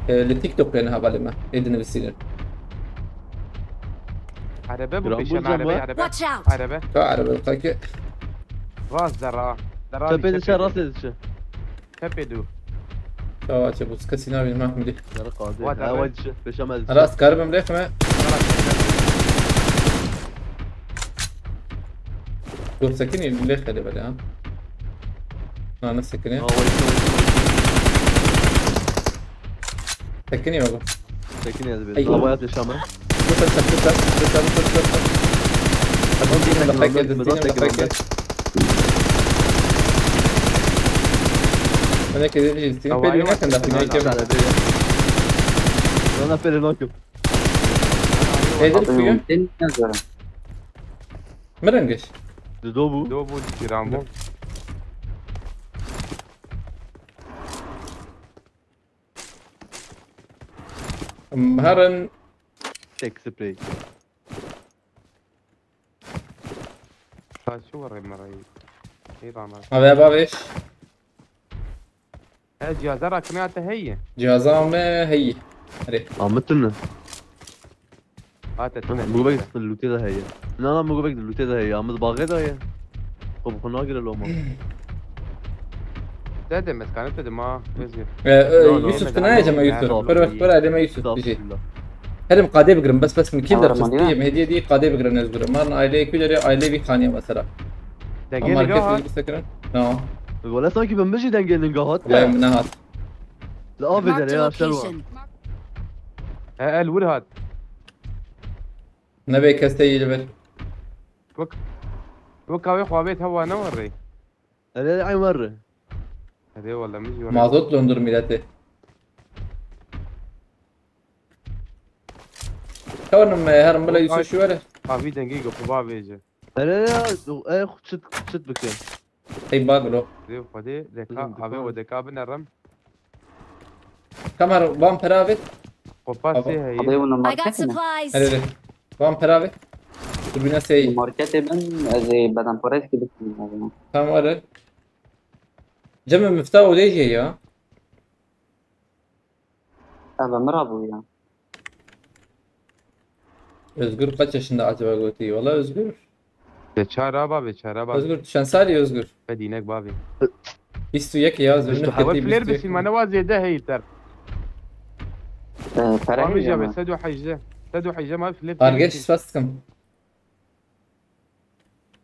لتيك توك انها بالما ايدنا نرسينا عربة جرام بوشام بول عربة زنبا. عربة Watch out! عربة تعرف القاكي راس درا تبين شي راسي شي كبدو تواجه بس كسينا بين معكم دي يا قاضي وات ها عمل؟ واد شي بشمال راس كهرباء مليح ما قول سكني مليح خلي بالي ها انا سكني سكني بابا ساكنين هذا أيوة. بيت ضويات بشمال انا كده جيت بيري هناك عند انا فيري نوكب هيدر Abi فيا mümkün yazarım. مرنقش دوبو دوبو دي جرامبو مهرن تك سبراي شو وري مري ايران هذا بابيش الجهاز ركناته هي جهازام هي هري مثلنا هاتت مو بك اللوتي ده هي لا مو بك اللوتي ده هي عم باغي ده هي طب خلنا نقرا لو ما ده مسكانته ده ما يزيد يوسف تنايا جماعة يوسف برا لما يوسف تجي هرم قادي بقرن بس من كل درس ما هي دي قادي بقرن يزبر ما ايلي كل ايلي بخانية مثلا ده اما جيل الكيف بسكرن نعم ولا ساكي بمشي دنجل نقاهات لا منها لا Marked ابدا a يا شلوى location. الولهات نبي كاستي جبل وكاوي خوابيت هوا نوري انا اي مره هذه ولا مجي ولا ما زلت لندر ميلاته كونهم هرم بلا يوسف شو ولا في دقيقة فبا بيجي لا لا اي شت بكين اي باقلو دي فدي دكا هذا ودكا بنرم كم هر بام برافت وباسي Abi هي bunu I got market mi? supplies. هري بام برافت تبينا سي Market ben بدن پرش کی بکنم. كم ولا جمع مفتاح وليش هي Abi merhaba ya. Özgür kaç yaşında acaba Goti? Valla Özgür. بيتشارا با بيتشارا با Özgür شن سالي Özgür؟ بدينك بابي بيستو يا Özgür حاول فلير بس ما نوازي ده هي تر Para ما جاب mı? سدو حجه سدو حجه ما فلير Argeç فاستكم.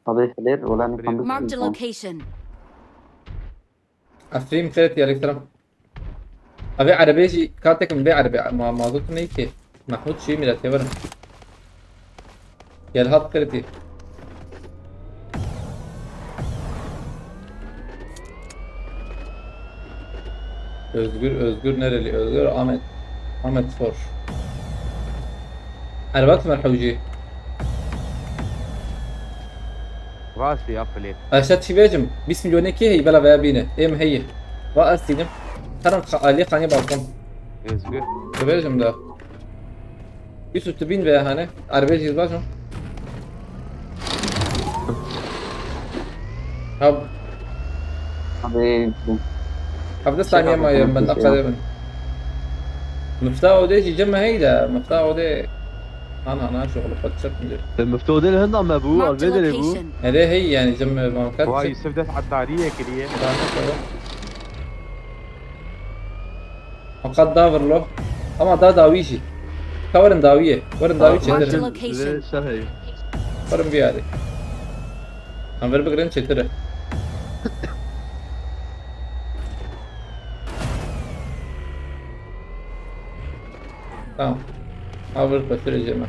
Abi filir ولا Marked a نفهم. location. عفريم خيرت يا الكترم. أبي عربي شي كاتك من بيع عربي ما ظبط نيكي. محمود شي من التبر. يا الهات خيرتي. Özgür nereli? Özgür Ahmet Spor. الوقت مرحوجي راسي قفلت. اشت شي بيجم 20 مليون كي هي بلا بيا بينا ايه ما هي رأس تيجم ترى لي قاني بالكم ازقر. بيجم ده يوسف تبين بيا هنا عربي جيز باشو هب حبيبي ده ثانية ما يم بنقى دائما مفتاحه دي جمع هيدا مفتاحه دي انا شغل فتشت مدير المفتوح ده اللي هنا عم ابوه Marked a الفيديو اللي ابوه location. هذه هي يعني جمع ما كانت واي يوسف داس على الدارية كليه. وقد داور له اما دا داويشي كورن داويه ورن داوي Marked a شتره location. شرهي ورن بيادي ام بر بقرن شتره تمام اول بتر جمع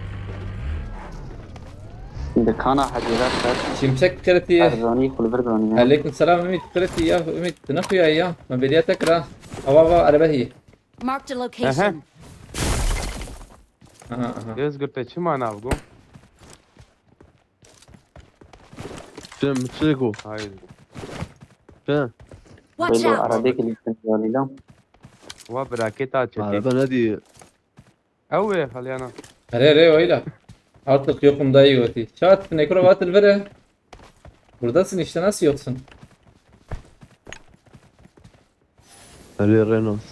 دكانة حجرات شمسك كرتي أرزاني كل برداني. عليكم السلام امي كرتي يا امي تنفي يا ما بديتك را اوابا عربه هي Marked a location. اها ازقر تشي ما نافقو. شم تشيكو هاي شم Watch بيلو out. أراديك اللي تنزلي لا. وبراكيتا على تشتي. بنادي اوه خلي انا. ري ويلا artık yokum da iyi ötü. Şat nekrovat elvere. Buradasın işte nasıl yoksun? علي رينوس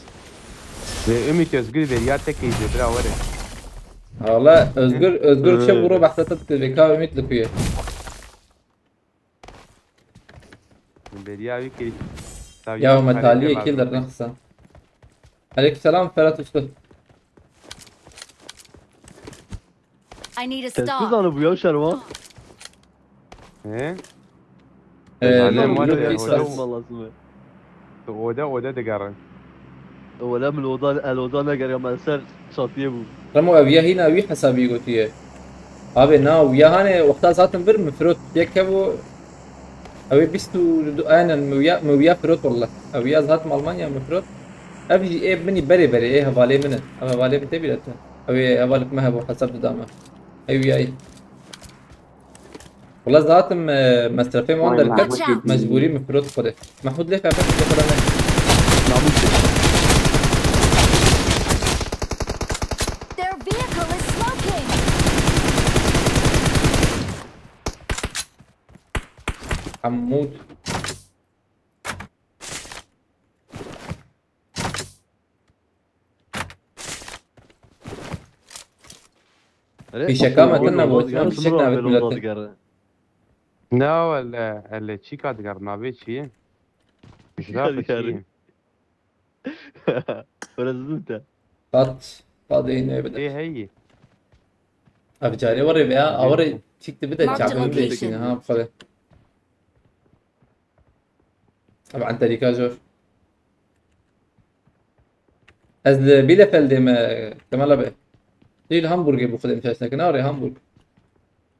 امي تزقر برياتك يجبرها ورا. Valla özgür bir şey vuru bahsetet beka ümit likuye. بريا ويكي. Ya metaliye killer naksan. Aleykümselam Ferhat Usta. I need a تنسوز stop. انا ابويا وشروان ايه Eee ما Luke أدري، İstas. والله اسمه وده دقر. ولا من الوضع نقر يوم السر شاطيه ابو Ramo evya hina evi hesabı gotiye. Abi na ويا هاني وقتها zaten bir mefrut yekevu Evi bistu aynen müvya frut والله. Evi zaten Almanya mefrut. Evi beni beri havale mine. Havale bite bilete. Evi havalık mehebu hasab dama. Evi ay. والله zaten مصرفي ما عندك Watch out. مجبورين مفروض خده محمود ليه فعلا كده Their vehicle is smoking. حمود في شكامة كنا بوتنا في شكنا بتملتنا لا ولا اللي تشيكا دقر ما بيت شيء. مش دافع شيء. ولا زلت فاضيين بدأ ايه هي. أفجاري وري بيا أوري تيك بدأ Marked تعبان location. بيتك ها بخله طبعا تريكا جور از بيلفل ما كمال بقى دي الهامبورجر بخدم مش لكن أوري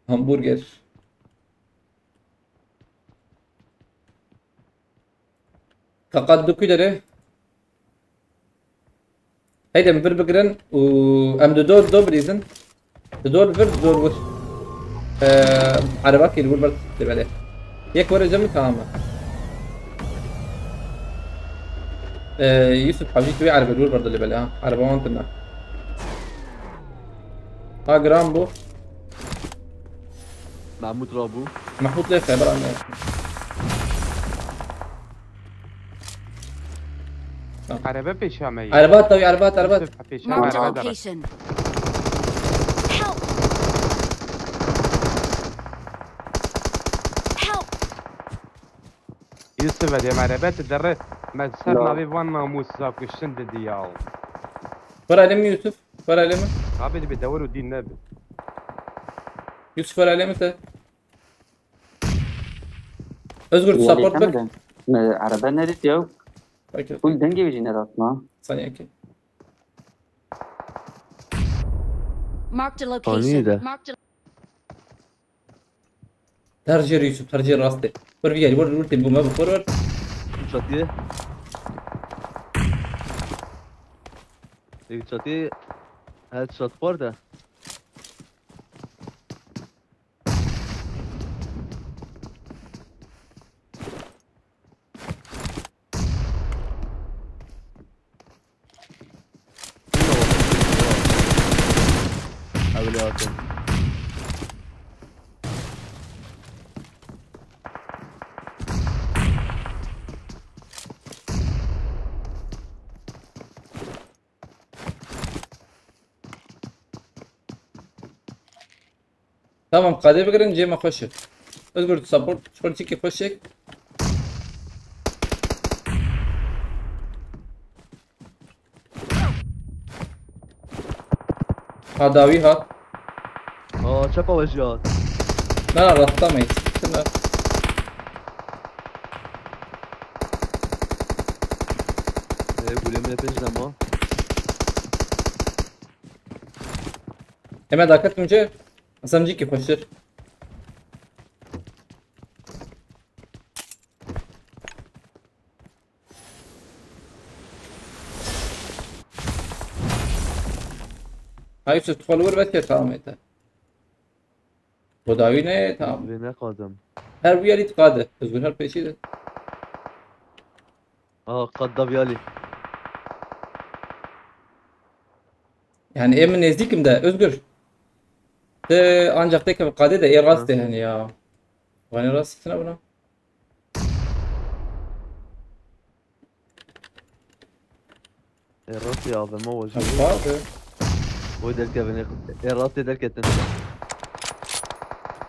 همبرجر تقدو كده هيدا من بربقرن و ام دو بريزن دور فرد دور وش عرباكي اللي برد تبع عليه ياك ورا جنب كامل يوسف حبيبي توي عربي الور برد اللي بالها عربة وانتنا ها جرامبو محمود رابو محمود ليه عبارة عن عربة بيشامية. عربات طوي عربات Marked a location. Help. Help. يوسف هذه عربات الدرة ما تصير ما بيبغانا موسى كشند ديال. فرع علم يوسف فرع علم قابل اللي بيدوروا دين نبي. يوسف فرع علم انت اذكر تسابورت بك عربة نريد يو كل دنجي بيجينا راسنا. ثانية كي Marked a Anida. location. Marked a ترجر يوسف ترجر راسته ور فيجاري ور تبو ما بفور شاطيه یک شاتی هد شات خورده. اولی آتون تمام قاعدة بقرن جي ما خوشك. اذكر سبورت شلون تيجي خوشك. هاداوي هات. چپا وجهات. لا رفضه ما يستنى. قولي من پیش دما. اما داكت مجه. اصلا جيكي خوشر. هاي شو تخلور بس كلام هذا. خداوي نه تمام. ولی نقادم. هر بیاری قاده. تقول هر پیچیده. قد ویالی. Yani emin nezdikim de Özgür. De ancak tek قاده de rast yani ya. Bana rast ne buna? الراس يا عظم هو وجهه. Var. هو ده الكابن الراس ده الكابن.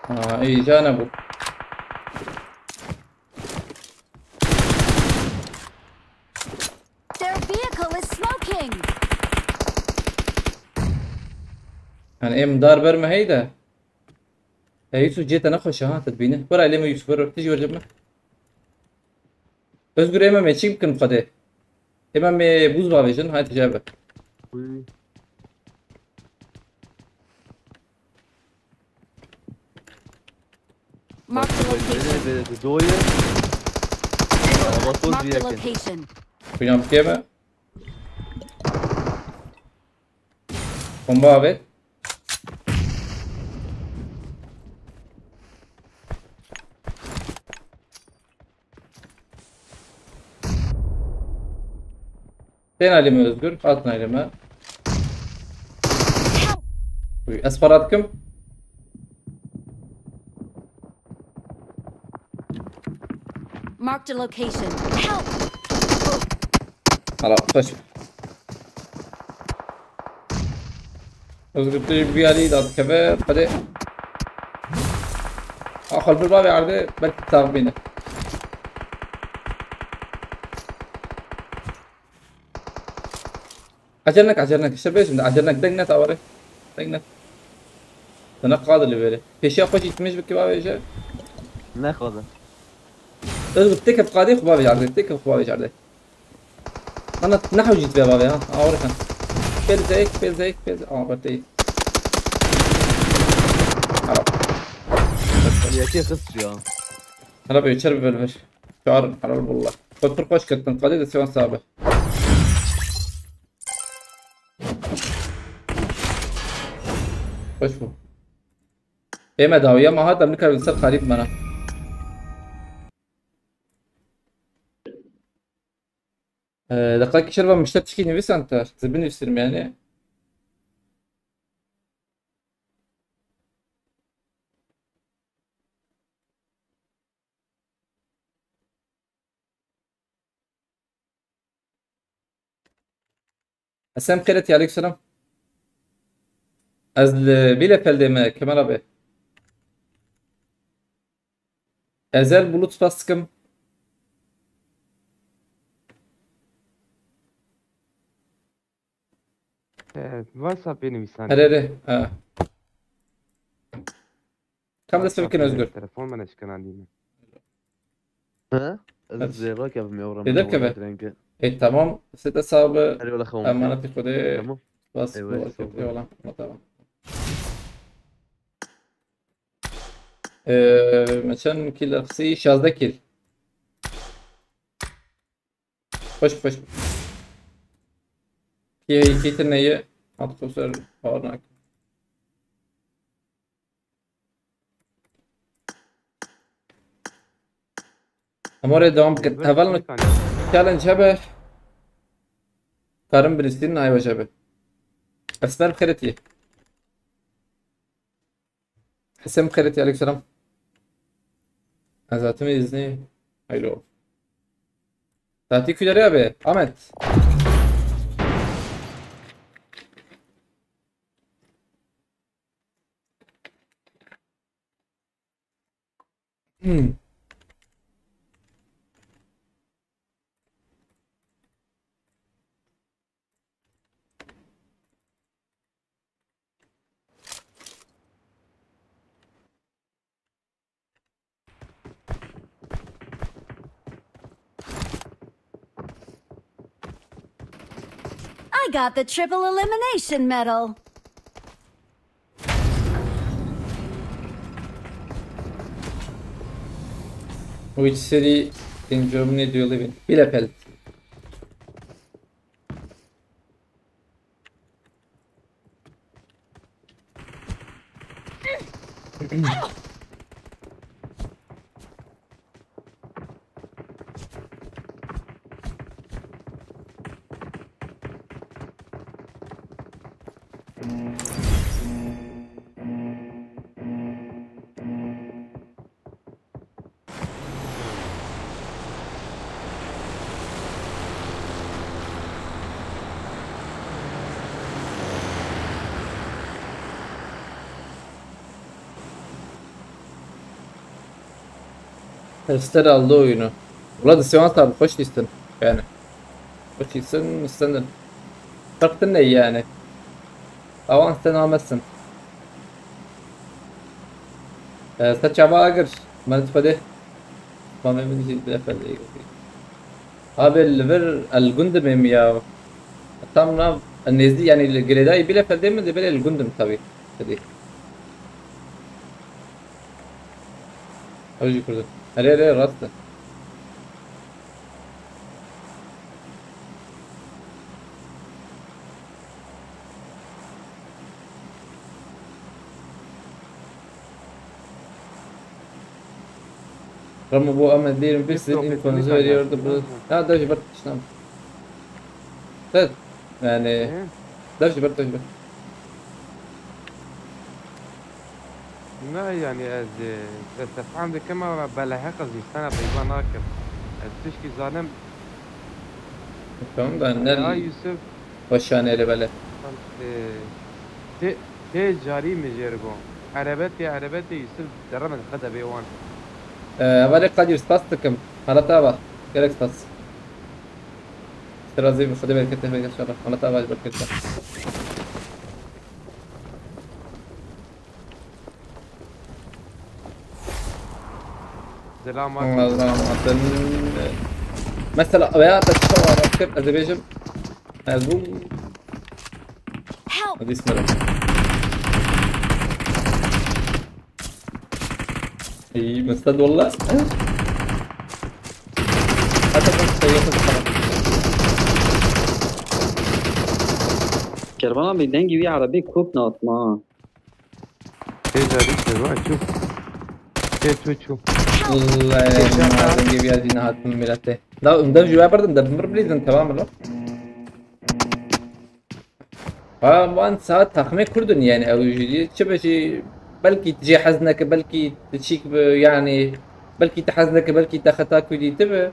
Ha iyi cana bu. Their vehicle is smoking. Yani em dar verme heyda. Ya Yusuf جيت انا خوش ها تدبينه. برا لما يوسف برا تيجي ورجبنا. Özgür emem çim kın قاده. Emem buz bağlayacağım hadi tecrübe. Mark the location. دوية. Mark the location. Kuyam keme. Bomba abi. Sen alimi Özgür, atın alimi. Asparat kim? Mark the location. Help! Hala taş. Özgür bir ali dad kebe hadi. Akıl bir bab yardı belki takibine. عجلناك شباب عجلناك دقنت أوري دقنت تنقاد اللي بالي في شيء أخوش يتمش بك بابي جا ناخذه. اضرب تكب قادي خبابي جاردي تكب خبابي جاردي أنا نحو جيت بيا بابي ها أوري كان بيل زيك برتي عرب يا كيف خسر يا. هلا بيشرب بالفش شعر حلال والله خد فرقوش كتن قادي ده سوان سابه خوش بو ايما داوية ما هذا بنكر بنصير قريب منا دقائق شربة مش تشكي نفس انت زبني في يعني السلام خيرتي عليك سلام از بيلا فلدم كمان abi özel bulut baskım واتساب بنویسن. هرره كم دست فكر özgür تلفن من اشكال دينا. ها؟ الزيرك يا ابن مورا. يدك tamam ست hesabı حلو ولا خوم. امانتي خدي تمام. بس أيوة، يلا tamam مثلا كيل رخصي شازده كيل خوش کی تنیه حط خسر پارناک امور دوام کت تولن چالش هبه کارم بریستین نای باشه به اسفر بخیرتی حسام بخیرتی علیک سلام از اتمی ایزنی haylo Tatil abi Ahmet I got the triple elimination medal. Which city in Germany do you live in? Bielefeld. Hırslar aldı oyunu. Ulan Sivas abi hoş değilsin yani. Hoş değilsin istedin. Farkın ne yani? Avans sen almazsın. Saç ağır. Bana tfade. Bana من جد أفعل abi الفر الجندم يا tamam النزدي يعني الجريداي بلا فدم ده بلا الجندم tabii كده أوجي كده عليه راسته رغم ابو امل دير بس الانفونزا veriyordu bu. Ya da جبرت شنو ثلاث يعني ده جبرت لا يعني تفهم ده كما بلاحق زي سنة بيبان راكب تشكي ظالم tamam da يا ne يوسف hoşhaneli böyle تي جاري مجربو عربتي يوسف درمت خدا بيوان ولی قدیر سپاستکم حالتا با گرک سپاس ترازی بخدا برکته بگه شرف حالتا با برکته سلام الله عطن مثلا ويا تتصور أفكر أزبيجم أزوم هذه اسمه اي مستد والله حتى كنت سيئة الحرب Kervan abi dengi bir arabayı kupna atma. تي جاري شوف تي شوف والله ما زنجي بيا دي نهات من ملته لا اندم جوا بردم دبر بليزن تمام لا وان ساعات تخمي كردن يعني او جديد شبشي بلكي تجي حزنك بلكي تشيك يعني بلكي تحزنك بلكي تاخذك ودي تبع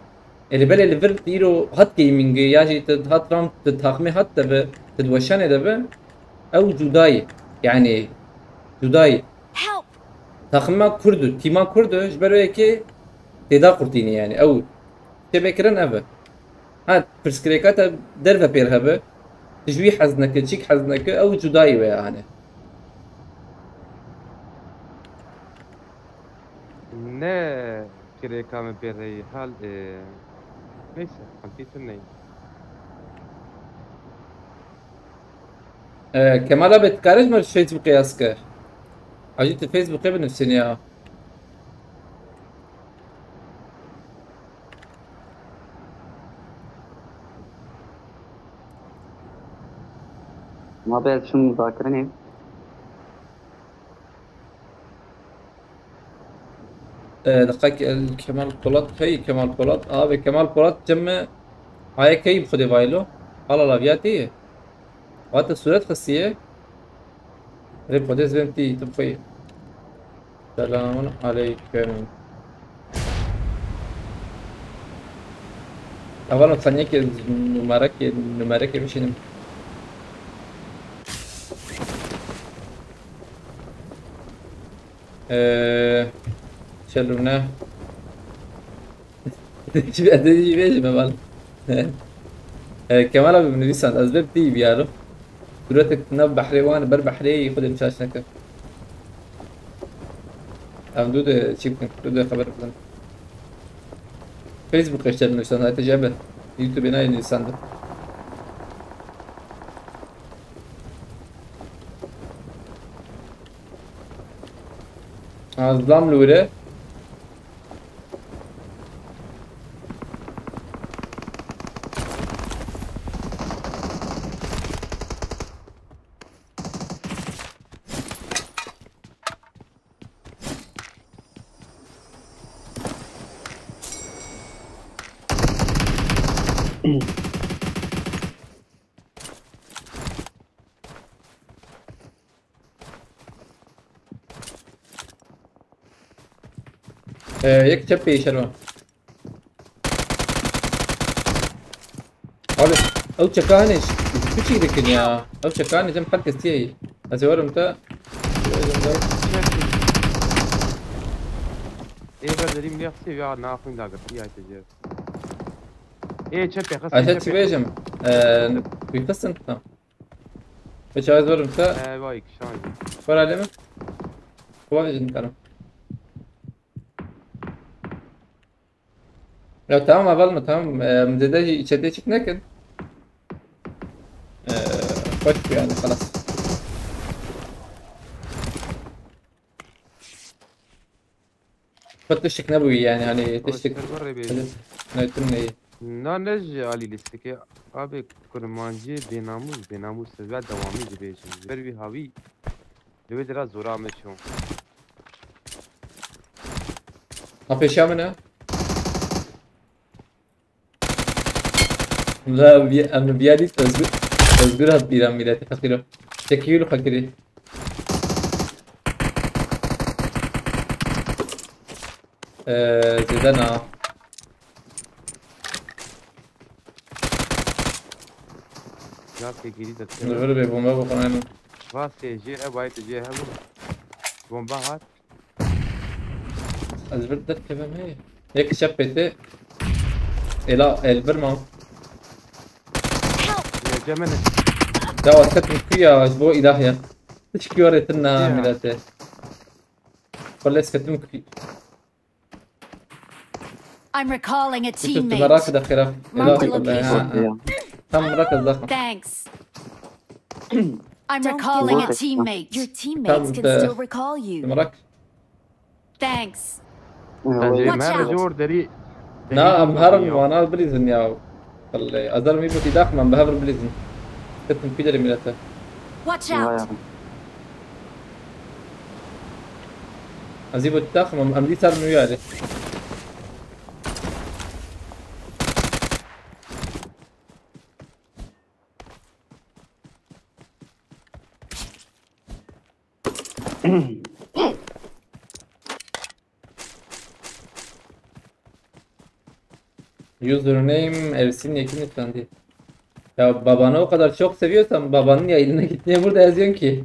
اللي بلا اللي فرت يرو هات جيمنج ياجي تهات رام تتخمي حتى تدوشاني دبا او جداي يعني جداي تخمه كردو تيما كردو جبرو يكي تدا قرتيني يعني او تبكرن ابا هات برسكريكاتا درفا بيرهبه تجوي حزنك تشيك حزنك او جداي يعني نه كده كامل بيري حال ليس حمتي تنين كمالا بتكارج مال فيسبوك ياسكر عجبت الفيسبوك بنفسني يا ما بعرف شو المذاكرة دقيقة كمال بولات هي كمال بولات بكمال بولات جمع هاي كيف خدي فايلو على لافياتي وقت الصورات خاصية ريب خدي زبنتي تبقي سلام عليكم أولا خليك نمرك مشينا شلونه شو أدري إيش بمال كمال أبي من لسان أسباب تي بيعرف دلوقتي تنبح لي وأنا بربح لي ياخذ المشاش نكر أم دود شيء دود خبر بدن فيسبوك اشتغل لسان هاي تجربة يوتيوب هنا لسان ده ظلام لوري یک چپی شروع حالا او چکانش کچی دکن یا او چکانش جم حرکت تیهی از ورم تا بس داریم نیافتی یا نافون داغر فيها تجربة شبه خاصة عشان تبيجم بيقسم تمام ايش عايز ورم تا وايك شايف فور علمك واجد نكرم لو تمام قبل ما تمام مزداجي شديتك نكد فك يعني خلاص فتشك نبوي يعني تشتك نتمنى ايه نانج علي لستكي ابي كرمانجي بناموس سزاد دوامي دبيش بروي هاوي دوي درا زورا مشون ابي شامنا لا أنا بيادي تزبير هتبيرام ميلاتي خطيرة تكيلو خكري زدنا جاسي جديدة نقول ببومبا بقنانا واسي جي اباي تجي هبو بومبا هات أزبر ده كمان هي هيك شبته إلى البرمان جمنة دعوة ختم فيها أسبوع إلهية تشكي وريتنا ميلاتي ولا ختم في I'm recalling a كنت teammate. مراكز أخيرا Mark the إلهي تم مراكز ضخم Thanks. I'm recalling a teammate. Your teammates can still recall you. مراكز Thanks. ما رجور دري نعم هرم وانا بريزن يا خلي أزال مي بوتي داخل من بهبر بريزن ختم في جري ميلاتي Watch out. أزيبو الداخل من أمدي صار من ويالي Username Ersin Yekin Efendi. Ya babanı o kadar çok seviyorsan babanın yayınına git niye burada yazıyorsun ki?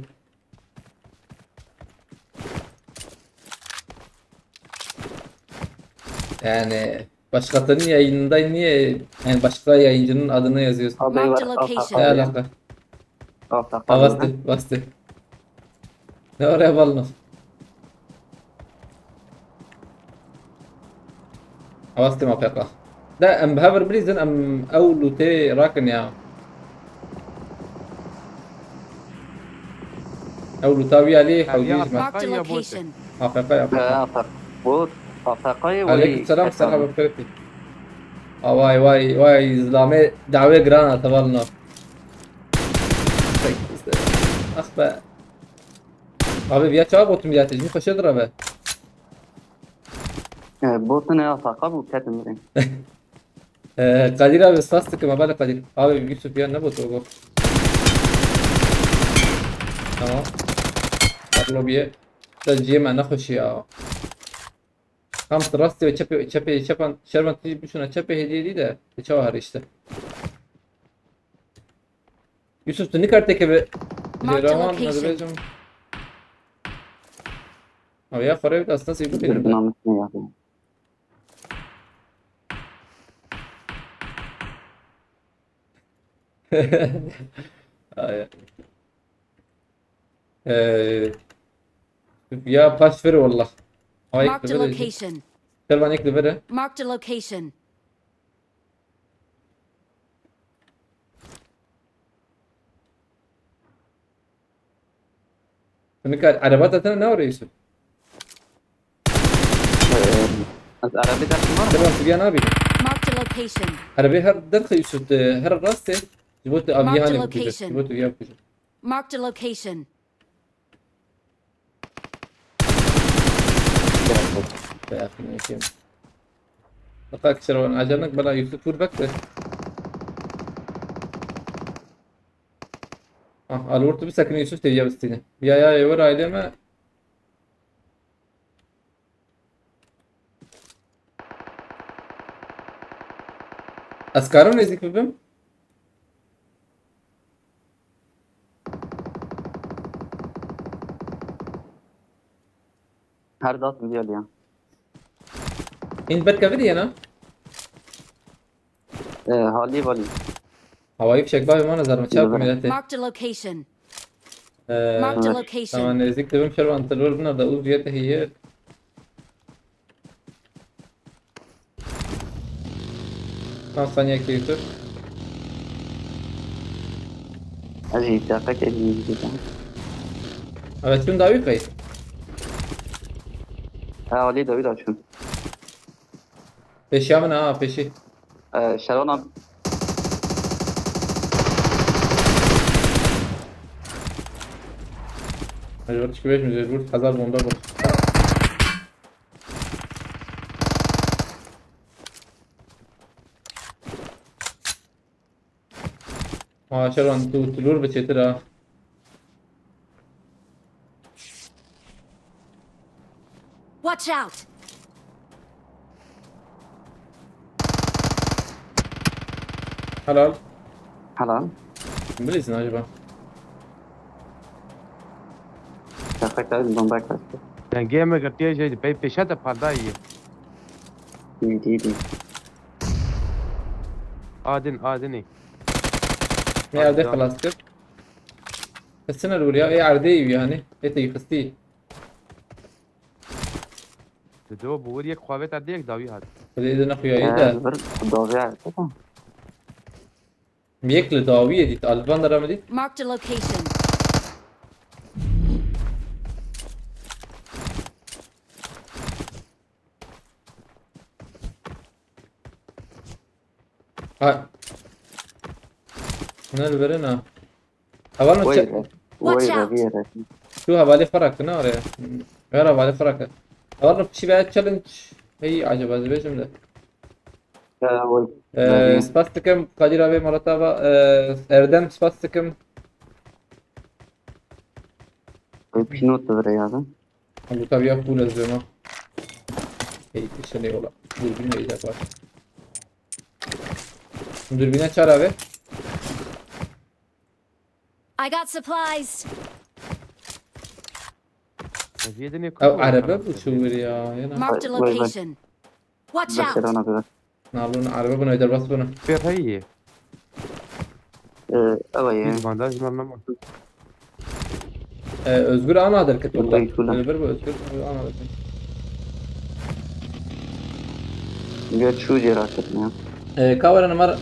Yani başkasının yayınında niye yani başka yayıncının adını yazıyorsun? Marked a location. Ne alaka? Bastı. Ne oraya balını? Bastı ما فيها لا ام بهافر بريزن ام اولو تي راكن يا اولو تاوي عليه حوجيج ما Marked a location. افريقيا عليكم السلام مرحبا بكرتي واي زلامه دعوه جرانا تبالنا به abi بیا چا بوتم بیا تجمی خوشه داره به بوتن یا ساقا بود کتم میرین. قدیر abi spastik ama bana Kadir. Abi Yusuf ya ne botu o gol. Tamam. Lobiye. تجيه ما نخش يا هم تراستي وتشبي شبان شربان تجي بشونا تشبي هدي ده تشوهر işte. Yusuf tu ne karteke be Cerahan Azerbaycan. Abi ya Farayut aslında sevdi benim. Namusunu yapayım. يا باش فري والله Marked a location. تلفان يكتب فري Marked a location. نكاد عربات أتنا نور يوسف از عربی درس ما تلفان في نابي Marked a location. عربي هر دخل يوسف هر الراسته جبوت أبي هاني بكجة location. جبوت وياه بكجة Marked a location. يا أخي ما يكيم لقاك شروان عجلنك بلا يوسف فور بكتة الورت بسكن يوسف تيجي بستينه يا يورا إلى ما أسكارون نزيك ببم هر دست میگه لیا. این برکوی نه حالی والی. هوایی فشک بای ما نظر مچاب میلته Marked a location. Marked a تمام location. نزيك تبم شروان تلور بنا داود فيته هي ما ثانية كيوسف ازی دقیقه که دیگه. أبى تكون داوي قيس حالی دوید آشون. فيش يا من فيشي شرانم. مجبور تشكيش مجبور حذر بوندر بس شروان تو تلور بتشترا Watch out. حلال حالا. بليز ناجبا دقیقه از بمبک هست. دنگه ما کرتی جای پی پیشت پردایی دیدی. آدنی ما عرضي خلاص كيف السنة الأولى إيه عرضي يعني إيه تيخستي دو بور یک خواهی تردی یک داوی هست فدي إذا نخويا إيه بر داغی هست. ميكل داوية دي ألفان درام دي Marked a location. هاي هنا البرنا أول ما تش- وای رویه شو هبالي فرق ناري غير هبالي فرق أول ما بشي بعد تشالنج هي عجبة زي بيش مده وای سباستكم قادر أبي مرتبة أردم سباستكم پیشنهاد ببره یادم. أبو تابيا فول الزما هي تشتني ولا دوربين ويدا باش دوربينا چهار أبي I got supplies. أو عربة بشوريا هنا Marked a location. Watch بر out. شرانه ببره. نعلون عربة بنا يدر بس بنا پیر هاییه اوه بانداج مرنما özgür ana hareket والله والله كلها. البر özgür ana hareket بیا چو جرا کنیم. كاور أنا مرة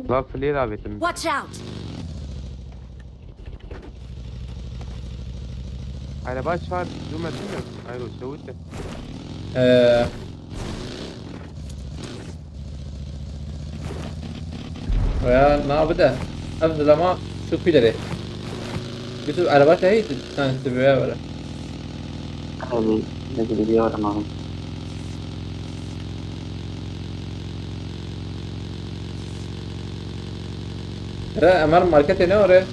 لا فلیر آبیتم Watch out. على باش فار جو مدينة ايرو سويته ويا ما بدا افضل ما شوف في دري يوسف عربات هي تبيعها ولا هذه اللي بيورا معهم. لا امر ماركت هنا ولا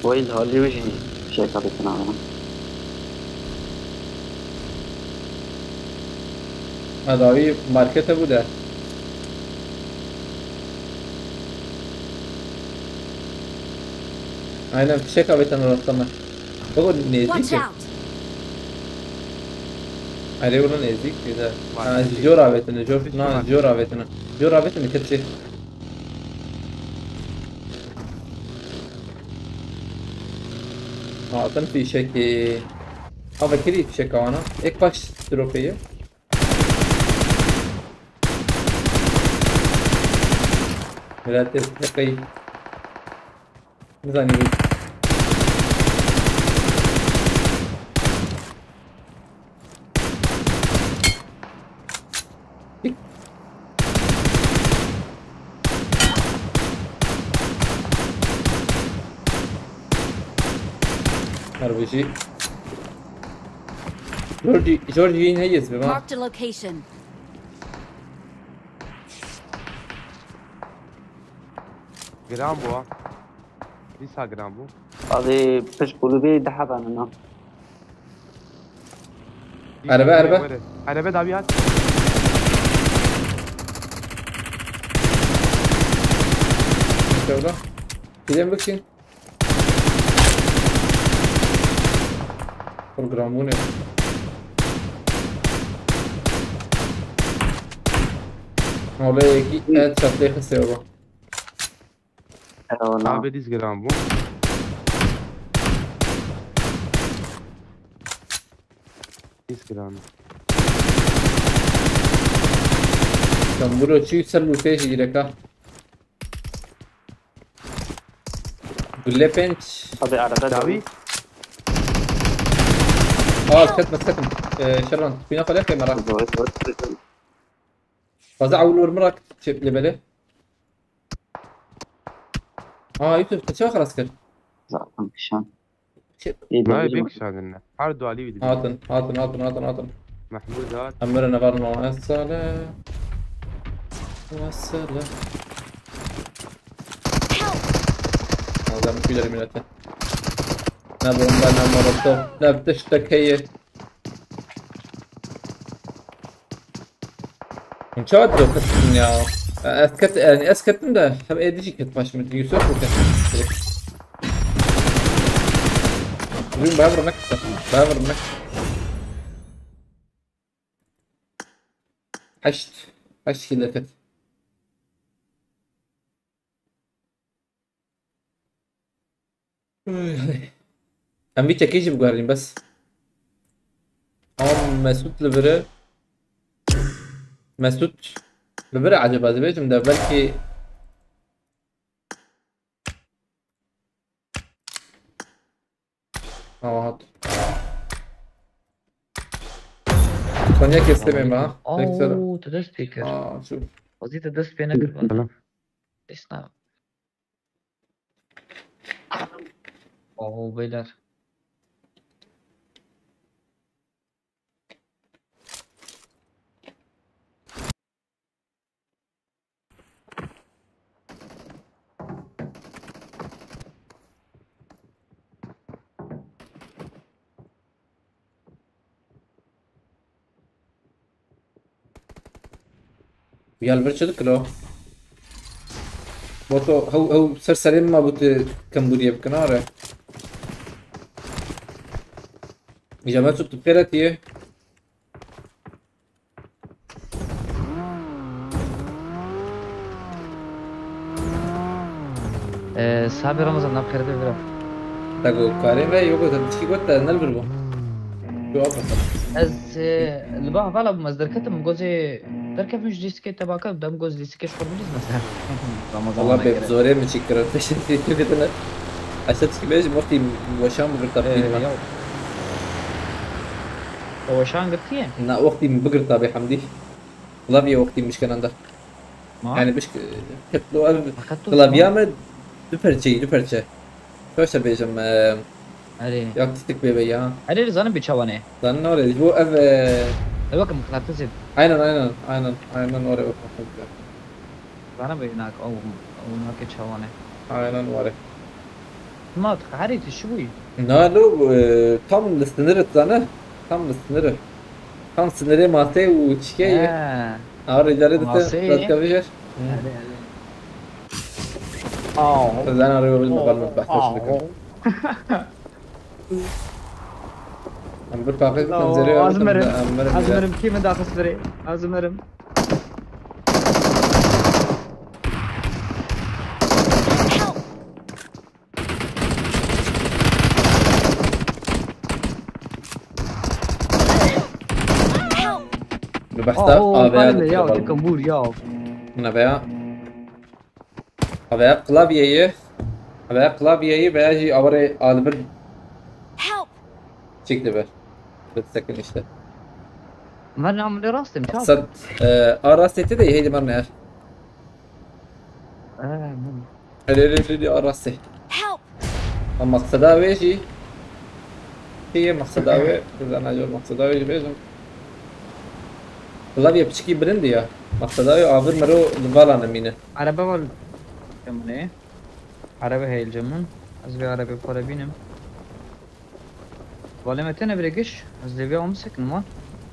ويل هولي وجهي شيء قبل تناولها. هذا هي ماركت بوده انا في شيء قبل تناولها بقول Watch نيزك out! عليه ولا نيزك كذا جورا بيتنا جورا بيتنا كتشي أعطن في شيء هذا كذي في شيء أنا إيك باش تروفيه لا تستقي نزاني RPG جورجي ينهيز بما Marked a location. جرامبو ها ليسا جرامبو هذه بش قلوبي دحب أنا. عربة دابي هات شولا كذا بكين برنامونه والله يكي هاد شغله خسيوه والله عربة ديس جرامبو ديس جرامبو كم بقولوا شو يسلوا فيه يجيلك قول بنش هذه عربة دابي سكتم شران في نفر يا مرة فزع أول مرة شيء لبله يوسف تشوف خلاص كده زعلان كشان. ما يبيك شاغلنا عرضوا علي ودي هاتن محمود هات أمرنا برنا السلام والسلام هذا مفيد لمنته نبرم بنا مرتو لا بتشتكي ان شاء الله كنت يا اسكت يعني اسكت من ده حب ايدي كنت باش من يوسف وكان زين بابر نكسة عشت كذا كت أمريكا كيجي بقارين بس مسعود لبرا عجب هذا بيجم ده بلكي هات ثانية كيستمع معه اوه to the speaker شوف was it the speaker it's now beyler يا البرشة كلو بوتو هو سر سليم ما بوت كمبوديا بكناره يا جماعة شو بتبخيرتي صاحبي رمضان بخير بيرا تاكو كارين لا يوكو تشكي قلت نلبربو شو أفضل از الباه فعلا بمصدر كتب جوزي تركب مش ديسكي تبعك قدام جوز ديسكي شو بنيز مثلا رمضان والله بزوري من شكرا فشل في كده عشان تسكبيش مرتي وشام بقرطاب هو شان قلت نا وقتي بقرطاب يا حمدي klavye oktaymış kanında. ما Yani bir ketlo ev أخذته klavye mi du parça. Şöyle bejim أري yaktık bebe ya. أري زانم بيتشوانه Lan ne oluyor? Bu ev الوقت مقناطيس aynen oraya bakmak. زانم هناك أو هناك تشوانه Aynen oraya. ما تقعري تشوي Nalu tam sınırı sana. Tam sınırı. Tam sınırı masaya uçke. Ağrıları da Masaya. tat kavuşur. أوه Ben arıyor bilmem kalmak bahsediyorum. Ben bir paket benzeri أزمرم كيف داخل سري أزمرم Help! Help! Basta يا تكمبور يا Veya klavyeyi veya avare alıbır Help! çekti ver. Bir sakın işte. ما نعمل راستي مش عارف Maksat aras etti de heydi bana eğer. Öyle aras etti. Help! Ama maksada ve şey. Şey maksada ve kızdan acıyor maksada ve bezim. Klavye piçki birindi ya. Maksada ve avır mero duvarla mine. عربة ولا جمونه عربة هي الجمون أزبي عربة فرابينم ولا متى نبرقش أزبي بيا أمسك نما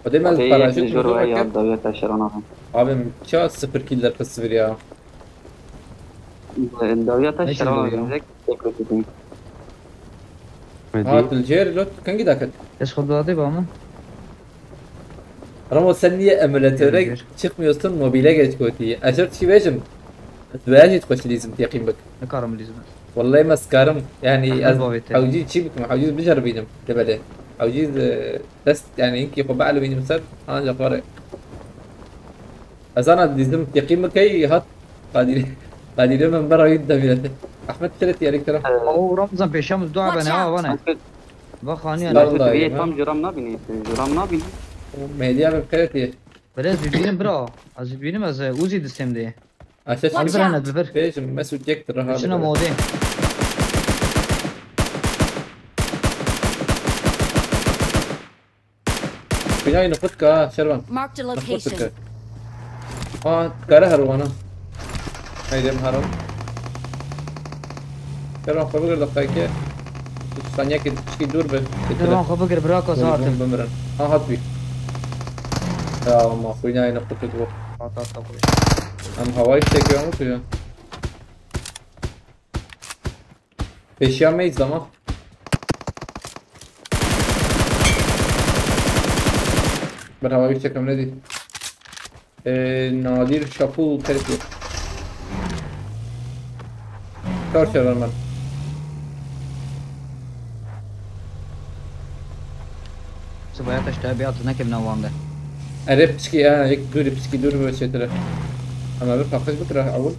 O demel Abi paraşüt juro vurdu ya bakın. davya taşırana. Abim çağ 0 killer kısır ya. Davya taşırana ya? diyecek. Tekrar edeyim. Hatil ciğer lot kan gidak. إيش خذوا بامو Ramo sen niye emülatöre Gir. çıkmıyorsun mobile geç koyduğu. Aşır çivejim. Tveajit koş lizim تقييم بك. نكرم اللي زمان والله مسكرم يعني أحمد بابيتي. حوجي تشيبك حوجي بجرب بينهم تبله حوجي بس يعني يمكن يخبع له بينهم سد انا جفاري بس انا ديزم تقييم كي هات قادر من برا يد بينته احمد ثلاث يعني ترى أو رمزان بيشام الدعاء Watch بنا out. وانا بخاني لا أنا والله يا Bir جماعة. tam juram ne bini? Juram ne bini? مهدي عم بخيرتي بلاش بيبينم برا از بيبينم از اوزي دستم دي عشان Watch البر انا out. البر فيش مسؤول جيك ترى شنو هذا مودي بناي نفوتك شربان Marked a location. نفوتك كاره هروانا هيدي مهرم شربان خبر دقيقة ثانية كده تشكي دور تمام خبر براكو صارتم بمرن هات بي يا ما خوينا نفوتك دور هم هواي çekiyor mu suyu? Peşiyamayız ama. Ben havayı çekiyorum ne değil. Nadir şapul terfi. Karşılar ben. سبايات اشتابيات هناك من نوام ده Arap pişki ya, ek dur böyle şeylere. Ama bir kalkış bıkır avul.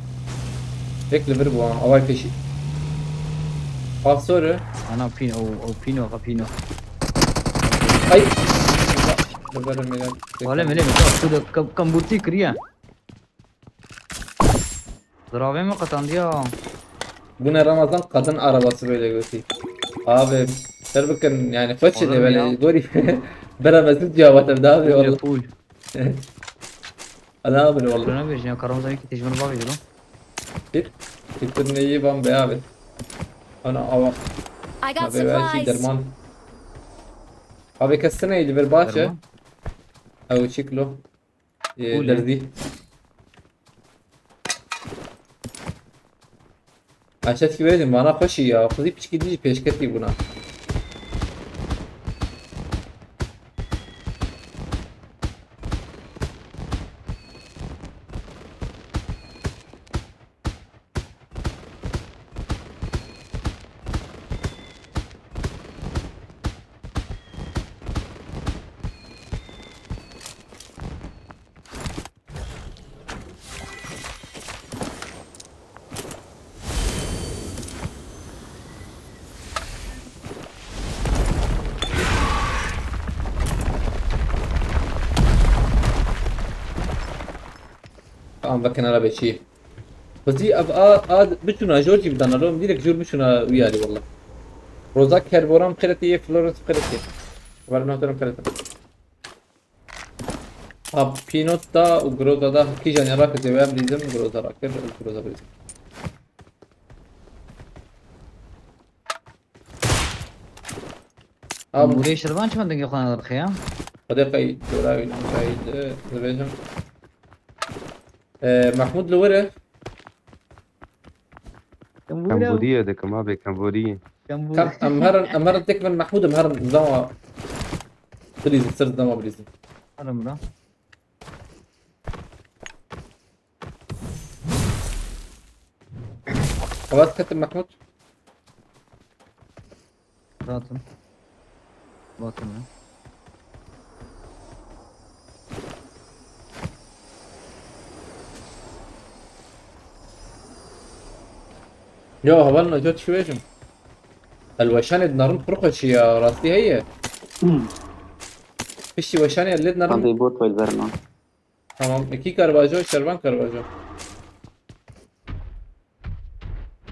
Ek lever bu an, avay peşi. Sonra. انا بينو او بينو بينو Ay. Lever merak. ولا ملي كم بوتي كريا ضرابي ما قطعن ديا Bu ne Ramazan kadın arabası böyle götü. Abi bakın yani façı Olur ne mu böyle ya? gori beraber cevap da abi والله والله. فول Ana abi والله. انا بيجي كرم زي كي تجمن بابي دلو Bir neyi ben be abi. Ana ava I got abi ben şey supplies. derman. Abi kessene ili bir bahçe. درمان او شكله قول دردي Aşağı verdim bana koşu ya. Kızı piç gidici peşketi buna. ام بكن على بشي بزي ابقى بتشونا جورجي بدنا لهم ديرك جور بتشونا ويالي والله روزاك كربورام قرتي فلورنس قرتي ولا نهتم قرتي اب بينوت دا وجروزا دا كي جاني راك زي وام ليزم جروزا راك جروزا بليزم موري شربان شو عندك يخوان الخيام صديقي دوراوي المشاهد زبيجم محمود لورا كمبودية ده كمان بكمبودية كم امهرن تكمل محمود امهرن زوا بليز صرت زوا بليز انا مرا خلاص كتب محمود باطن يو هبلنا جوت شويشم الوشان النارن فرقش يا راسي هي فيش وشان اللي كان نارن بيبوت ويزرنا تمام اكي كرباجو شربان كرباجو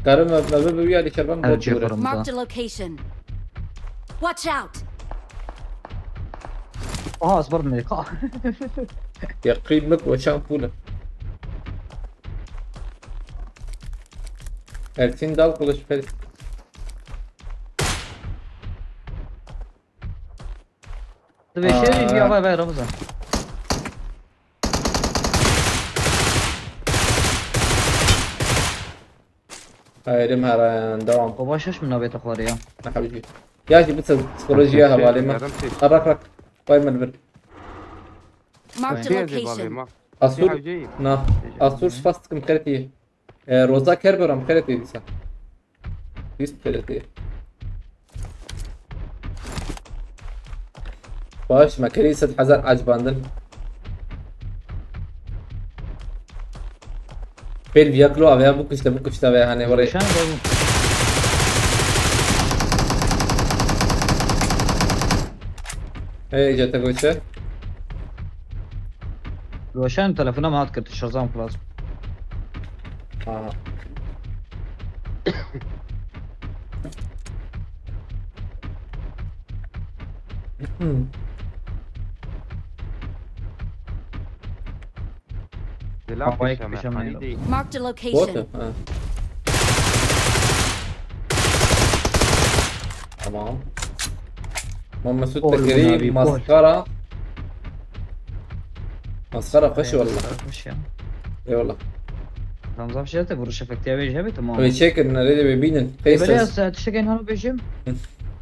كرم ما بيبيع لي شربان هذا بوت شيء جورا فرم Marked a location. Watch out! اصبر من اللقاء يا قريب مك وشان فوله Ersin dal kılıç Feris. تبي يا باي رمزة هاي مهران دوام وباشش من بيت اخواري يا يا حبيبي يا جي بس تخرجيها بالي ما رك طيب من بر Marked a location. اصور نا اصور فاستكم خيرتي روزا كربرام خيرتي لسه بيست خيرتي باش ما كريسة حزر عجباندن بيل بياكلو ابيا بوكش تبع هاني وري شان اي جاتك وشه روشان تلفونه ما كرت الشرزان خلاص Marked a location. بوت تمام ماما سوت تكريم مسخرة مسخرة خش والله خش يا اي والله نظام شيء بروش افكتيا بيجي تمام بيشيك ان ريدي بيبين بليز تشتكين هلو بيجم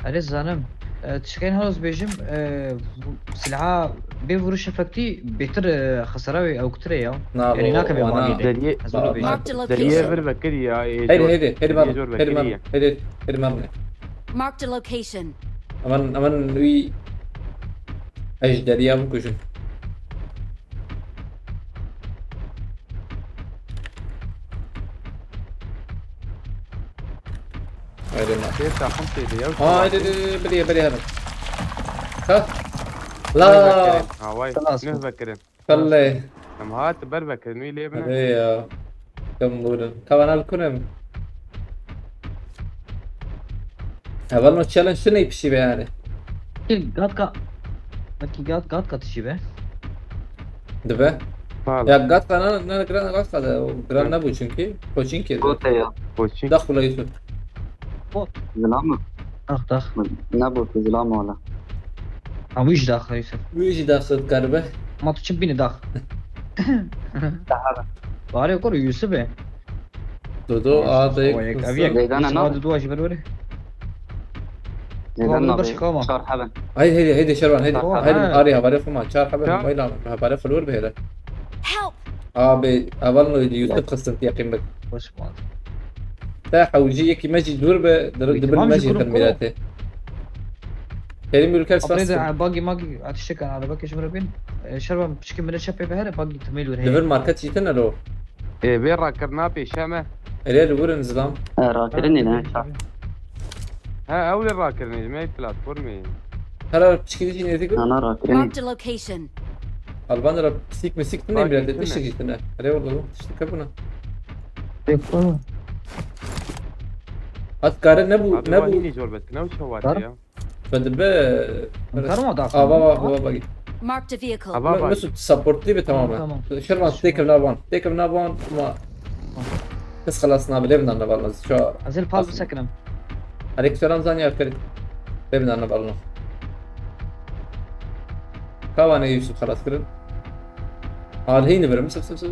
علي زانم تشتكين هلو بيجم سلعة بيفروش افكتي بيتر خسراوي او كتري يا يعني هناك بيماغي Marked a دريه location. فربا كريا هيدي مرة Marked a location. امان وي اجدر يا مكوشن هيدي بدي هذا ها لا خلاص. نفكر خلي لما هات بربك نوي ليه بنا هذي كم بودن كمان الكونم هذا ما تشالنج شنو يبشي يعني قاطكا مكي قاطكا تشيبه دبه يا قاطكا انا جران قاطكا جران نبو çünkü koçinki بوت يا كوتشين دخل يوسف زلامة دخ نبوت زلامة ولا ويش داخل يوسف ويجي داخل كربه ما تشبيني داخل باري يقول يوسف دودو اعطيك زيدان انا دواش بالوري زيدان برش كوما. شهر حبن هيدي شروان هيدي صح. اريها بعرف ما شار حبل ما يلا بعرف الور بهذا Help! بي اول يوسف قصه يقين بك بس ما تاع حوجيه كي ماجي دور دبل ماجي تنميلاته كريم يقول كاس أبريد فاست باقي هتشتكي على باقي شمربين شربا بشكل من الشباب بهذا باقي تميل ورهي دبل ماركت جيتنا لو ايه بيرا كرنابي شامه الى الور نظام راكرني انا شهر ها اول راكرني ما بلاتفورمي هلا بشكل جيني تقول انا راكرني Marked a location. Alban را پسیک مسیک تو نمیره باقی تشتی کنه. گیتنه اره والله تشتی کبونه بيكون حد کاره نبو Abi var نبو yine zor bet. Ne uçağı var Var. ya? فدبه كارما ضعف بابا باقي Marked a vehicle. Abi bak. مسو سبورت لي تماما تمام. شرمان تيك نابان تيك نابان ما بس خلاص نابل ابن نابان شو ازل بال بسكنم عليك سلام زاني افكر ابن نابان كواني يوسف خلاص كده هي نبرم مسف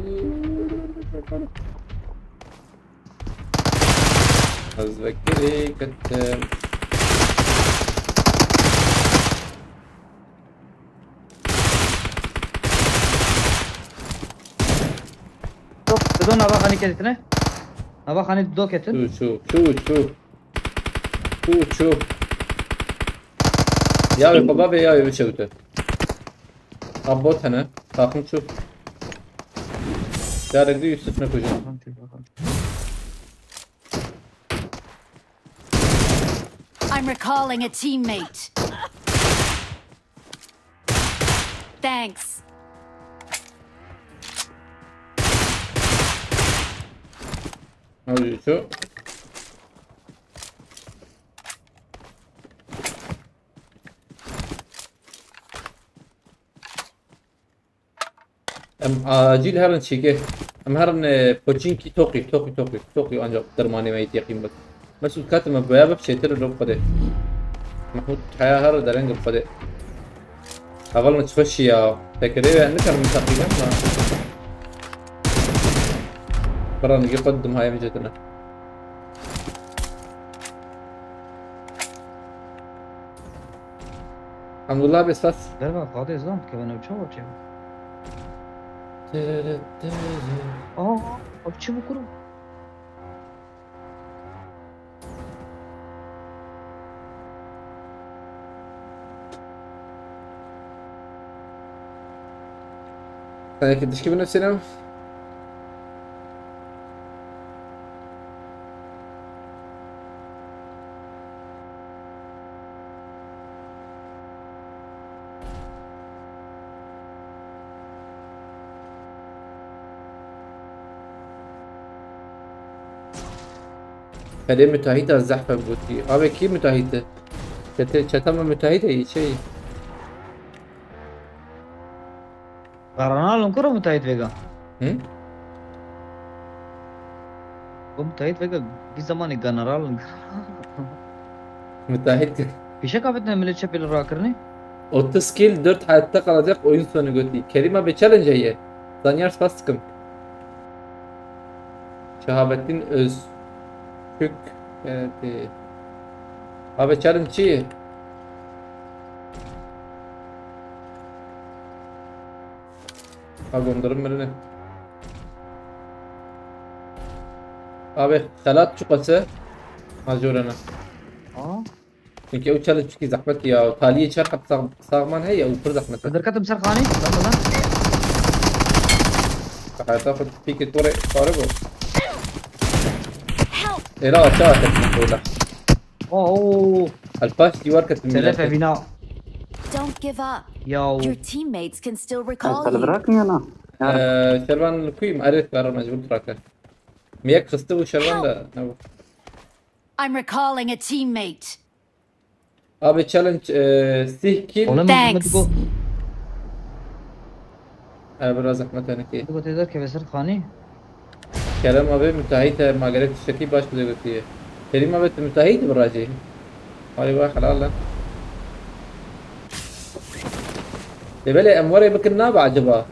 أذكري كتم شوف بدون ابا خاني كدتنا ابا خاني دو كتن شو يا بابا يا بشوته أبوت هنا تاخم شوف دارك دي يوسف نكوجن I'm recalling a teammate. Thanks. هاوي شو ام اجيل هرن شيكي ام هرن بوتشينكي توقي انجا درماني ما يتيقين بس مسؤول كاتم بيابا بشيتر لو قده محمود حياة هر درنج قده اول ما تفشي يا فكري يعني كان متقينا ما برا نجي قدم هاي مجتنا الحمد لله بس بس دربا فاضي زلمت كمان وشو ابچه بکرو كنتش كيف نفسنا كده متاهيته الزحفة بقولي أبي كيف متاهيته كتم متاهيته أي شيء قررنا كرة متايت فيجا هم متايت فيجا في زمان جنرال متاهيته في شك عفتنا من الشاب اللي راكرني 30 skill 4 hayatta kalacak oyun sonu götü. Kerim abi challenge ye. Zanyar Spastik'im. Şahabettin Özkük. Evet. Abi challenge çi? Abi gönderim birine. Abi salat çukası. Majorana. اه Çünkü o challenge çünkü zahmet ya. Taliye çarpıp sağman hey ya ufur zahmet. قدر كتب سرخاني لحظة هتاخد فيك الطرق قاربه. Help! إيه لا شاهد ولا. اوه الفاش دي وركة ثلاثة بناء Don't give up. ياو Your teammates can still recall هل you. براكني أنا؟ شربان الكويم أريد قرار مجبور تراكه. ميك خستو شربان ده نو. I'm recalling a teammate. أبي تشالنج سيكين. والله ما تقول براز أحمد أنا كي. تقول تقدر كيف سرخاني كلام أبي متهيته ما قريت الشكي باش بدي قلت له. كلمة أبي متهيته براجي. هاي واحد حلال. لبلي أموري بكرنا بعجبها.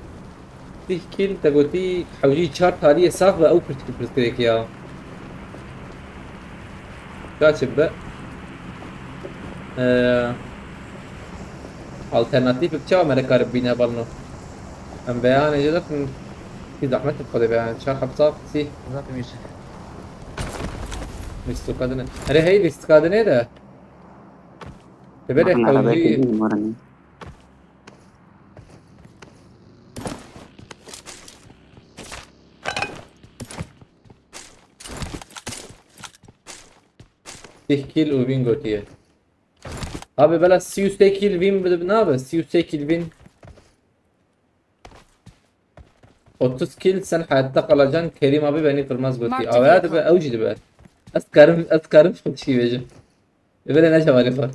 تيكيل تقولي حوجي شارت هذه ساقة أو برتكريك يا. كاتب بقى. alternatif بتشاو ملك ربينا بالنا ام بيان جدت في زحمة القضية بيان شا خبصة سي ذاك يوسف مستقادنا أري هاي الاستقادة ده تبدأ حوجي تحكيل وبينجو تيه Abi bela 300 kill win bana be 300 kill win 30 kill sen hayatta kalacaksın. Kerim abi beni kırmaz götü. Marked Abi hadi vehicle. be avucuydu be. Askarım çok şey beceğim. Böyle ne cevali var.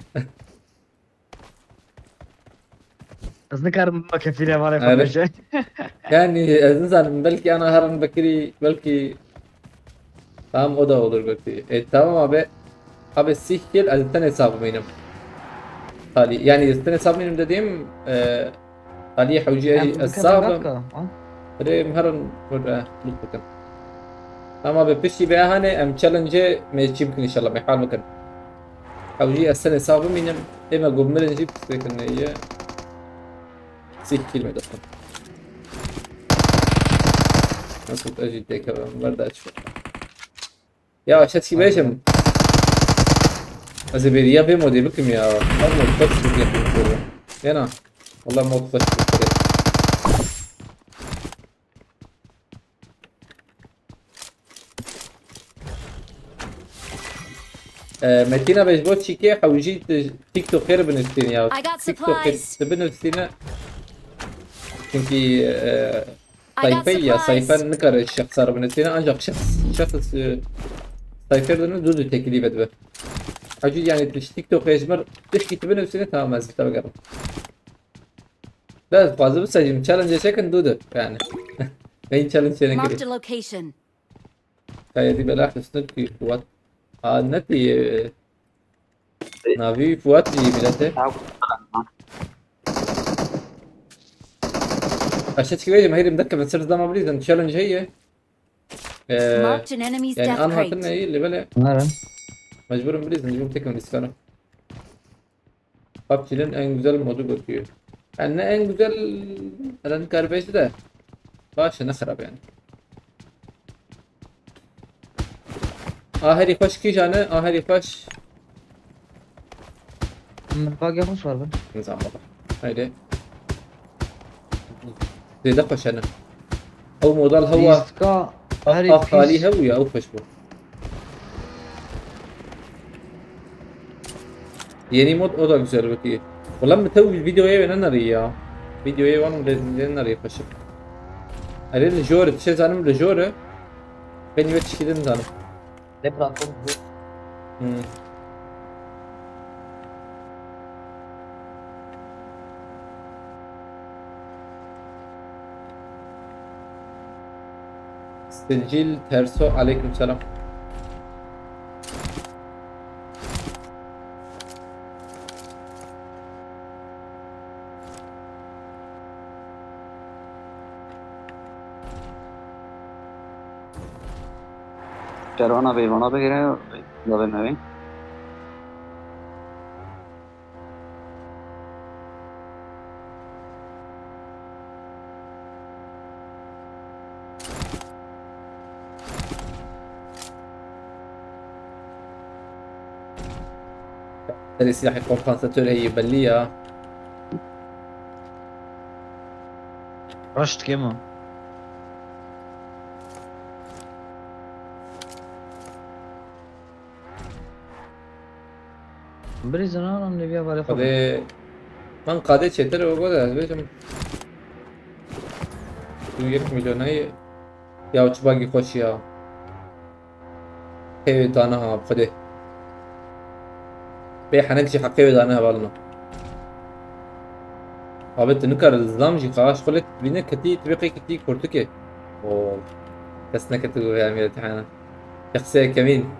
Hızlı karım bak kefile var Evet. ya şey. Yani insan belki ana Harun Bekir'i belki tamam o da olur götü. Tamam abi. Abi sihir azitten hesabı benim. Tali yani azitten hesabı benim dediğim tali حوجي hesabı. بريم هرن ورا لطفا اما ببشي بها هاني ام تشالنج ماشي يمكن ان شاء الله بحال مكان حوجي السنه صعبه من اما قبل نجيب لكن هي 6 كلمه دقيقه نصوت اجي تيك برد شوي يا شتي بيشم ازبيريا بمودي بكم يا الله تفش بكم هنا والله ما تفش متينا بيجبوت شيكي حوجي تيك توك خير بنستين يا I got تيك توك supplies. بنستينا كنتي I got صيفية supplies. صيفا نكر الشخص صار بنستينا انجق شخص صيفير دنو دودو تكلي بدبه حوجي يعني تيك توك يجمر تشكي تبنستينا تمام ازل تبقى لا فازو بس اجي تشالنج سكند دودو يعني اي تشالنج انا Marked كده a location. هاي دي بلاح تستلقي فوات النتي نافي فوات دي بلاته عشان كذا ما هي مذكر من سر ما بريد ان تشالنج هي Marked an enemy's يعني death انا كنا crate. هي اللي بلا Neren? مجبور بريد نجيب تك من اسكانه بابجي'nin en güzel modu götürüyor. Yani en güzel Eren Karbeş'i de başına خراب yani. آخری خوش کی جانه آخری خوش باقي خوش var ben. نظام بابا هيدي زيدا خوش انا او موضوع الهوا Diska her خالي هوية او خوش بو yeni mod o da güzel ötüyor. Ulan mı tabii videoya ben nereye ya? Videoya var mı nereye koşup? Arada jore şey zanım da jore ben yok çıkdım zanım. Ne platform bu? Stilcil Terso aleyküm selam. Caruana Beyvan'a giriyor. Da ben abi. ترى سلاح الكومبنساتور هي بلية. Rushed game o. بريزن انا اللي بيها بالي خبر. هذا من قادة شتر وقوله بيجم 1 milyon هي يا وش باقي خوش يا هي دانها بخده بي حنكشي حقيقي دانها بالنا قابلت نكر الزام جي خاش قلت بينا كتي تبقي كتي كورتكي او كسنا كتو يا ميل تحانا شخصية كمين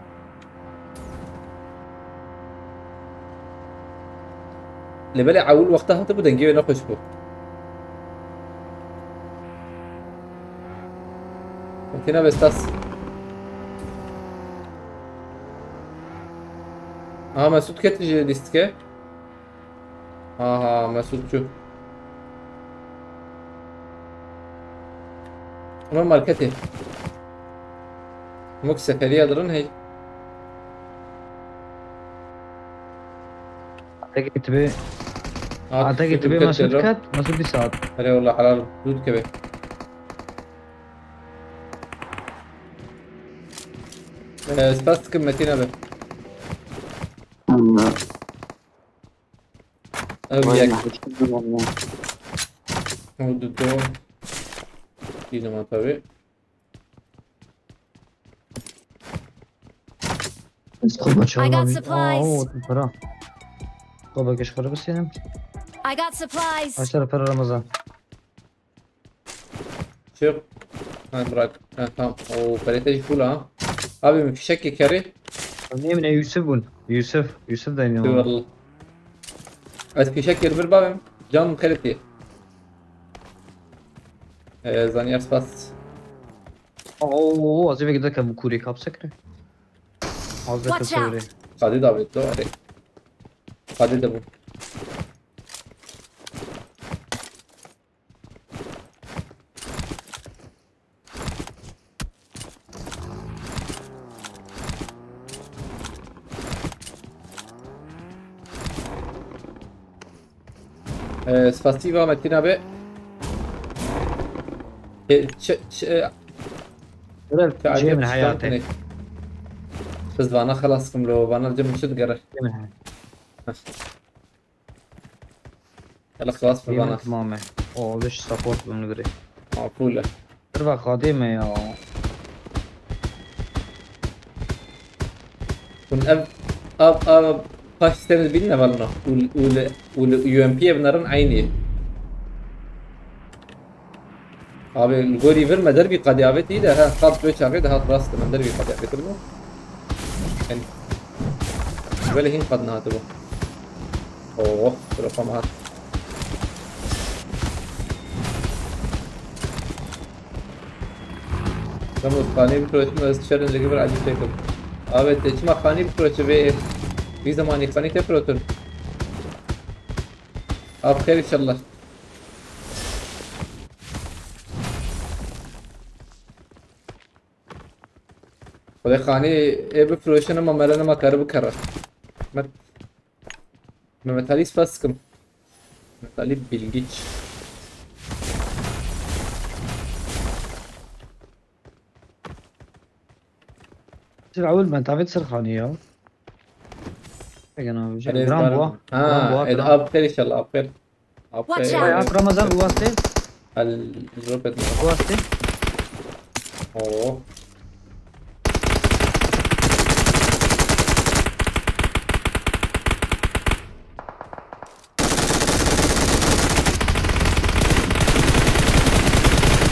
اللي بالي عول وقتها تبدا نجيب نخش بو انتنا بستاس مسعود كتجي ليستكي مسعود شو ما ماركتي مكسة كريه درن هي اعتقد تبي مسعود كات مسعود بيساعد. أري والله حلال دود كبير استاذ كمتين أبي أبيك مود الدوم değilim ha tabi. Scoba çalma got abi. supplies. Oo, para. Scoba geç para basayım. I got supplies. Kaç tane para Ramazan? Çık. Ha bırak. Ha tamam. Oo paleteci full ha. Abi fişek yekeri. Ne ne Yusuf bun. Yusuf da iniyor. Eyvallah. Az fişek yer bir babam. Can kalite. Zanyar spas. Oo, az evvel giderken bu kurye kapsak ne? Az da Watch out. kötü. Hadi davet o hadi. Hadi de bu. Spasiba Metin abi. Böyle şey min hayatı. بس فانا خلاص كملوا فانا الجيم شد قرر يلا خلاص في فانا تماما. Oo, ليش سبورت بنقدر. معقولة ترى قادمة يا. كن اب باش تستند بينا بالنا وال يو ام بي بنرن عيني abi goli verme derbi kadiyabet iyi de ha kalp böyle çağırdı daha rast من derbi kadiyabet mi yani böyle hin kadına hatı bu oh رقم هات كم خاني بكروت ما استشارن زي قبل عجيب تكم abi تجمع خاني بكروت في زمان خاني تكروتن abi خير ان شاء الله وده خاني ايه بفروشن ما ملنا ما كرب كره ما متاليس فاسكم متالي بيلجيتش أول ما تعبت سرخانية. أنا بجي. رامبو. إذا أب خير إن شاء الله أب خير. أب Watch خير. out. رمضان واسطة. الروبت. واسطة. أوه.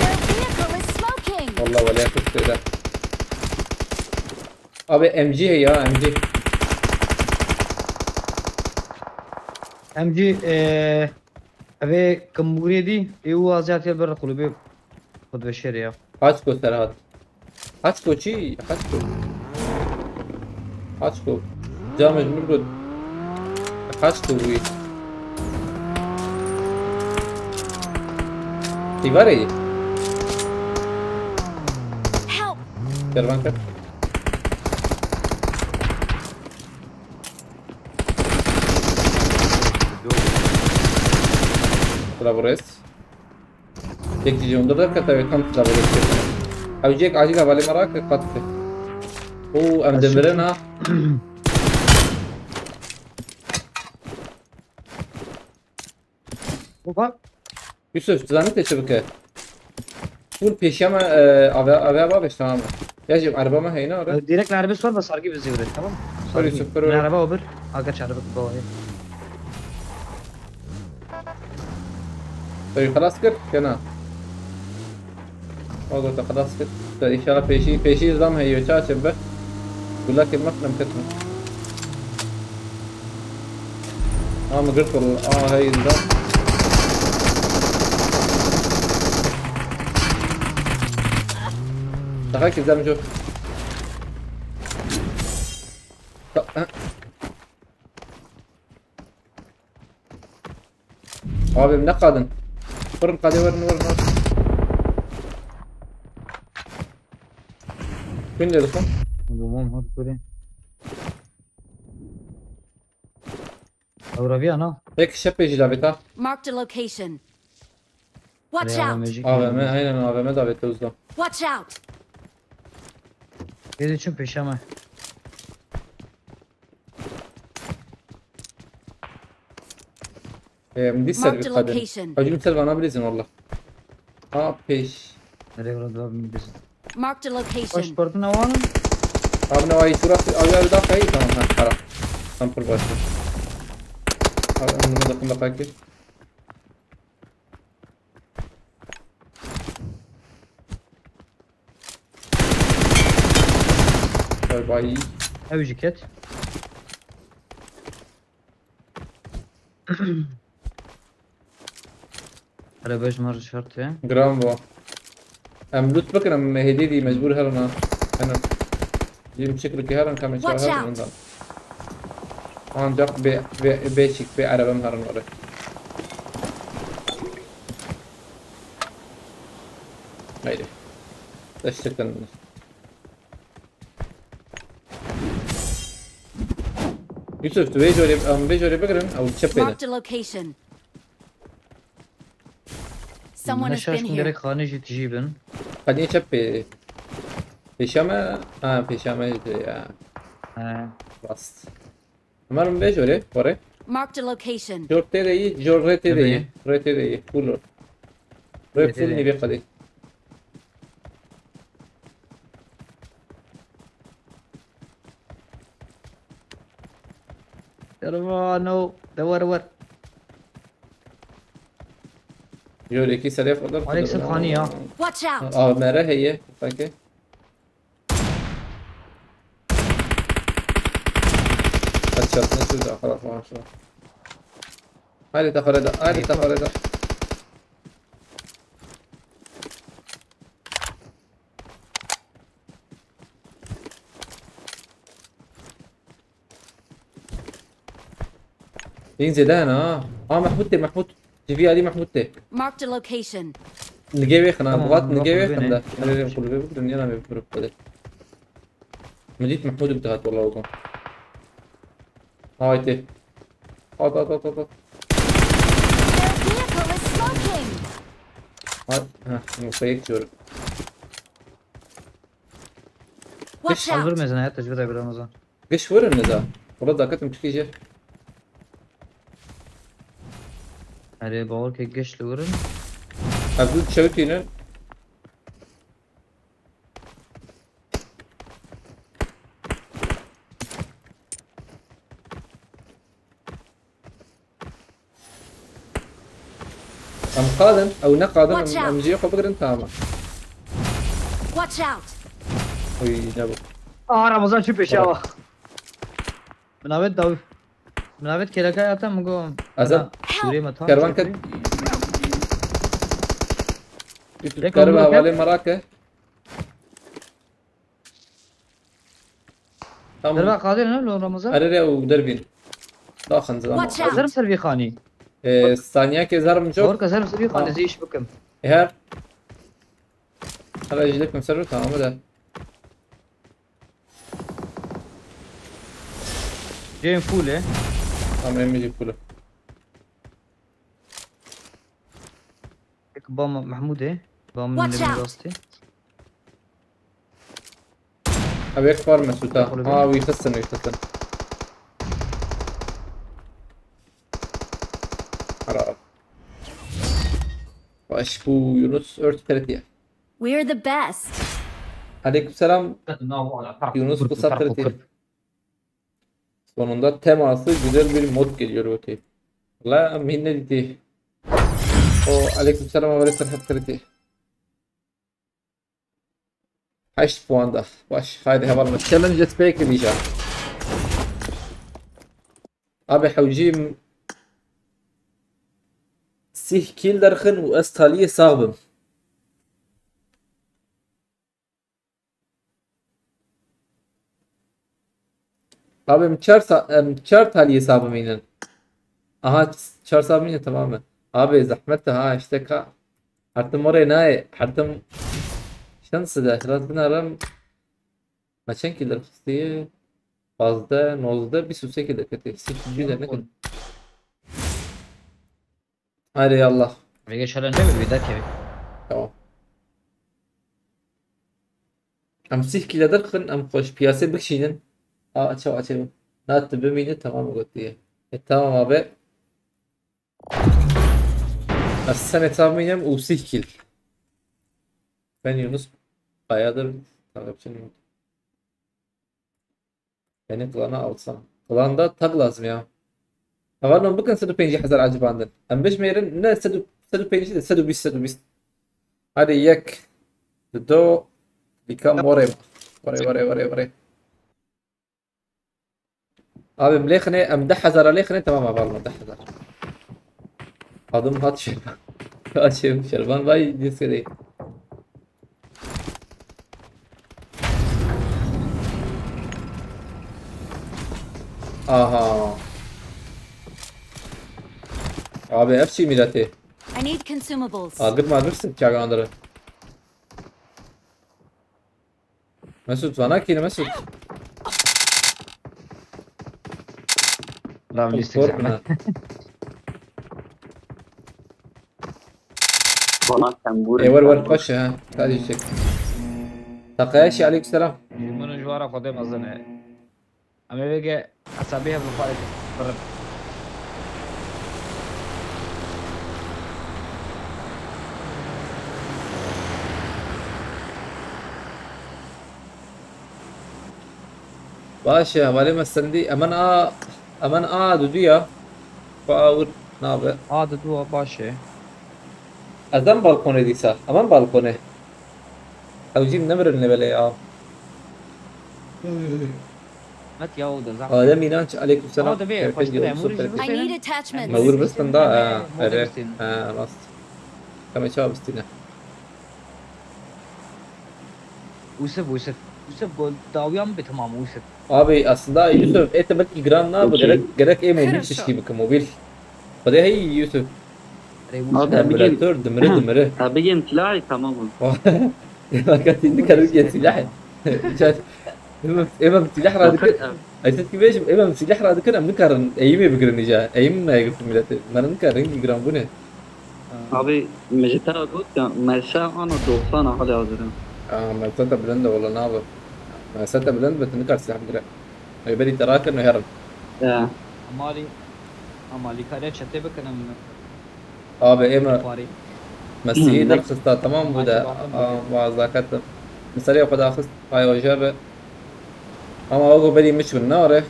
Their vehicle is smoking. والله ولا كنت كده. أبي MG هي يا MG. MG أبي كمبوري دي هو أزيات يبر قلبي خد بشير يا. هاتكو ترى هاتكو شيء هاتكو جامد مرقد هاتكو وي تيفاري Help. تربانك تلابوريس एक चीज अंदर तक करता है कम تلابوريس अब ये एक आजिला वाले मरा के कट पे वो हम दमरे ना وبا. Yusuf zannet şebeke full peşama ave baba tamam يجب arabama heyna oraya ديركت العربية صور بس أرجع بالزيورة تمام. Sorry, super. العربية أوبر. أرجع عربية بواهي. طيب خلاص كده كنا قلت خلاص كده ان شاء الله بيشي نظام هي شاشة يقول لك المكنة مكتمة ما قلت هاي النظام دخلك ازاي نشوف abi منقدن فرن قادي ورن فين اللي دخل؟ المهم هذا كله. أورابي أنا. هيك الشاب يجي لعبتها Marked a location. Watch يا out. ماجيك. ما هينا ما دعبته وزدان Watch out. يدي شو بيشامة. من دي Marked السرقة a القادم location. أجيب سلفا أنا بريزن والله بيش Nereye orada abi biz? Marked a Hoş location. pardon avanım. Abi ne var şurası abi daha kayıt tamam ha para. Sampul başla. Abi bunu da kuma fakir. Bay bay. Ev ceket. Hele 5 numara şart ya. Gram bu. Em loot bakın em hediye di mecbur herna. Ana. Yim şekli ki herna kamen Watch şahar out. bundan. Ancak be çık be arabam herna oraya. Haydi. Destekten. Yusuf tu vejo bakırın au çepede. Marked a location. Someone has been Neşaşkın here. gerek khane jit jibin. Hadi çepe. Peşame peşame ya. He. Bast. Umarım vejo oraya. Marked a location. Jorte de iyi, jorrete de iyi. Tabii. Rete de iyi. Full. Rep Rete full de iyi. niye kadar. Yarvano. Var. Jor 2 selef kadar. Alex khani ya. Watch out. Aa mera هي sanki. Açalım şurada خلاص ما شاء الله. Hadi tafareda. ينزل انا محمود جيبي علي محمود تي Marked a location. نجيبي خنا تمام، بغات نروح نجيبي بين خنا إيه؟ انا نقول بكره اني انا بكره مديت محمود انتهت والله وقام هاي تي هات Their vehicle is smoking. ها مفيك جور Watch Alır out. mezene ya tecrübe bir Ramazan. قش ورا النزاع والله ذاكرت مشكيجه Hele bağır ki geçli vurun. أقول شوتينا أم قادم أو نقادم Watch أم جيخو بقدر تماما Watch out. وي نبو Aa Ramazan şu peşe bak. Münavvet davi. Münavvet kelakay atan mı go? أزل Suriye mi tam? كربان كد ليك كربا مملوك. حوالي مراكه Derba تمام kadir ne lo Ramazan? أريري ودربين لا خنزل Watch out. Hazırım servi khani. ثانية كزار من Doğru جوك kazarım servi khani ziş bakım. إيهاب هلا يجي لك مسرر تمام ده Cem full he. تمام يجي كله Bam Mahmud he. Bam Watch Nebi out. Rasti. أبي أكبر مسوتا يدخلوا بيه. ويخسن حرام واش بو يونس ارت ترتيا We're the best. عليكم السلام Yunus Kısa Tırtı. Sonunda teması güzel bir mod geliyor öte. La minne dedi. O aleyküm selam ve serhat tırtı. 8 puanda. Baş haydi havalna. Challenge jetpack diyeceğim. Abi حوجيم سيه كيل درخن واستاليه صاغبم Abi çar taliye sabımıyla. Aha çar sabımıyla tamamen. Abi zahmet ha işte ka. Artım oraya ne? Artım şansı da. Razbın aram. Maçan kiler fıstığı. Fazla nozda bir süse kiler kötü. Sikişi de ne kadar. Haydi Allah. Ve geçerlence mi bir dakika. Tamam. Am sih kiler derken am hoş piyasa bir şeyin. Açalım. Naat bimini tamam قلت tamam abi. السنة تامينم وسيه كيل Ben Yunus bayağıdır takipçim yok. Beni klana alsam. Klanda tag lazım ya. طبعا ممكن 150,000 عجب عندنا ام بيش ميرن لا 150 هذا يك دو بكم وري abi mlekne am dahazar alekne tamam abi alma dahazar adım hat şerban açayım şerban vay diske değil aha abi hepsi milleti I need consumables. agırsın çağandırı Mesut bana ki Mesut لا من korkma Bana tembur. var koş ha hadi çek تقياشي عليك السلام من جوارا قدام اظن اما بيجي اسابيها بالفارق برا باشا مالي مسندي امان دوديا باور نابه هذا دوا باشا ازم بالكونه دي صح امان بالكونه او جيب نمر اللي يا ما تياود زعما هذا مينانش عليكم السلام هذا بيه فاش I need attachments. مور بس تندا مور راست كما شباب استنا وسف قول داويام بتمام وسف abi aslında Yusuf belki granna bu gerek mobil تشكي mobil فده هي يوسف هذا بيجي امبراطور دمره بيجي امتلاعي تماما ما كانت عندك كانت سلاح امام سلاح راد ايتك بيش امام سلاح راد كان منكر ايمي بقرن جا ايم ما يقف ملت ما ننكر رينج جرام بونه abi مجترا قلت مرشا انا دوفانا هذا عذرا ما تصدق بلند والله نابه ما تصدق بلند بتنكر سلاح بقرا يبدي تراك انه يهرب امالي كاريا شتي بكنا abi اما فاري مسيح درخصتا تمام بودا وذاكت مسالي وقد اخذ هاي وجابه اما اوغو بدي مش بالنار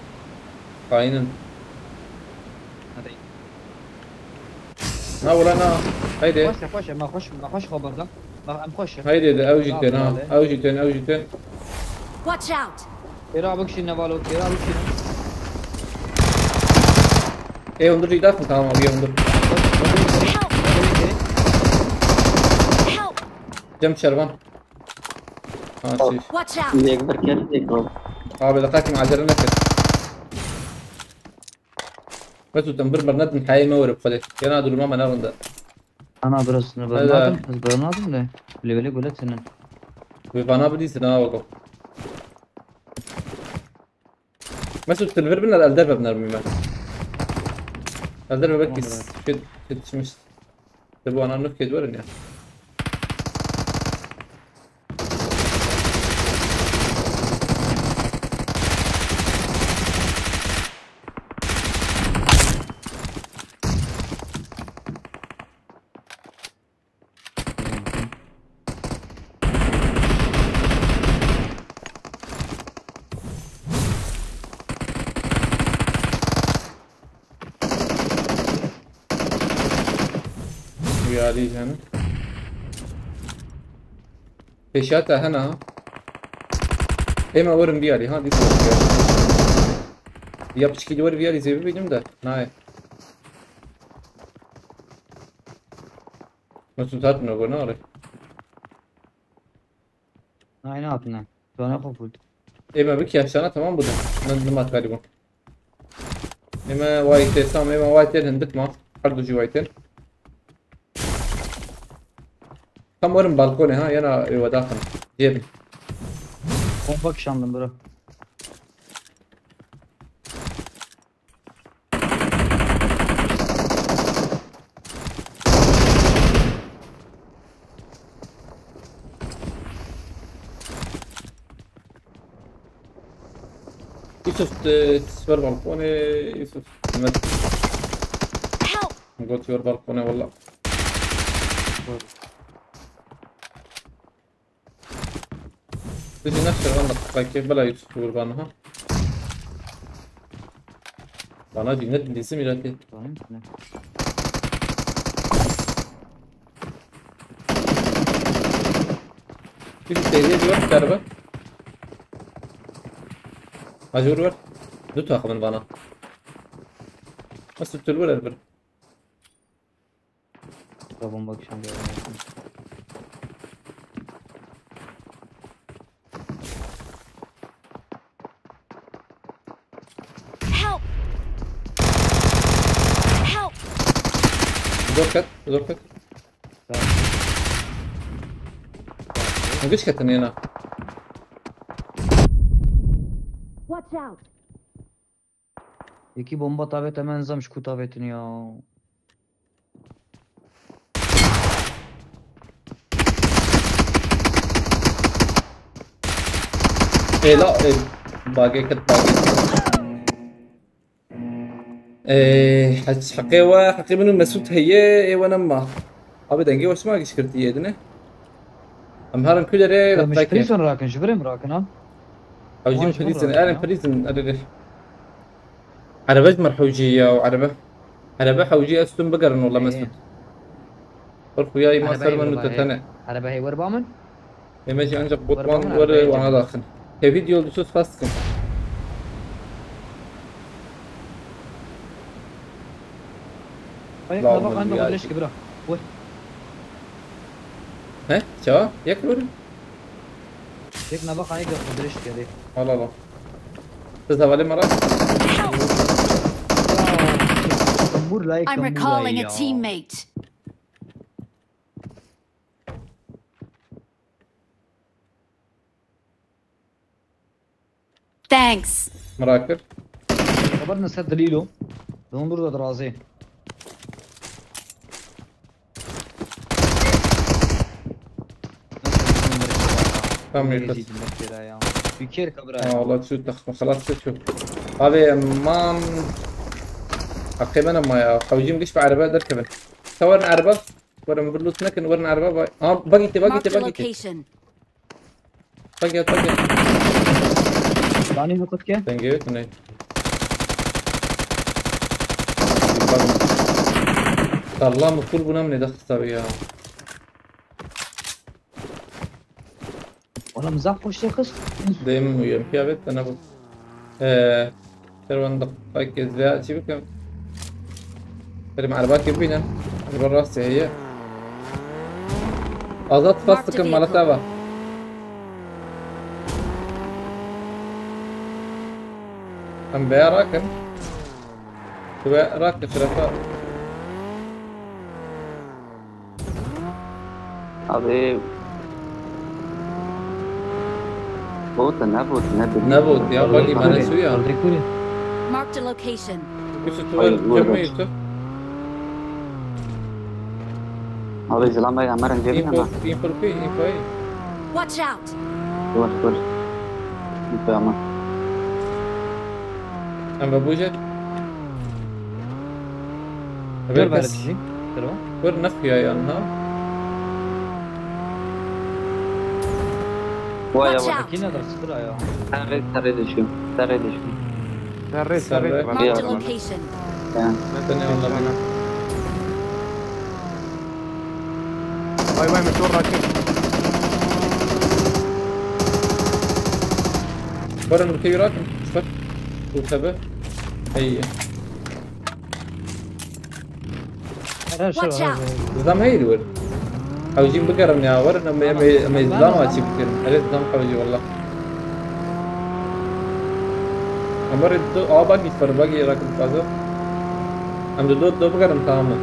قاينن لا ولا انا هيدي خوش ما خوش خبر ده ما ام خوش هيدي اوجتين Watch out. كيرا بكشي نبالو كيرا بكشي ايه انظر يدافع تمام ابي انظر Help. جنب شربان شيش Watch out. اللي يكبر كيف يكبر ابي لقاك معجل لك بس تنبر برنات من حي مورب خلي كان دول ما نرند انا برس نبرنادم له اللي بلي قلت سنن ويفانا بدي سنا وقف مسو تنفر بنا الالدر بنا رميما الالدر بكيس شد مش تبغى انا نفكي دور يعني علي هنا فيشاتها هنا ايما ورم بيالي ها دي يا بتشكي دور بيالي زي بيجم ده ناي مسوتات من غناري ناي ناتنا انا قفلت ايما بك عشان تمام بده من ما تقريبا ايما وايتين سام ايما وايتين هندك ما حردو جي وايتين كم ورم بالكوني ها يانا ايوه داخل جيبني بومبك شاندم برا يوسف تسفر بالكوني يوسف Help. قلت يور بالكوني والله تجي نفس والله كيف بلا يوسف قربان ها bana dinlet bilirsin millet. Bir seriye diyor darbe. Acur ver. Dur takımın bana. Nasıl tutulur elbir? Tamam bak şimdi. Help! Help! Zor kat. Geç katın yana. Watch out! İki bomba tavet hemen zamş ku tavetini ya. لا باقي كنت باقي حقي منو مسوت هي وانا ما ابدا نجي وش ما شكرتي يدنا ام هارن كلري مش بريزون راكن شبرم راكن ها او جيم بريزون انا بريزون ادري عربة مرحوجية وعربة حوجية استون بقرن والله مسوت فرق وياي ما صار منو تتنع عربة هي وربامن يمشي عندك بطمان وانا داخل هي فيديو بصوت فاستكم طيب طبق عنده ليش كبره وين ها شو ياكلوا هيك نبق عليك قدرش كده والله لا تذهب عليه مرة I'm recalling a teammate. Thanks. مراكب خبرنا سد دليله انظر درازين كم يخلص بكير كبره والله تشوف خلاص تشوف هذه مان حقي انا ما حوجيم قش بعربة دركبن صورنا عربة ورا بلوت نكن ورنا عربة باقي ثاني نقطة كم؟ Thank you. تنين. الله مفول بنا من دخل طبيعة. والله مزاح وش يخص؟ دايما ويا فيها بيت أنا بقول. ترى عندك باك إزاي شو بكم؟ ترى مع الباك يبينا. برا هي. أزات فاست كم مالتها بقى. أم بيا راكن راكن شرفاء أبي نبوت يا باقي ما نسويها Marked a location. كيف تقول كم يوسف أبي زلمة يا مرن جيبنا info Watch out. ور يا مان أم ببوجة ور نفيا يا أنها ويا Watch out. كنا درس كلا يا تريد شو سريت Marked a location. تاني والله باي مشوار راكب ور المركبي راكن صفر وثبت هي Watch out. نظام هي الور او جيم بقرا من اور انه ما يزلان واشي بكر عليه نظام حوجي والله امر دو باقي فر باقي راكب فازو ام دو بقرا تماما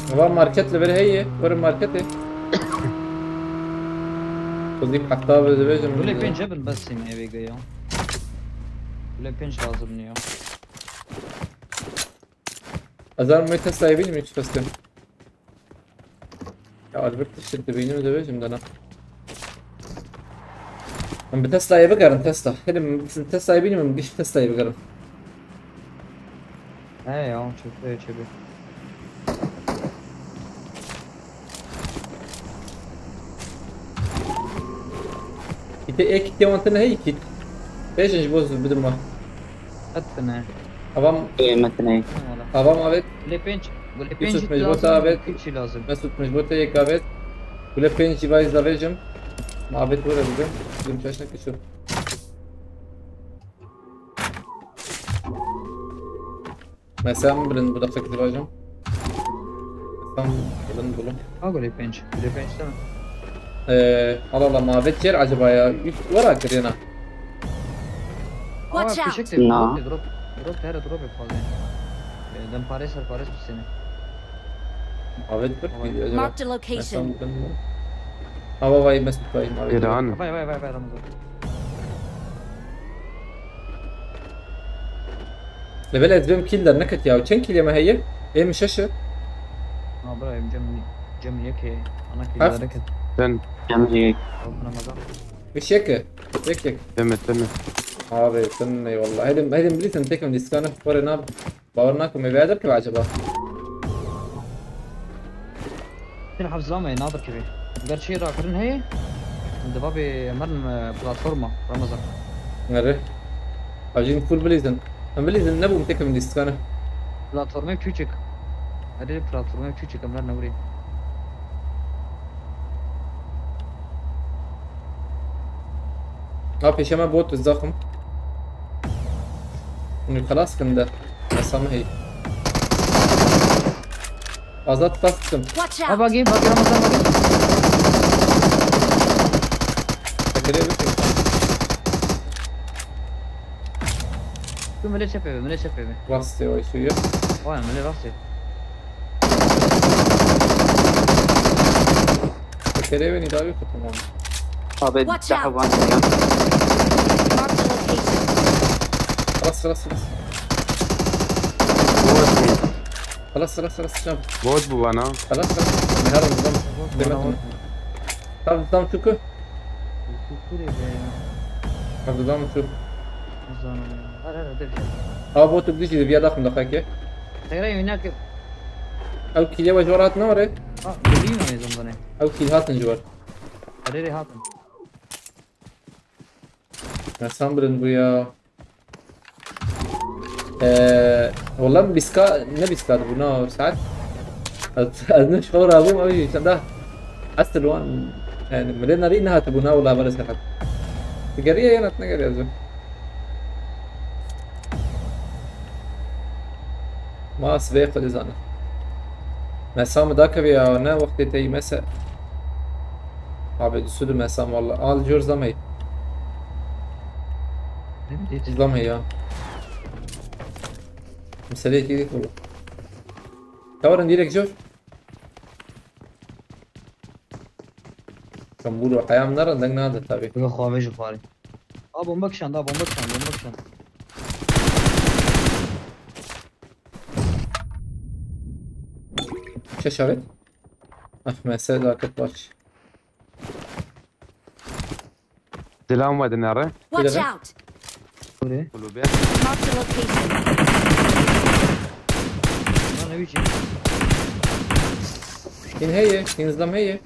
والله ماركت لبر هي ور ماركت تضيف حتى بالديفيجن ولا بين جبل بس ما يبي يوم ولا بينش لازم يوم أزار ما تسلا يبيني مش فستم يا ألبرت الشد بيني وديفيجن ده أنا من بتسلا يبقرن تسلا هذا من تسلا يبيني من بقيش تسلا يبقرن ايه يا شوف ايه شبي Kiti kiti wantana هي kit. ايش نجبوز بدون ما. اتنا أبام ايه مثلا أبام أبد. لي بنش قول لي بنش يوسف مجبوطة أبد. كل شيء لازم مسعود مجبوطة يك أبد. ولا بينش بايز لافيجم. ما أبد ولا بدون. بدون شاشة كشوف. مسام بلند بلا فكر باجم. مسام بلند بلا. اقول لي بنش تمام الله ما أبد شير عجبا يا ورا كرينا. Watch في out! شكل نعم. دروب هذا دروب فاضي دم باريس بالسنة أبد بركي يا جماعة. Marked a location. مسام بلند. أبا باي مسعود باي ما أبد. ايران باي رمضان لبلا زبم كيلر نكت يا وشن كيل ما هي؟ إيه مششة؟ ابراهيم جمني يكي انا عرفت. كذا ركض تن جميل رمضان مش هيك هيك تم هذا تني والله هيدم بليز نتكم ديسكان فورنا باورناكم يبادر كيف عجبه تلعب زلمه ناظر كذا قال شيء راكرين هي دبابي مرن بلاتفورما رمضان نره عايزين فول بليزن بليزن نبو نتكم ديسكان بلاتفورما küçük هذه بلاتفورما küçük امر نوري بيشما بوت الزخم انه خلاص كان ده عصام هي azat bastım. Watch Ha out! bakayım Ramazan bakayım. Tekere bakayım. Tu me le çepe. Bastı o işi. Vay me le bastı. Tekere beni daha bir tamam. abi Watch daha out. var ya. Marked a location. خلاص شاب. बहुत बुबाना خلاص نهار النظام. Tamam şuku. Hadi tamam şu. Abi bu tüp dişi bir yadak mı dakika? تقريبا هناك أو كيليا وجوارات نورة قديمة يا زلمة. أو كيل هاتن جوار. حريري هاتن. Nasıl bu ya? والله بيسكا نبيسكا بنا ساعات أنا شعور أبوه ما بيجي ده أصل وان يعني ملينا رينها تبونا ولا بس حد تجاريه هنا تنجر يا زلمة ما أسبق لزانا مسام ذاك بيا أنا وقت تي مسا عبد السود مسام والله آل جور زمي زمي يا مسألة كذي كله تورن ديرك شوف كم بقولوا حياة من نار عندنا هذا تابي بقى خوابي جفاري. بومبك شان بومبك شان. شو شافت؟ ما سيدا كتباش दिलाम वदन रहे Watch Good, out! Buraya. बोलो बे Marked a location. Lan ne biçim? إن هي ينظم هي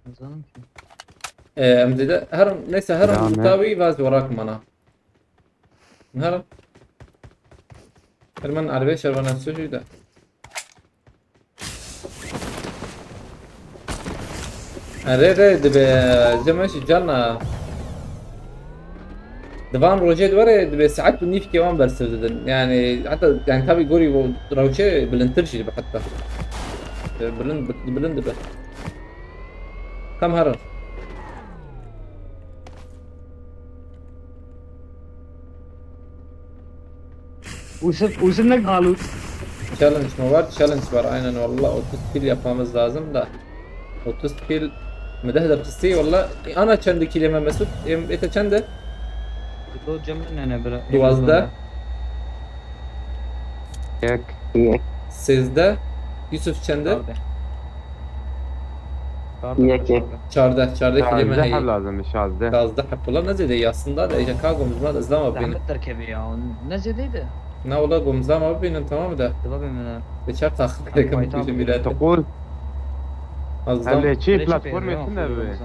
Ramazan'ım ki. أمزدة هرم ليس هرم نعم. متاوي فاز وراكم أنا هرم هرمان عربي شربنا السجودة أريد دب جمعش جالنا دفان روجيت ورا دب ساعات بنيف كمان برسل يعني حتى يعني تابي قولي روشة بلنترشي حتى بلند به كم هرم Usun'da kalı. challenge mı var? Challenge var aynen والله 30 kill yapmamız lazım da 30 kill مدهدر قصي والله انا كان كيلو مسعود انت كان ده Do cemden ne bira. دوازده एक İyi. سيزده يوسف كان ده یک یک 14 كلمة 16 هي لازم 16 16 حب والله نزل هي اصلا ده اجا كاغو مزمان ازلام بين زحمت تركبي يا نزل ده نا والله قوم مزمان بين تمام ده دبابي من بتشاف تاخذ كم في جميلات تقول ازلام هل شي بلاتفورم يتنا به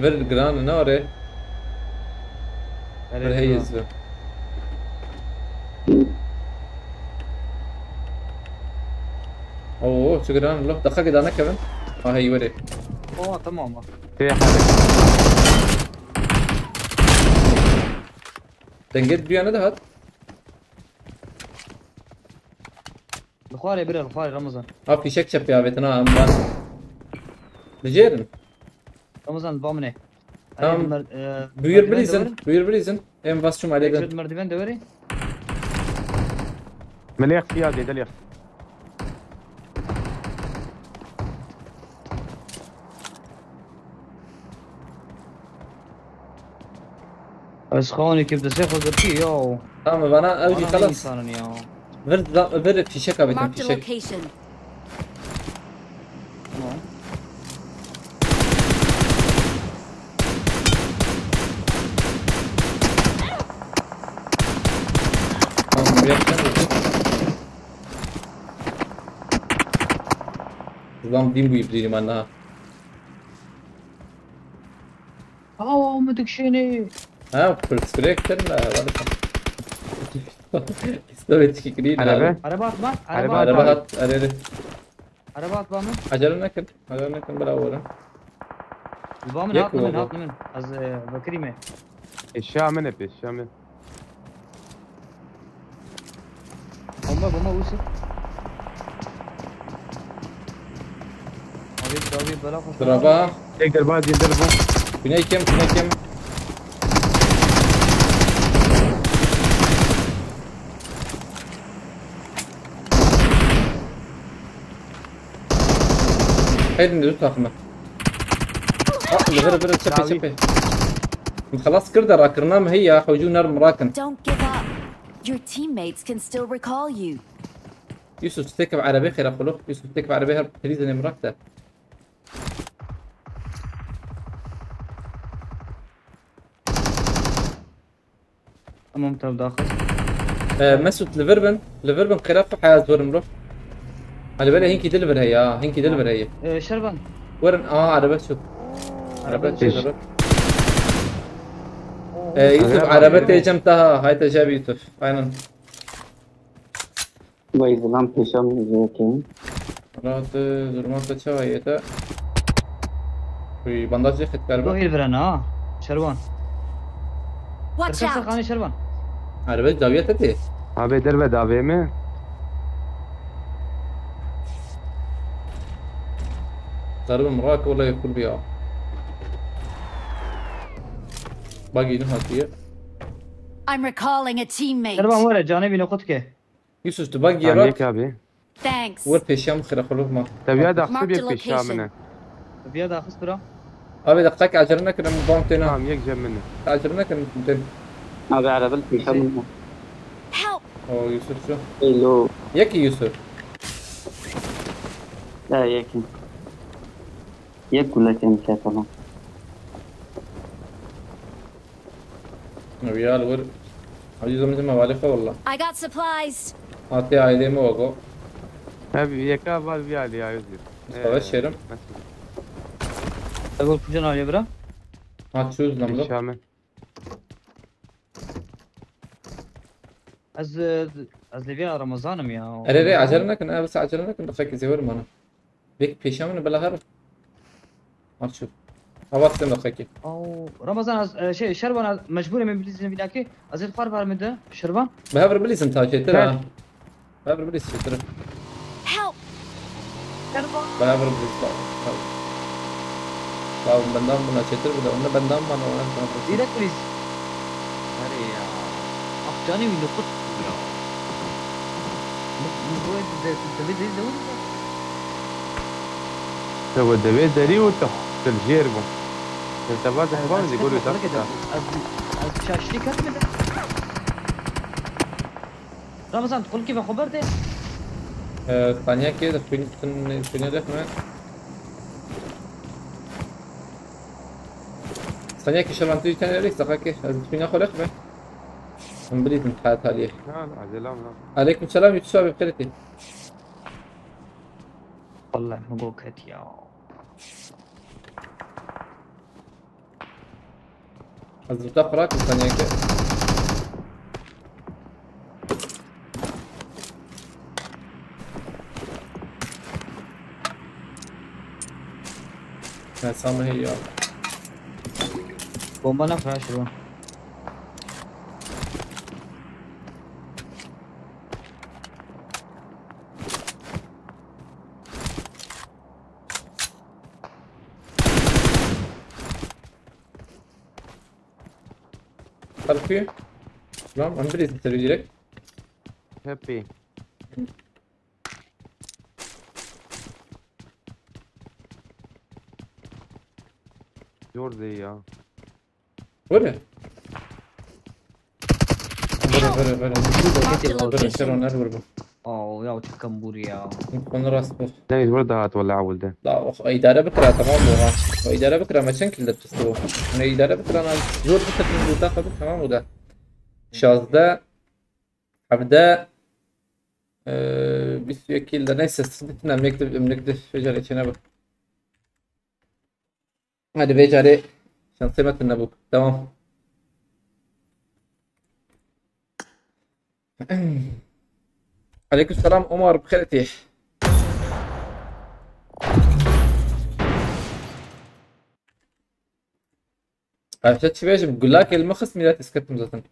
فيرد جران نوري هي الزو اوه شو جران له دقيقة ده انا كمان هي وري اوه تمام في حالك دنجت بيو انا ده هات الخواري برا الخواري رمضان في شكشب يا بيتنا امبان لجيرن رمضان بامنه تمام بير بريزن ام باس شو عليه ده مردفين دوري مليح فيها دي دليل بس خواني كيف بدي اخذ فيه ياو تمام انا اوجي خلص ياو فيرد في شكا بيتم Marked في a شك location. نظام دين بيبدي معناها ما تكشيني برسبكتر لا ولا استويت كريد عربة عربات ما عربات اريد عربات بامن عجلنا كن بالاول البامن يك هات من والله. هات من از بكريمه الشامن الشامن بما وصل ابي بلا ضربها يقدر بعد يضربه كناي كم حيل ندوت اخمه غير شبه خلاص كرده راكرنا ما هي حوجو نار مراكن Don't give up. Your teammates can still recall you. يوسف تركب عربيه خير اخلو يوسف تركب عربيه هرب تريد مراكته تمام ترى داخل مسوت ليفربن خلاف حياة زور مروح على بالي هينكي دليفر هي هينكي دليفر هي شربان ورن عربات شوف عربات إيش؟ شوف يوسف عربات جمتها هاي تجاب يوسف فعلا باید زلام پیشم زوکیم رات زرمات شوية في بنداج خد تو كربا هيل برنا شربان Watch تركب out. خاني شربان عربات زاوية تتي ابي دربه دابه में ضرب مراك ولا يكون بيها باقي نهاتية I'm recalling a teammate. شربان ولا جانبي نقطك يوسف تباقي عليك راك ابي Thanks. ور بيشام خير خلوه ما تبي هذا احسب Marked يك the الشامنه بيادا اخذ برا ابي دقيقة عجلنا كنا من بامتنا نعم يك منه عجلنا كنا من آبی عربه پیشم Help. او يوسف شو ایلو يكي يوسف لا یکی یک گوله کم که کنم ريال ور عجيز من ما بالغ والله I got supplies. هاتي عايدي موقو ابي يك بعد في علي يوزر أبشرم. اقول كوجنا علي برا هات شوز نمرو الشامن از ليبيا رمضان يا اري عجلنا كنا بس عجلنا كنا دقيقة زي ور مانا بيك بيشام بلا هر هات شوف هواك تم دقيقة او رمضان شيء شربان مجبور من بليز نبيلاكي از الفار فار مده شربان بهبر بليس انت شي ترى بهبر بليس شي ترى Help. بهبر بليس باو بندام منا شي ترى بدنا بندام منا وانا ديرك بليز اري يا افجاني من نقط تو دبي دري وتحت الجيربو انت بعد حبان يقولوا تحت از شاشتي كتمده رمضان تقول كيف خبرتي ثانية كده فيني دخمة ثانية كي شرمان تيجي تاني ليك سخاكي فيني أخو لخمة من بريد من حياة هاليه لا لا لا لا عليكم السلام يتشابه بخيرتي والله مبوكت يا حزبت أخراك ثانية كده ما سامه هي بومبا نفع شو خلفي تمام عم بريد انت رجلك هابي جوردي يا ولا ولا Marked a شرون location. أربعة اوه يا تكمبور يا يكون راس بوش دايز ورده هتولع ولده لا إدارة بكرة تمام وها وإدارة بكرة ما شنكل بتستوى أنا إدارة بكرة أنا زور بكرة من بوتا قبل تمام وده شازده عبده بس يكيل ده ناس سنتنا بنكتب فجر إيشنا هذا بيجاري عشان سمعت النبوك تمام عليكم السلام عمر بخيرتي عرفت شو بيجي بقول لك المخص ميلاد اسكتم زاتن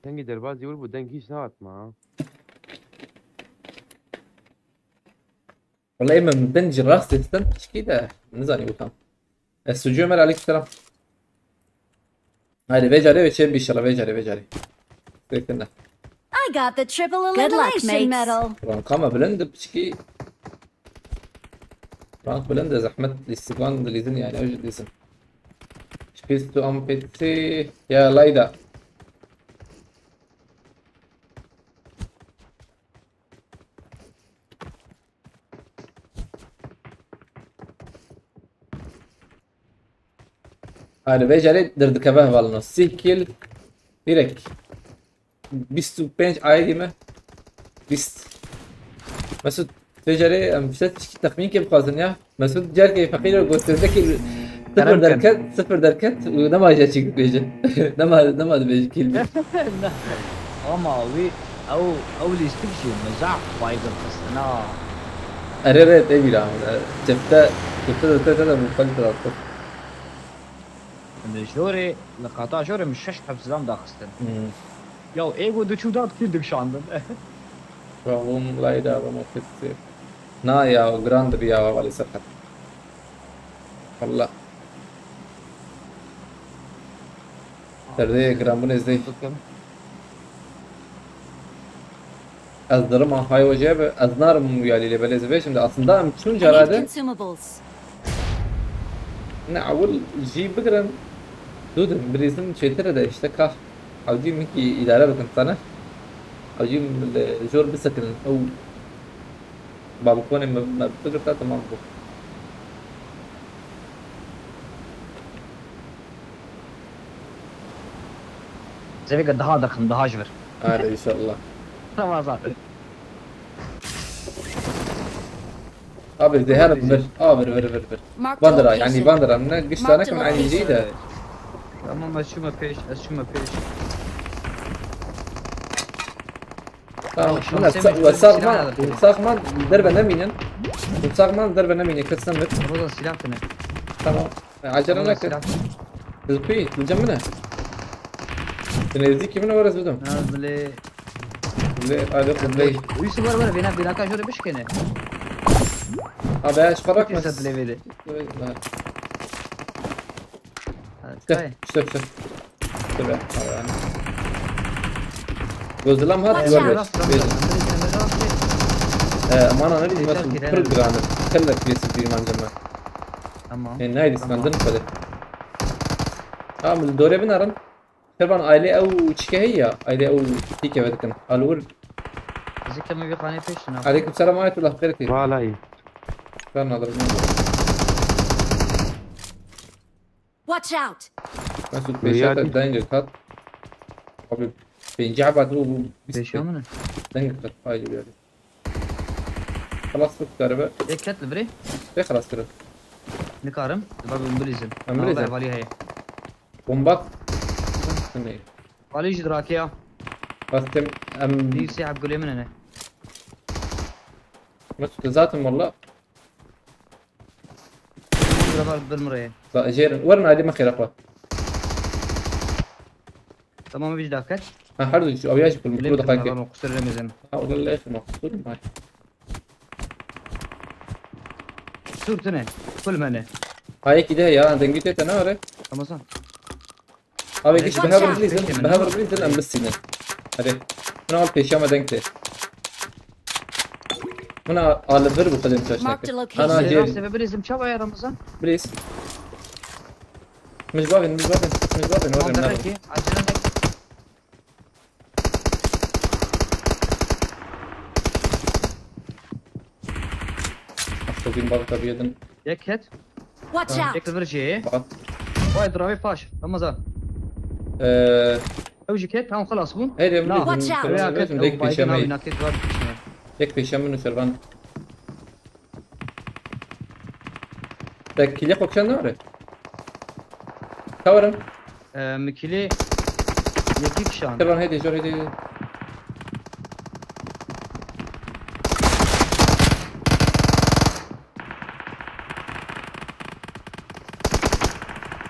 دنگی درباز یول بود دنگیش نهات ما والله اما من دنج الراس استنت ايش كده نزاني وكم السجون مال عليك السلام هذا بيجاري بيشين بيشلا بيجاري كنا I got the triple elimination medal. رانقامة بلند بشكي رانق بلند زحمت الاستقبال اللي يعني اوجد اسم شبيستو ام بيتي يا لايدا هذا بيجاري درد كباه والله سيكل direkt bist du bench عادي ما bist مسعود تجاري مش تخمين كيف خازن يا مسعود جارك فقير وقلت لك صفر دركات وده ما جا شيء بيجي ده ما بيجي كلمة اما وي او لي ستيكشن مزاح وايد الخصنا أريد أبي لا شفت مفلتر من جوري لقطع جوري مش شش حبس زام داخستن يو ايجو دو شودات كيدك شاندن فهم لا يدار ما كتير نا يا جراند بيا والي سرحت والله تردي جرامون ازاي أصدر ما هاي وجاب أصدار يعني اللي بلز بيش من أصلا شون جراده نعول جيب بقرن دود بريزن شيتر ده اشتكى أو جيب منكي إدارة بكنتنا أو جيب الجور بسكن أو بابكوني ما بتقدر تمام بو زي قد هذا خندها جبر هذا إن شاء الله ما صار أبي ذهاب بر باندرا يعني باندرا من قشت أنا كمان عندي جديدة أما شو ما فيش وساقمان دربة نمينا وساقمان دربة نمينا كتسمت والله السلاح هنا تمام عجلنا لك البي نجمنا تنزيكي من ورا زودهم بلي بلي ويسوار ورا بينا كاجوري بشكنه هذا ايش فرق بس بلي بيدي شوف تبع يعني جوزلام هات ورش امانه نبي بس بروجرام كلك بيس في ما نجمع اما النايد اسكندن فده من دوري بنارن طبعا aile او çike هي aile او تيكا بدكن الور زي كم بيقاني فيش نعم. عليكم السلام ورحمه الله بخيرتي Valla iyi. كان نظر Watch out! مسعود بيشات داينج كات abi بينجح بعد هو بيش يومنا. داينج كات هاي يعني خلاص تقريبا إيه كات البري؟ ايه خلاص كده نكارم. باب إنجليزي. إنجليزي. بالي هي. بومبات استني بالي جدراكيا. بس تم دي ساعة بقول من هنا. مسعود ذاتهم والله رفع بالمرة. لا جير ورنا هذه ما خير اخوان تمام بيج داكت. حرد شو ابي اشوف المفروض ليه اخاك مقصر رمزن. والله لا اخي مقصود معي صورتنا كل منه. هاي كده يا دنجيت انا وري تمام. ابي كيش Watch بهاور out. بليزن بهاور بليزن ام بسينا هذه انا اول بيشاما دنجت انا على الفيرب قدم Marked a تشاك location. انا جير سبب لازم شو يا رمضان؟ بليز مش بابن وري النار عجلنا. محطوطين بابك ابيض يك هت. Watch out! يك الفرشي. بعد وايد راوي فاش رمضان. اوجي كيت هم خلاص بون. هيدي لا. Watch out. بليزن ديك بيشاما ناكيت غاد. ديك بيشاما منو شربان دك يليق كان نوري كورم مكيلي يكيك شان. شربان هيدي جور هيدي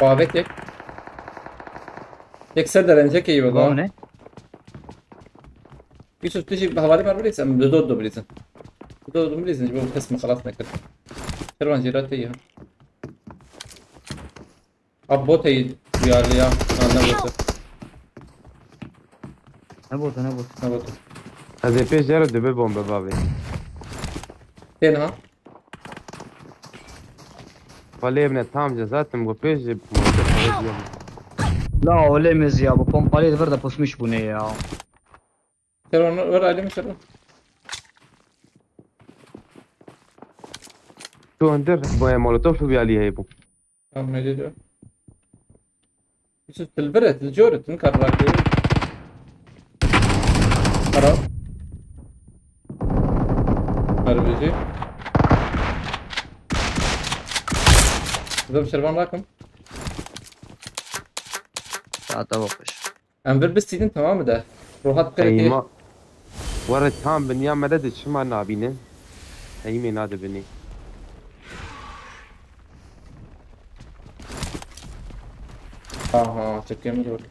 وابك يك سدر انجك اي والله قومنا. يوسف تجي بحوالي مر بليز ام بدودو بليزن بدودو بليزن جيبوا قسم خلاص نكت شربان جيرات هي ابوت هي يا ليا انا نبوت. هذا پیش جرو دبه بومبه بابي. فين ها ولی ابن تام جزاتم گو پیش لا ولا مزيا ابو بومبالي فردا بوس مش بنيه. شربان ورا علي شربان تو اندر بو مولوتوف شو بيالي هي بو. ما يجي يوسف البرد الجورة نكر راكي خلاص بيجي ذوب شربان راكم تعتوقش. انفر بستيدن تمام ده روحات بخير ايما ورا تام بنيا مدد شما نابينه ايمي ناد بني. ها تكمل دول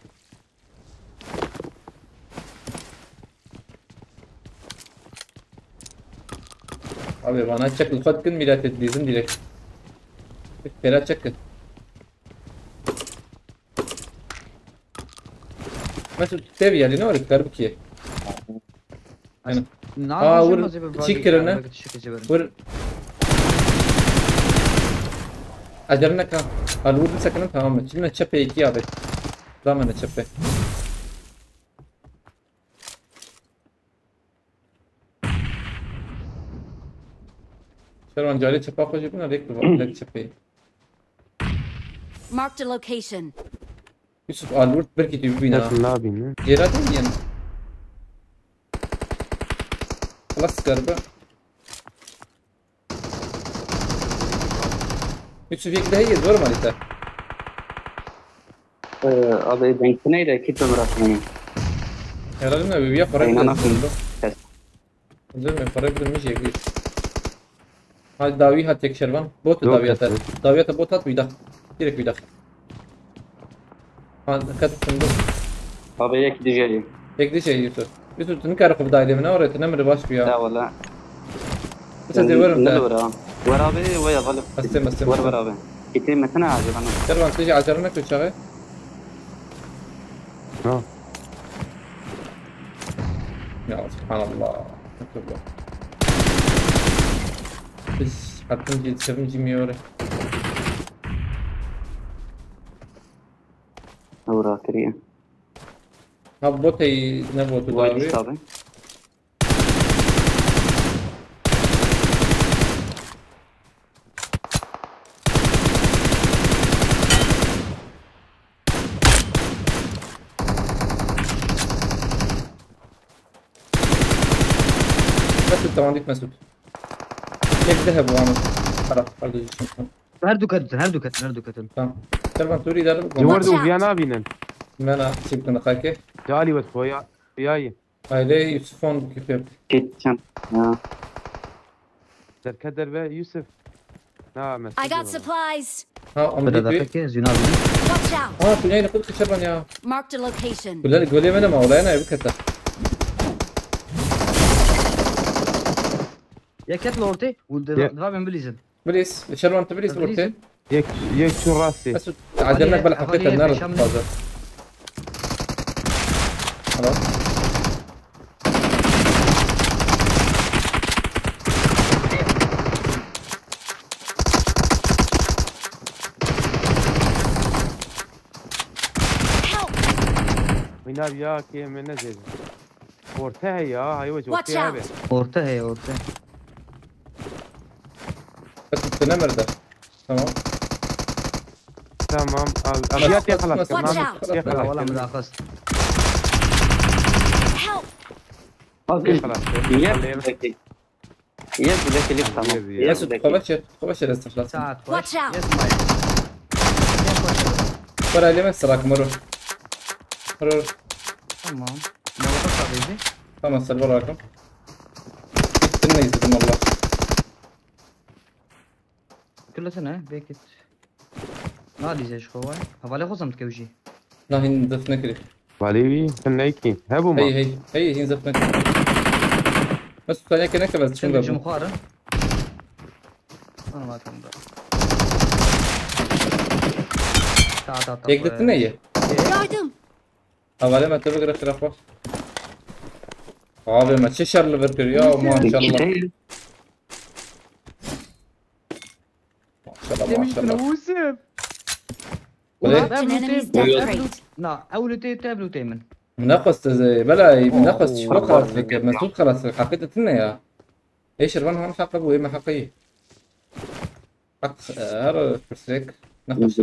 abi bana çakıl fatkın millet edilizin direkt Ferhat çakıl Mesut tev yani ne var garip ki yani çikirine vur ajarına kan al vurdu sakın tamam mı şimdi çape 2 abi zamanı çape شرمان جالي छपा खोज भी ना देख तो छपे Marked a location. Yusuf Albert belki de bir bina. Nasıl nabine? Gerard mı yani? خلاص قربة Yusuf يك ده هي دور مالته. abi denkine de kit bırakmayın. Herhalde ne bir fark Aynen değil. aslında. Değil mi? Fark bilmiş ya. Hadi davi hat tek şervan. Bot Yok, daviyata. yok. Daviyata bot at vida. Direkt vida. Hadi kat şimdi. Abi ya gideceğim. Tek de şey Yusuf. Yusuf ne kadar kubda ile ne oraya ne mi baş ya. La valla. Sen de varım Ne da. var abi? Var abi ve ya valla. Astem. Var abi. Gittim mesela abi bana. Şervan tiji acarına köçağı. Ha. Ya subhanallah. Çok Biz hattım yetişelim cimiyor. Ora kariye. Ha botayı ne botu Vay davranıyor? abi. Mesut tamam dik Mesut. Tek ذهب وعمل خلاص برضه يشوفهم. هر دو كتن tamam. Servan Turi darbe. جوارد وفيا نابينن Ben çıktım dakika. جالي وتخويا وياي Aile Yusuf'un gibi. Geçeceğim. Ya. در كدر به يوسف لا I got supplies. Ha ama بدأ dedi. دقيقة زينابي Watch out. Ha dünyayı kılık Servan ya. Marked a location. Güzel gölüme ma olayına bu kadar. يا كتل اورتي ودفاع من بليزن بليز Servan انت بليز بليز. قلت. يك شو راسي Mesut عجلناك بلا حقيقة أخليه النار في شامل. فازر. خلاص. Help. وينا وياك يا من نزل ورتها يا هاي وجه Watch وقتها out. به اورتا هي اورتا Mesut تنمر tamam. تمام ابيات يا خلاص Watch تمام out. يا لا والله خلاص مداخلت Help. Abi خلاص yer buradaki. Yer buradaki tamam. Yer Mesut buradaki. خبش الاستخلاص. ساعات Watch out. يسمع برا اللي مسراك مرور. مرور. تمام ما وقفت حبيبي tamam سر براكم. استنى يزيدكم الله. كل سنة بيكت ما لي زيش خوي هفالي خصم تكوجي لا هين زفنا كده. والي كنايكي هبو ما هي هين زفنا كده. بس ثانية كده بس شو شنو قبل. مخارن انا ما كان تعال يك دتنية. Guard them. أولي ما تبغى غير خرافة. abi ما تششر لفركر يا ما شاء الله. ما شاء الله ما شاء الله. يوسف Marked an enemy's death crate. لا اول تابلو تيمن منقص زي بلا منقص شو خلاص فيك مسدود خلاص حقيقة يا ايش ربنا هون حقق وايه ما حقيه حق هر فرسك نقص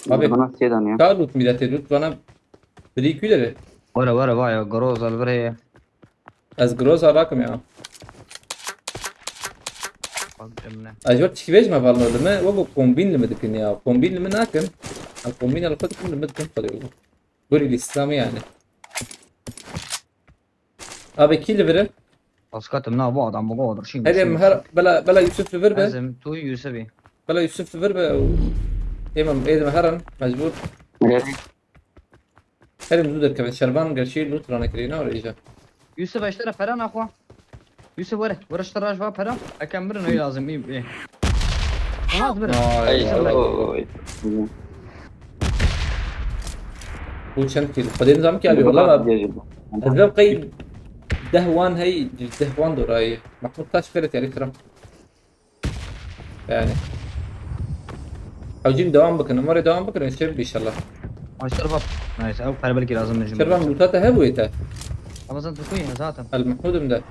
Bana Abi. bana şeyden ya. تعالوا ميداتي روت وانا بريكولر ورا بايا قروز البريه از جروز راكم يا اجوت كيفاش ما بالنا لما وقو كومبين لما دكن يا كومبين لما ناكن الكومبين اللي خدكم لما دكن قدروا قولي الاسلامي يعني ابي كي ليفر اسكت منا بعض عم بقعد شيء هذا مهر بلا يوسف ليفر لازم تو يوسفي بلا يوسف ليفر او ايما ايد مهرن مجبور هذا مزود كمان شربان قرشي لوت رانا كرينا ولا ايجا يوسف اشترى فران اخوه يوسف ورا اشترى شباب فران اكمل انه لازم ايه خلاص برا Ay. هو شن كيلو بعدين نظام كي عليه والله الاسباب قيد دهوان هي دهوان دوراي محمود تاش فرت يعني ترى يعني حوجين دوام بكنا مرة دوام بكنا نشرب ان شاء الله اشترى نايس او فرا بالك لازم نجم شربان بلوتاتا هبويتا اما انت تكوين ذاتها المحمود من ده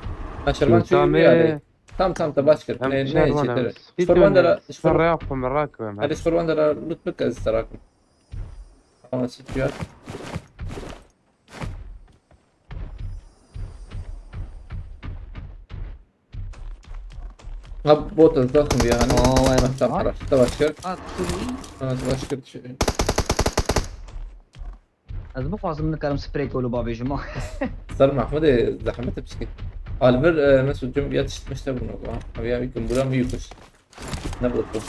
شربان شو يعني تام تباشكر شربان ده شرب من راكب هذا شربان ده لوت بك از تراكم خلاص سيتيات هب بوت الضخم يعني وين خلاص تباشكر تكوين تباشكر از بخواص من كلام سبراي كولو بابي جماعه صار محمود زحمته بشكل البر مسعود جنب ياتش مشتبه نوع أبي يكون بلا ميوكش نبضته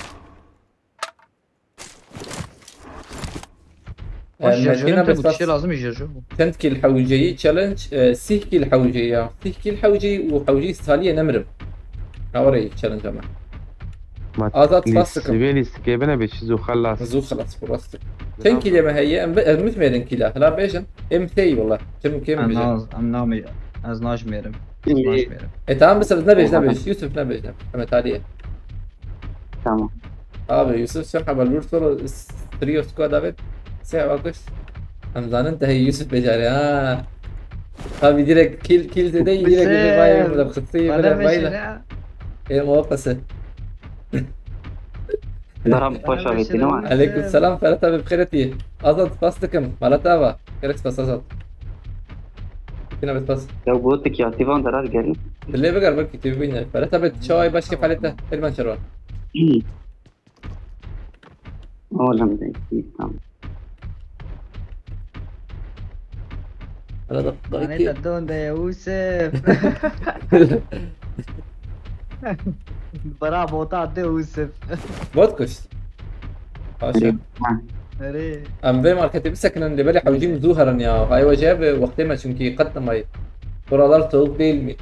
مدينة بس لازم يجرجوا تنتكي الحوجي تشالنج سيكي الحوجية سيكي الحوجي وحوجي استالية نمرم أوري تشالنج أما آزاد فاسك سيبيلي سكيبنا بيشزو خلاص زو خلاص فرصتك تنكي لما هي مثمرن كلا لا بيجن ثي والله كم بيجن ام نامي از ناش ميرم تمام بس نبيج يوسف نبيج كما تاليه Tamam. Abi Yusuf sen haber vursa trio squad evet. Sen bakış. Hamzan انت هي يوسف بجاري طب direkt kill زي direkt باي ولا بخصية ولا بايلة ايه مواقسة ضرب باشا بيتنوع. عليكم السلام فلتا بخيرتي أزد فاستكم فلتا با كركس بس أزد فينا بس لو بوتك يا تيفان درات قال اللي بقى البركي تبينا فلتا بتشوي باش كيف حالته المن شروان ولا مدري هذا أنا الدون ده يا يوسف برافو تعطي يوسف بودكش حاشا أري أم بي ماركتي بسكن اللي بالي حوجين ظهرا يا هاي وجاب وقتما شنكي قدم هاي فرادار توق ديلمي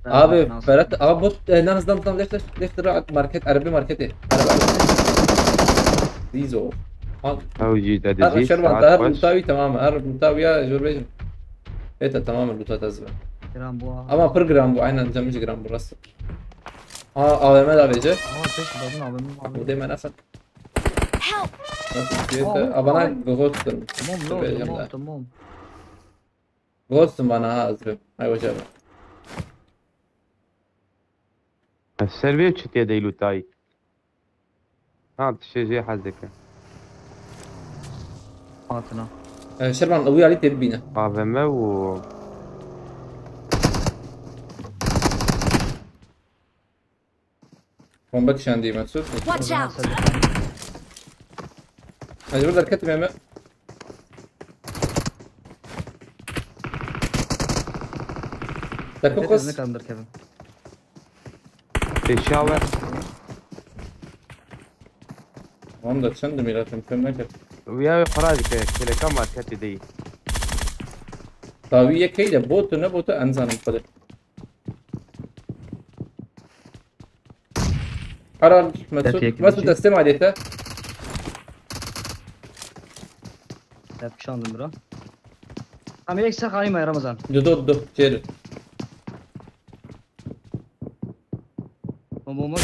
أبي فرت أبوت ناس دم ليش ترى ماركت عربي ماركتي زيزو اوجي تدزي شربان تهرب متاوي تماما هرب متاوي يا جوربيجن ايه تماما اللوتات ازبل جرام بوا اما برجرام بو عينا نجمج جرام برسل ما دا بيجي فيش بدنا ودايما اسد Help! ابانا غوستن تمام غوستن انا ازبل هاي وجهه السيرفي تشتي ديلو تاي تشجي حزك فاتنا شربان قوي علي تبينا افما و بومبك عندي مسعود Watch out! مجبور در كتب يا ماء تكوكس نكمل كيفن تشاور عندك شند ميلاتن فهم نكت ويا خراج كده كم ماركتي دي طاوية كيدا بوتو نبوتو انزان مقدر حرام مسعود تستمع ديتا yapışandım bro. Ama ilk sakayım ya Ramazan. دو جير Bomba.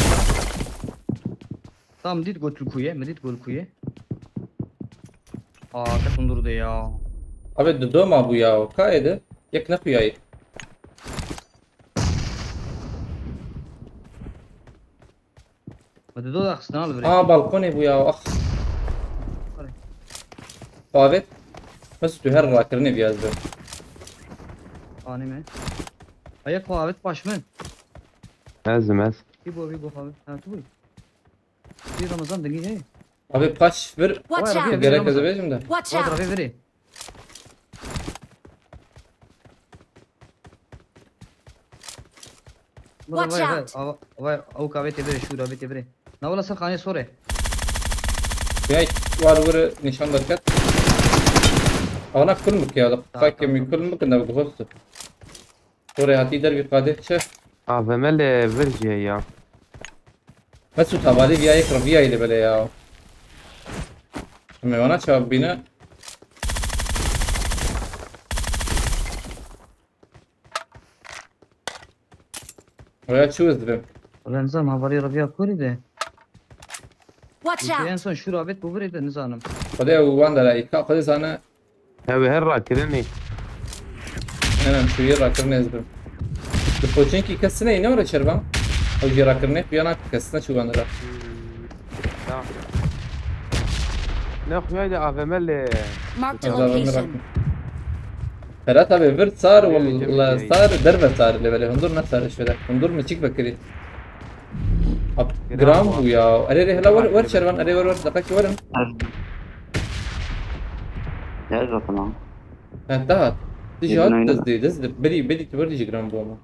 Tamam dit götür kuye, medit gol kuye. Kaçın durdu ya. abi دو ما ابو ياو قاعده يك نقياي Hadi dur aksın al buraya. بالكوني ابو ياو اخ فاضت بس تهرى كرني بيازبه Ani mi? Ayak favet baş mı? لازم Bir bu favet. Ha tu bu. Bir Ramazan da giye. abi kaç bir Watch out! gerek ezebejim de Watch O out! tarafa veri. Watch out. Vay o kahve tebere şu kahve tebere. Ne ola sen kane sore. ياي وار نشان دركت انا كل مك يا دقيقه من كل مك انا بغوست وري هاتي دربي قاده شيف افما فيرجي يا بس تبالي فيها يكرم فيها اللي بلا يا ما وانا شباب بينا ويا شو ازدرم Ulan nizam havali Rabia kuri de. Watch En out! son şu rabet bu veri de nizanım. قد واندا لا يكا قد انا هاوي هرا كرني انا شويه راكرني ازدرم البوتشينكي كسنا ينور شربان او جي راكرني بيانا كسنا شو وانا لا خويا ده افما Marked a location. ثلاثة بفرد صار ولا صار دربة صار اللي بالي انظر نفس صار ايش بدا انظر مشيك بكري اب جرام ويا اري هلا ور شربان اري ور دقيقة ورن لازم طبعا انتهت تيجي هات دزدي بدي تورجي جرام بوما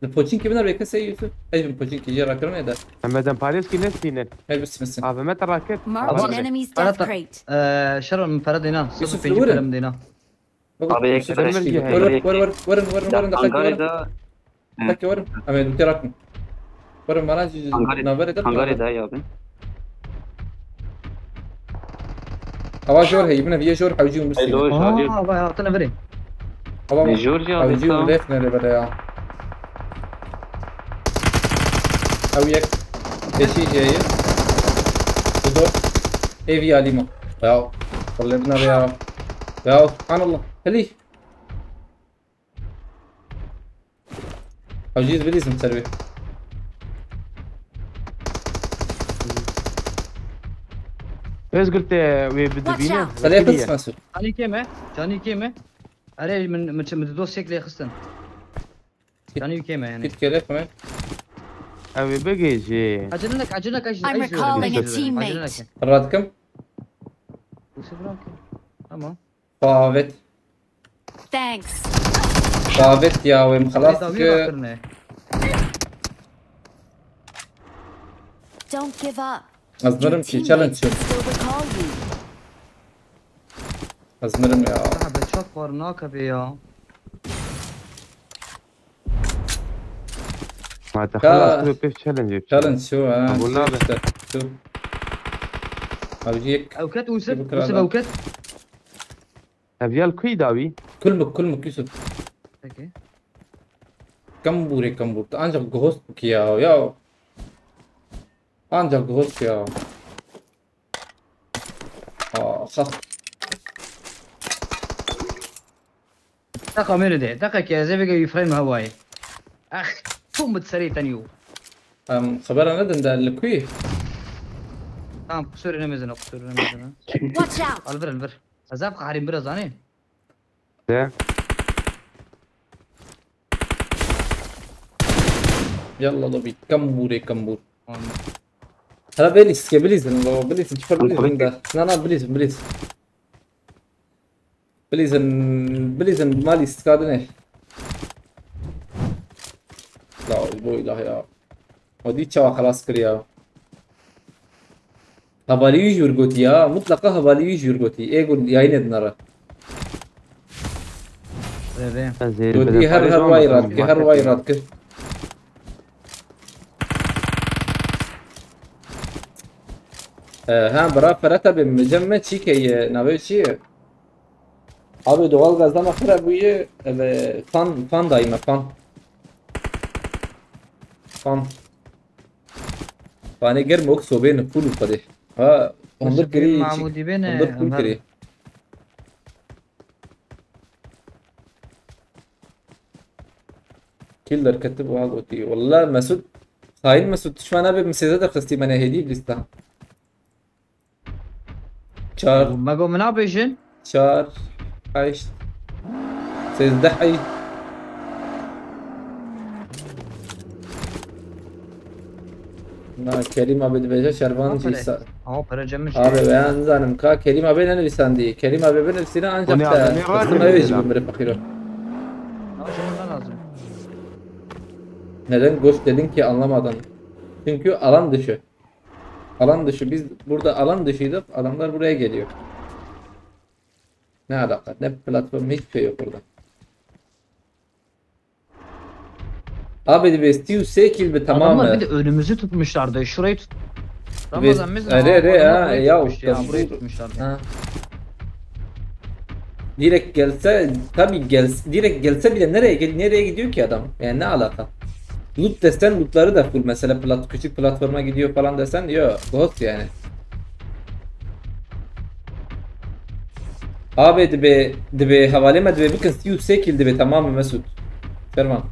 البوتشينكي بنا ريكا سي يوسف اي البوتشينكي جي راكرني ده اما دام باريس كي نسينا هاي بس افما تراكت Marked an enemy's death crate. Şaran من فرد هنا. يوسف صفر بيجي الورد. كلام دينا. أبي ورن هنغاري دقيقة ده دقيقة ورن اما دوتي راكن ورن مراجي هنغاري ده يا ابن هوا جور هي ابن فيها جور حوجيهم بس ايوه شادي Vay altına veri. هوا جورجيا حوجيهم ليفنا اللي بدا او يك ايشي جاي بدو اي في عليما يا طلبنا يا يا سبحان الله هلي حوجيز بليز مسروي ايش قلت بدبينه خليه يقص مسو جاني كيمه اري من دو شكل خستن جاني كيمه يعني كيف كيف كمان ابي بقي شيء عجلنك ايش I'm recalling a teammate. راتكم تمام فافت Thanks. فافت يا ويم خلاص Don't give up. ازمرم Your في تشالنج teammates will still recall you. ازمرم يا بتشفر ناكب يا ما تخلص كيف تشالنج تشالنج شو أقول هذا. شو اوجيك اوكت وسب اوكت ابي الكوي داوي كلمك يوسف اوكي كمبوري انجا غوست يا انجا غوست يا خف دقة منو ده دقك يا زي بقى يفريم هواي اخ ثم بتسري تانيو خبرنا ندن ده الكوي تمام قصور نمزنا Watch out. البر ازابق حريم برا زاني ده يلا ضبي كمبور هلا بليز نشوف بليز ده لا بليز مالي استكادنه لا البوي لا يا ودي تشوا خلاص كريا هبالي يجورغوتي يا مطلقه هبالي يجورغوتي ايقول ياين نرى ودي هر وايرات كيف ها برا فرتا بمجمع شي كي ناوي شي abi doğalgazdan akıra buyu fan daima fan fani germe ok sobene full qade ha ondur kiri معمودي بين ondur full kiri killer كتب وهاغوتي والله مسعود خاين مسعود شو انا بمسيزه دخستي من هدي بلستا چار ما قوم منا بيجن چار 8 13 Kerim abi de şervan cisa. Ama para cemmiş. Abi ben zanım ka Kerim abi ne lisandı. Kerim abi ben lisana ancak da. Aslında öyle bir böyle fakir. Lazım. Neden goş dedin ki anlamadan. Çünkü alan dışı. Alan dışı biz burada alan dışıydık. Adamlar buraya geliyor. Ne alaka? Ne platform hiçbir şey yok orada. Abi de Steve Sekil bir tamam mı? Adamlar bir de önümüzü tutmuşlardı. Şurayı tut. Ramazan biz ya burayı tutmuşlardı. Ha. Direkt gelse tabii direkt gelse bile nereye gidiyor ki adam? Yani ne alaka? Loot desen lootları da full mesela küçük platforma gidiyor falan desen yok ghost yani. Abi de havale mi de bakın Steve Sekil de tamam mı Mesut? Ferman.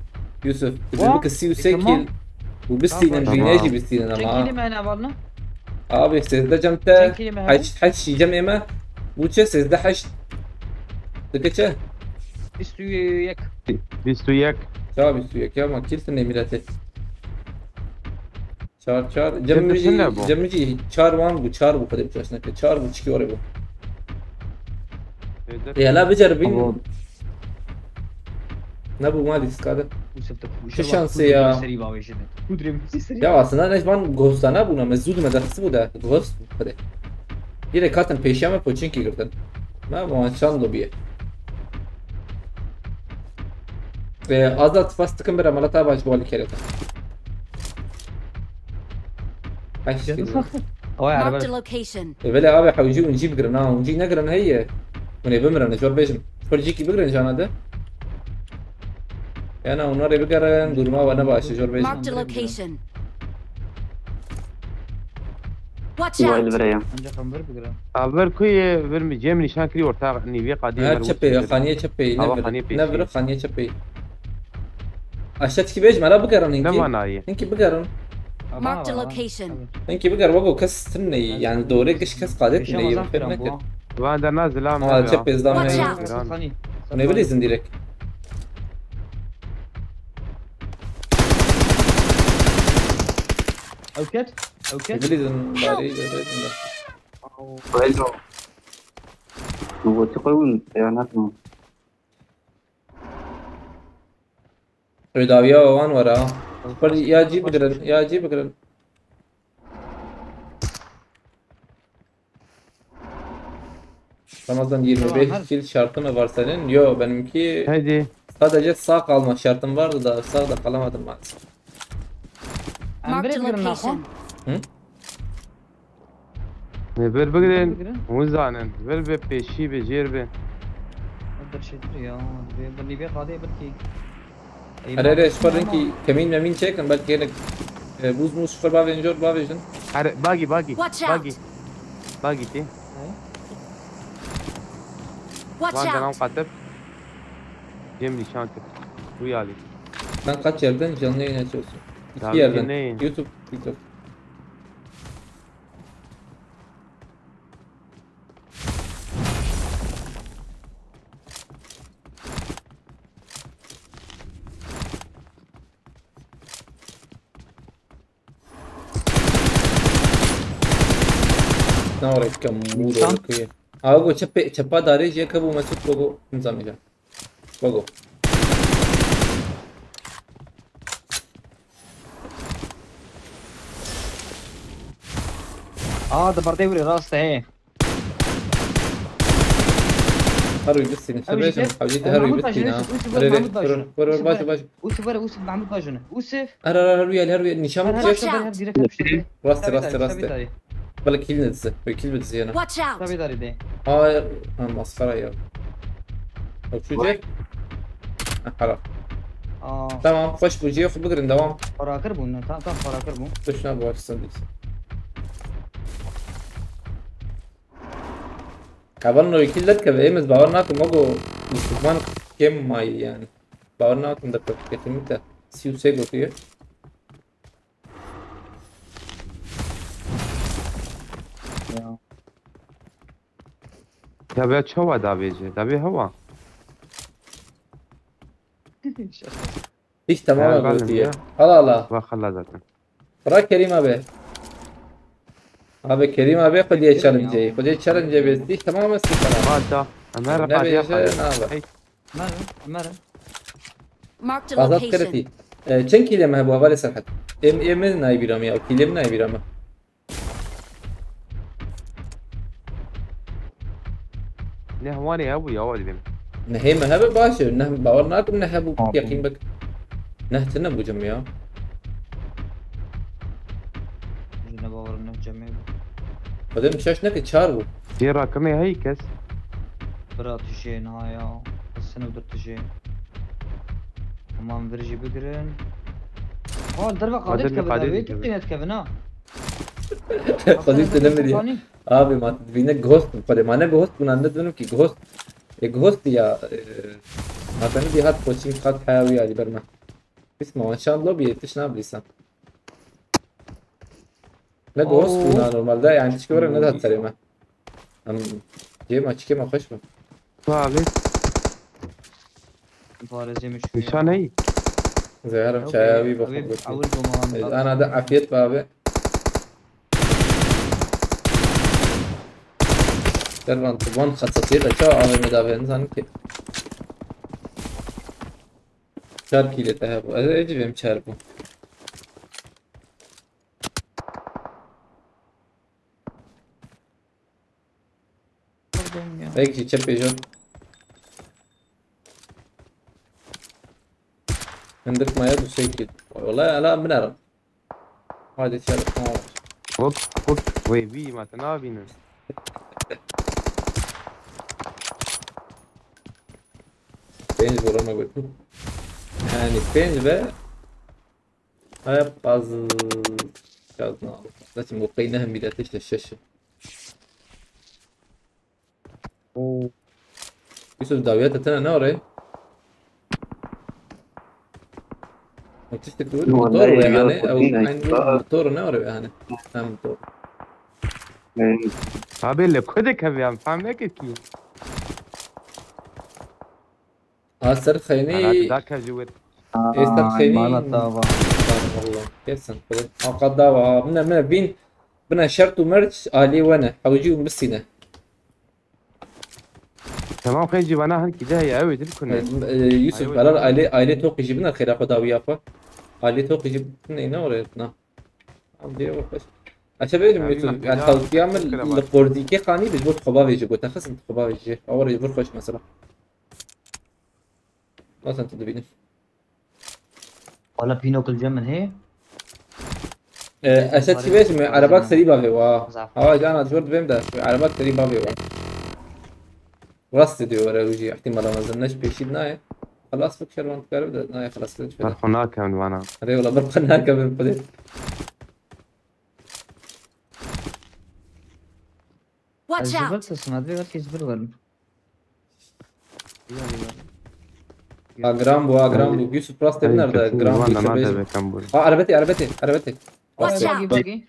Yusuf, بك السي وسيكل وبستين انجيناجي بستين انا معاه. كيلي معنا بالنا؟ ابي سيزدا جمتا حش جمع ما وتش سيزدا حش دكتشه بيستويك بيستويك شو بيستويك يا ما كيلت نميرته çar جمجي çar وان bu çar bu kadar çalışına çar bu çıkıyor bu. Ya la beceribin ne bu mali skada? Şu şansı ya. Ya aslında ne ben ghostana buna mezud medresi bu da ghost bu kadar. Direkt katın peşime poçinki girdin. Ne bu anşan lobiye. Ve azat fastıkın bir amalata baş bu kereta. Marked a location. Böyle abi حوجي ونجيب قرنا ونجي نقرن هي وني بمرن شور بيجم فرجيكي بقرن جانا ده انا ونوري بقرن durma bana başı şor beş. Marked a location. Watch وائل out! بريا Ancak ben böyle bilirim. Aber kuye vermi cem nişan kiri orta niye kadiye هات شبي خانية شبي هوا نفر خانية بيشي. نفر خانية شبي أشتكي بيج ملا بقرن ne إنكي manayı? إنكي بقرن Marked a location. إنكي بقر وقو كس تني يعني دوري قش كس قادت Beşe ني mazan filan bu. Ben de nazil am. اه شبي إزدام Watch هي out. Safani. ونبلي زنديرك Avket. Avket. نبلي زنداري وائل هو تقول بياناتنا رداوية وان ورا پر يا جي بقرن يا جي بقرن Ramazan 25 kill şartı mı var senin? Yo benimki Hadi. sadece sağ kalma şartım vardı da sağda kalamadım maalesef. Marked a location. Ne ver bugün? Muzanen. Ver be peşi be cerbe. Öder şeydir ya. Beni bir kade belki. Arere şuparın ki kemin memin çekin belki yine buz muz şupar bavenjor bavejin. Hadi bagi bagi. Watch out. Bagi. Bagi ti. Watch Ben de nam out! katıp. Cem nişan kır. Bu yali. Sen kaç yerden canlı yayın açıyorsun? Canlı İki yerden. yayın. YouTube, TikTok. Ne var ki muro İnsan. ki? Ağgo çapa dare je kabu mesut bogo imzamayacağım. Bogo. ده برضه يوري راسته ايه. هروي بس نسبيش كيف؟ حاولت محمود هروي بس باجن، هنا. يوسف ولد محمود باجن. ور باش باش. اوسف محمود باجن. اوسف. هروي نشام Watch تيش. out. راستي. بالك كيل نتزه كيل بتزي هنا. Watch out! Tabii dari de. اه مسخرة يا. او شو جاي؟ حرام. tamam خوش بوجي خو بقرن دوام. Farakır bu. Tamam farakır bu. خوش نابو استنديس. كابرنو يكيلت كبيمز باورناكم موجو يسمان كم ماي يعني. باورناكم ده كتمتا سيو سيجو فيه. Ya be çava da bece. Da be hava. Hiç tamamen Ya, قلت ya. ya. Allah Allah. Bak Allah zaten. Bırak Kerim abi. Abi Kerim abi خديه challenge. خديه challenge بس hiç tamamen sıfır. Hatta. Ömer Ne kadiye bece ne haber? Mara. Marked a Azat location. كرتي. چند كيلو ما هو اول سرحت. ام ناي بيرامي او كيلو ناي بيرامي. Ne havani ya bu ya vali benim. نهي ما هبه باشه نه باورناكم نه ابو يقين بك. نهتنا ابو جميع. Yine bavarını cemi. بعدين مشاش نك تشاربو. Bir rakımı hey kes. Bırak tişe na ya. Seni öldür tişe. Aman verici bigirin. Derbe kadet Kadet mi, kevin kadet abi. mi? Tuttuğun kevin ha. قضيت تنمري. ابي ما تبينا جوست قد ما انا جوست كنا ندنو كي جوست جوست يا ما تندي هات كوتشينج خد حيوي على برما اسمه ان شاء الله بيتشنا بلسان لا جوست كنا نورمال ده يعني تشكور ان ده سليمه ام جي ما تشكي ما خش Abi. Fareziymiş. Nişan hey. زهرم شاوي بخبط أول دومان. انا ده عافيت بابي دربان طبعا خططي رجع على مدافع انسان كي شار كي लेता है वो अरे बेम चार को एक चीज पे जो عندك ما يد شيء كده والله لا بنعرف هذا شارك ما Hop hop. Vay bir mata ne yapıyorsun? بينج برا ما قلت يعني بينج بقى هاي باز شاطنا لازم وقيناهم بلا تشت الشاشة يوسف داويات تنا نوري وتشتك تقول موتور يعني او عندي موتور نوري يعني فاهم موتور ابي اللي خدك ابي ام فاهمك كي صرت خيني ذاك جوت صرت خيني ما طابع والله كيسن قد داوا من بين بنا شرط ومرج علي وانا حوجيهم بالسنة تمام خي جبنا هن كده هي قوي تلكن يوسف قرار علي توقي جبنا الخير اخو داوي افا علي توقي جبنا ينورتنا عم دي وقش عشان بيجم يوسف يعني خلص يعمل البورديكي قاني بجبر خبابي يجيبو تخص انت خبابي يجي اول يجبر خوش مثلا مثلا تدبيني ولا بينو كل جمن هي اشد شي بيش عربات سريبه في وا جانا جورد بيم ده عربات سريبه في وا ورستي ورا وجي احتمال ما نزلناش بشي بنايه خلاص فكر وانت قرب نايه خلاص هناك من وانا هري والله برقنا قبل بديت Watch out! الجبل تسمع بي غير كيزبل ولا اجرام يوسف براس تبنر ده اجرام عربتي Watch باقي out! باقي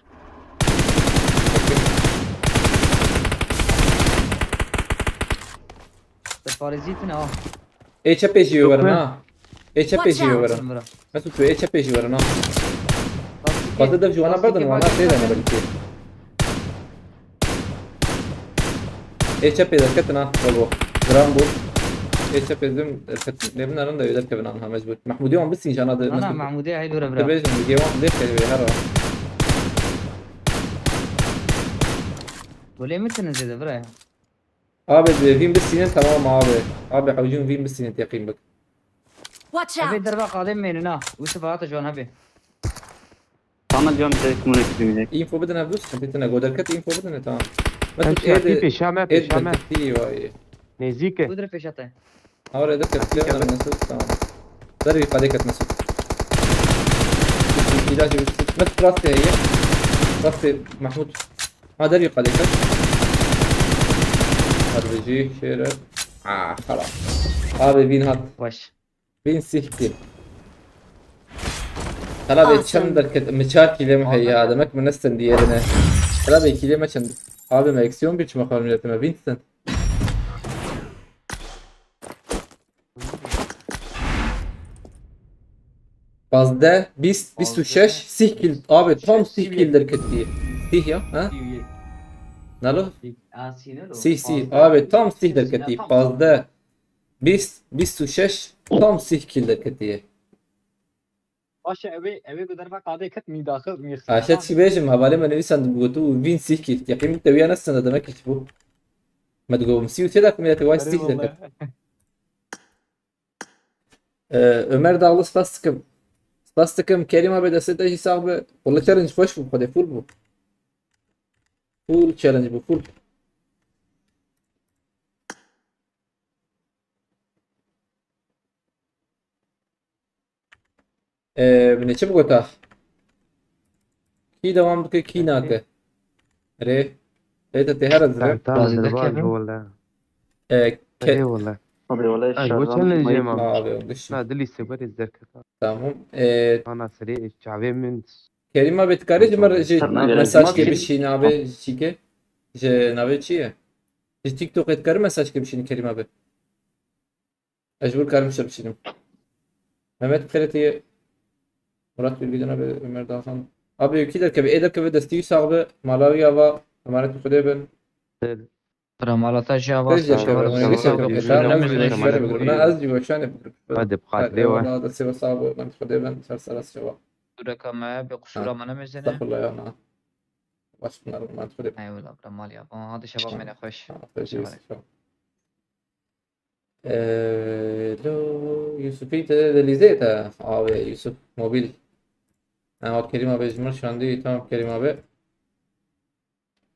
الفارزيتنا ايش ابيجي ورنا ايش ابيجي ورنا بس تو ايش ابيجي ورنا قد ده جوانا بدن وانا سيدا انا بلكي ايش ابي ذكرتنا والله جرامبو ايش ابي زم نبنا رندا يدرك بنانها مزبوط محمودي وان بس نشان هذا انا محمودي هاي لورا برا تبيج نجي وان ليش كده هرا وليه متى نزيد برا ابي فين بالسنين تمام ابي حوجين فين بالسنين يقين بك Watch ابي out! دربا قادم مننا ويوسف هات جون ابي Tamam diyorum direkt bunu etmeyecek. info بدنا فلوس انت نقول كت info بدنا تمام امشي في بيشامه بيشامه ايوه نزيك قدر فيشته اول ذكر كلامنا من نسوت تمام دري قديكت نسوت علاج بس راسي هي راسي محمود ما دري قديكت هذا بيجي شير خلاص هذا بين هات وش بين سيكتين هلا بيتشندر مشاكل ما هي هذا مك من السن ديالنا هلا بيكلي ما شند هذا ما يكسيون بيتش ما خلنا ما بين سن Bazda 26 sihkil abi tam sihkildir ketiye. Sih ya ha? Nalo? Si abi tam sihdir ketiye. Bazda 26 tam sihkildir ketiye. باشه اوی گذر فقط قاعده کت می داخل می عشان شي بيجم حوالي ما نويسان بقوتو وين سيكي يقيم التويا نفسنا ده ما كتبو ما تقوم مسيو تدك من يتواي سيكي ده Ömer Dağlı Spastik'im Kerim abi destek hesabı Full challenge hoş bu kadar full bu. Full challenge bu full. من چه بگوتا کی دوام بکه کی ناکه اره ایتا تهر از ره والله ايه والله Abi olay ايوه challenge يا ماما abi olmuş. لا دلي سبر الزركة Tamam. انا سريع الشعبي من Kerim abi tkari cimar Tamam. mesaj gibi şeyin abi çike nabe çiye TikTok tkari mesaj gibi şeyin Kerim abi Ecbur karmışım şeyim Mehmet Kıreti'ye Murat Bilgican abi Ömer Dağhan abi yükü derke bir ederke ve desteği sahibi Malawi hava emanet kude ben ترى مالتا جابا Tez yaşıyor ben geçen ben az diyor şu an هذا بقات ليه هذا سوى صعب من kude ben sarsaras cevap درك ما بقصورة ما نمزنا Estağfurullah ya ana baş bunlar emanet kude اي والله برا مال يابا هذا شباب من خوش لو يوسفي تدليزيتا abi Yusuf mobil ama Kerim abi Cumhur şu an değil tamam Kerim abi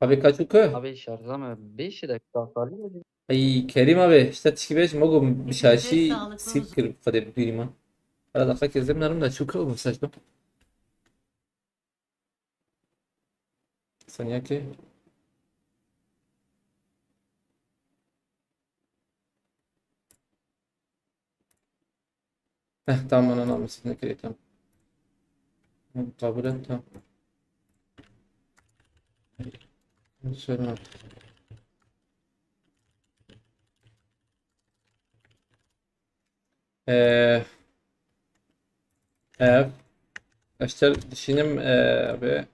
abi kaç uku ابي شرطة 5 دقيقة صار ay Kerim abi işte تشكيبش موجو بشاشي سيكر فدي بديما هذا دقيقة كذا بنعمل ده شو كده مساج ده ثانية كي tamam أنا نعمل ستنا كده تمام مقابلة تمام سلام اشتغل düşüneyim abi.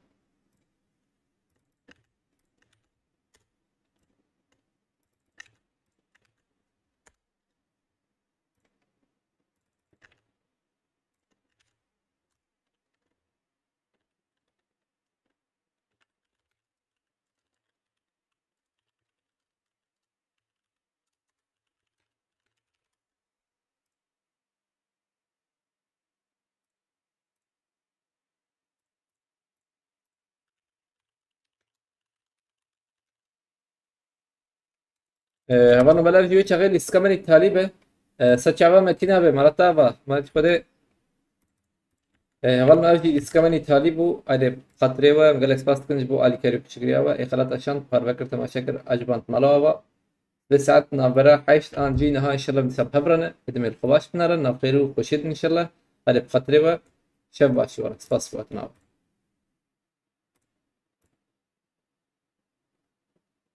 Havano bela videoyu çağır iskameni talibe saçava metina be maratava marat kode havano avdi iskameni talibu ade qatreva galax pastkinj bu ali kerip chigriava e khalat ashan parvakir tamashakir ajbant malava بساعات نافرا حيش ان جينا ان شاء الله بسبب هبرنا ادم الخواش بنارا نافيرو خوشيد ان شاء الله هذا بقطروا شباشي ورا سباس وقت ناو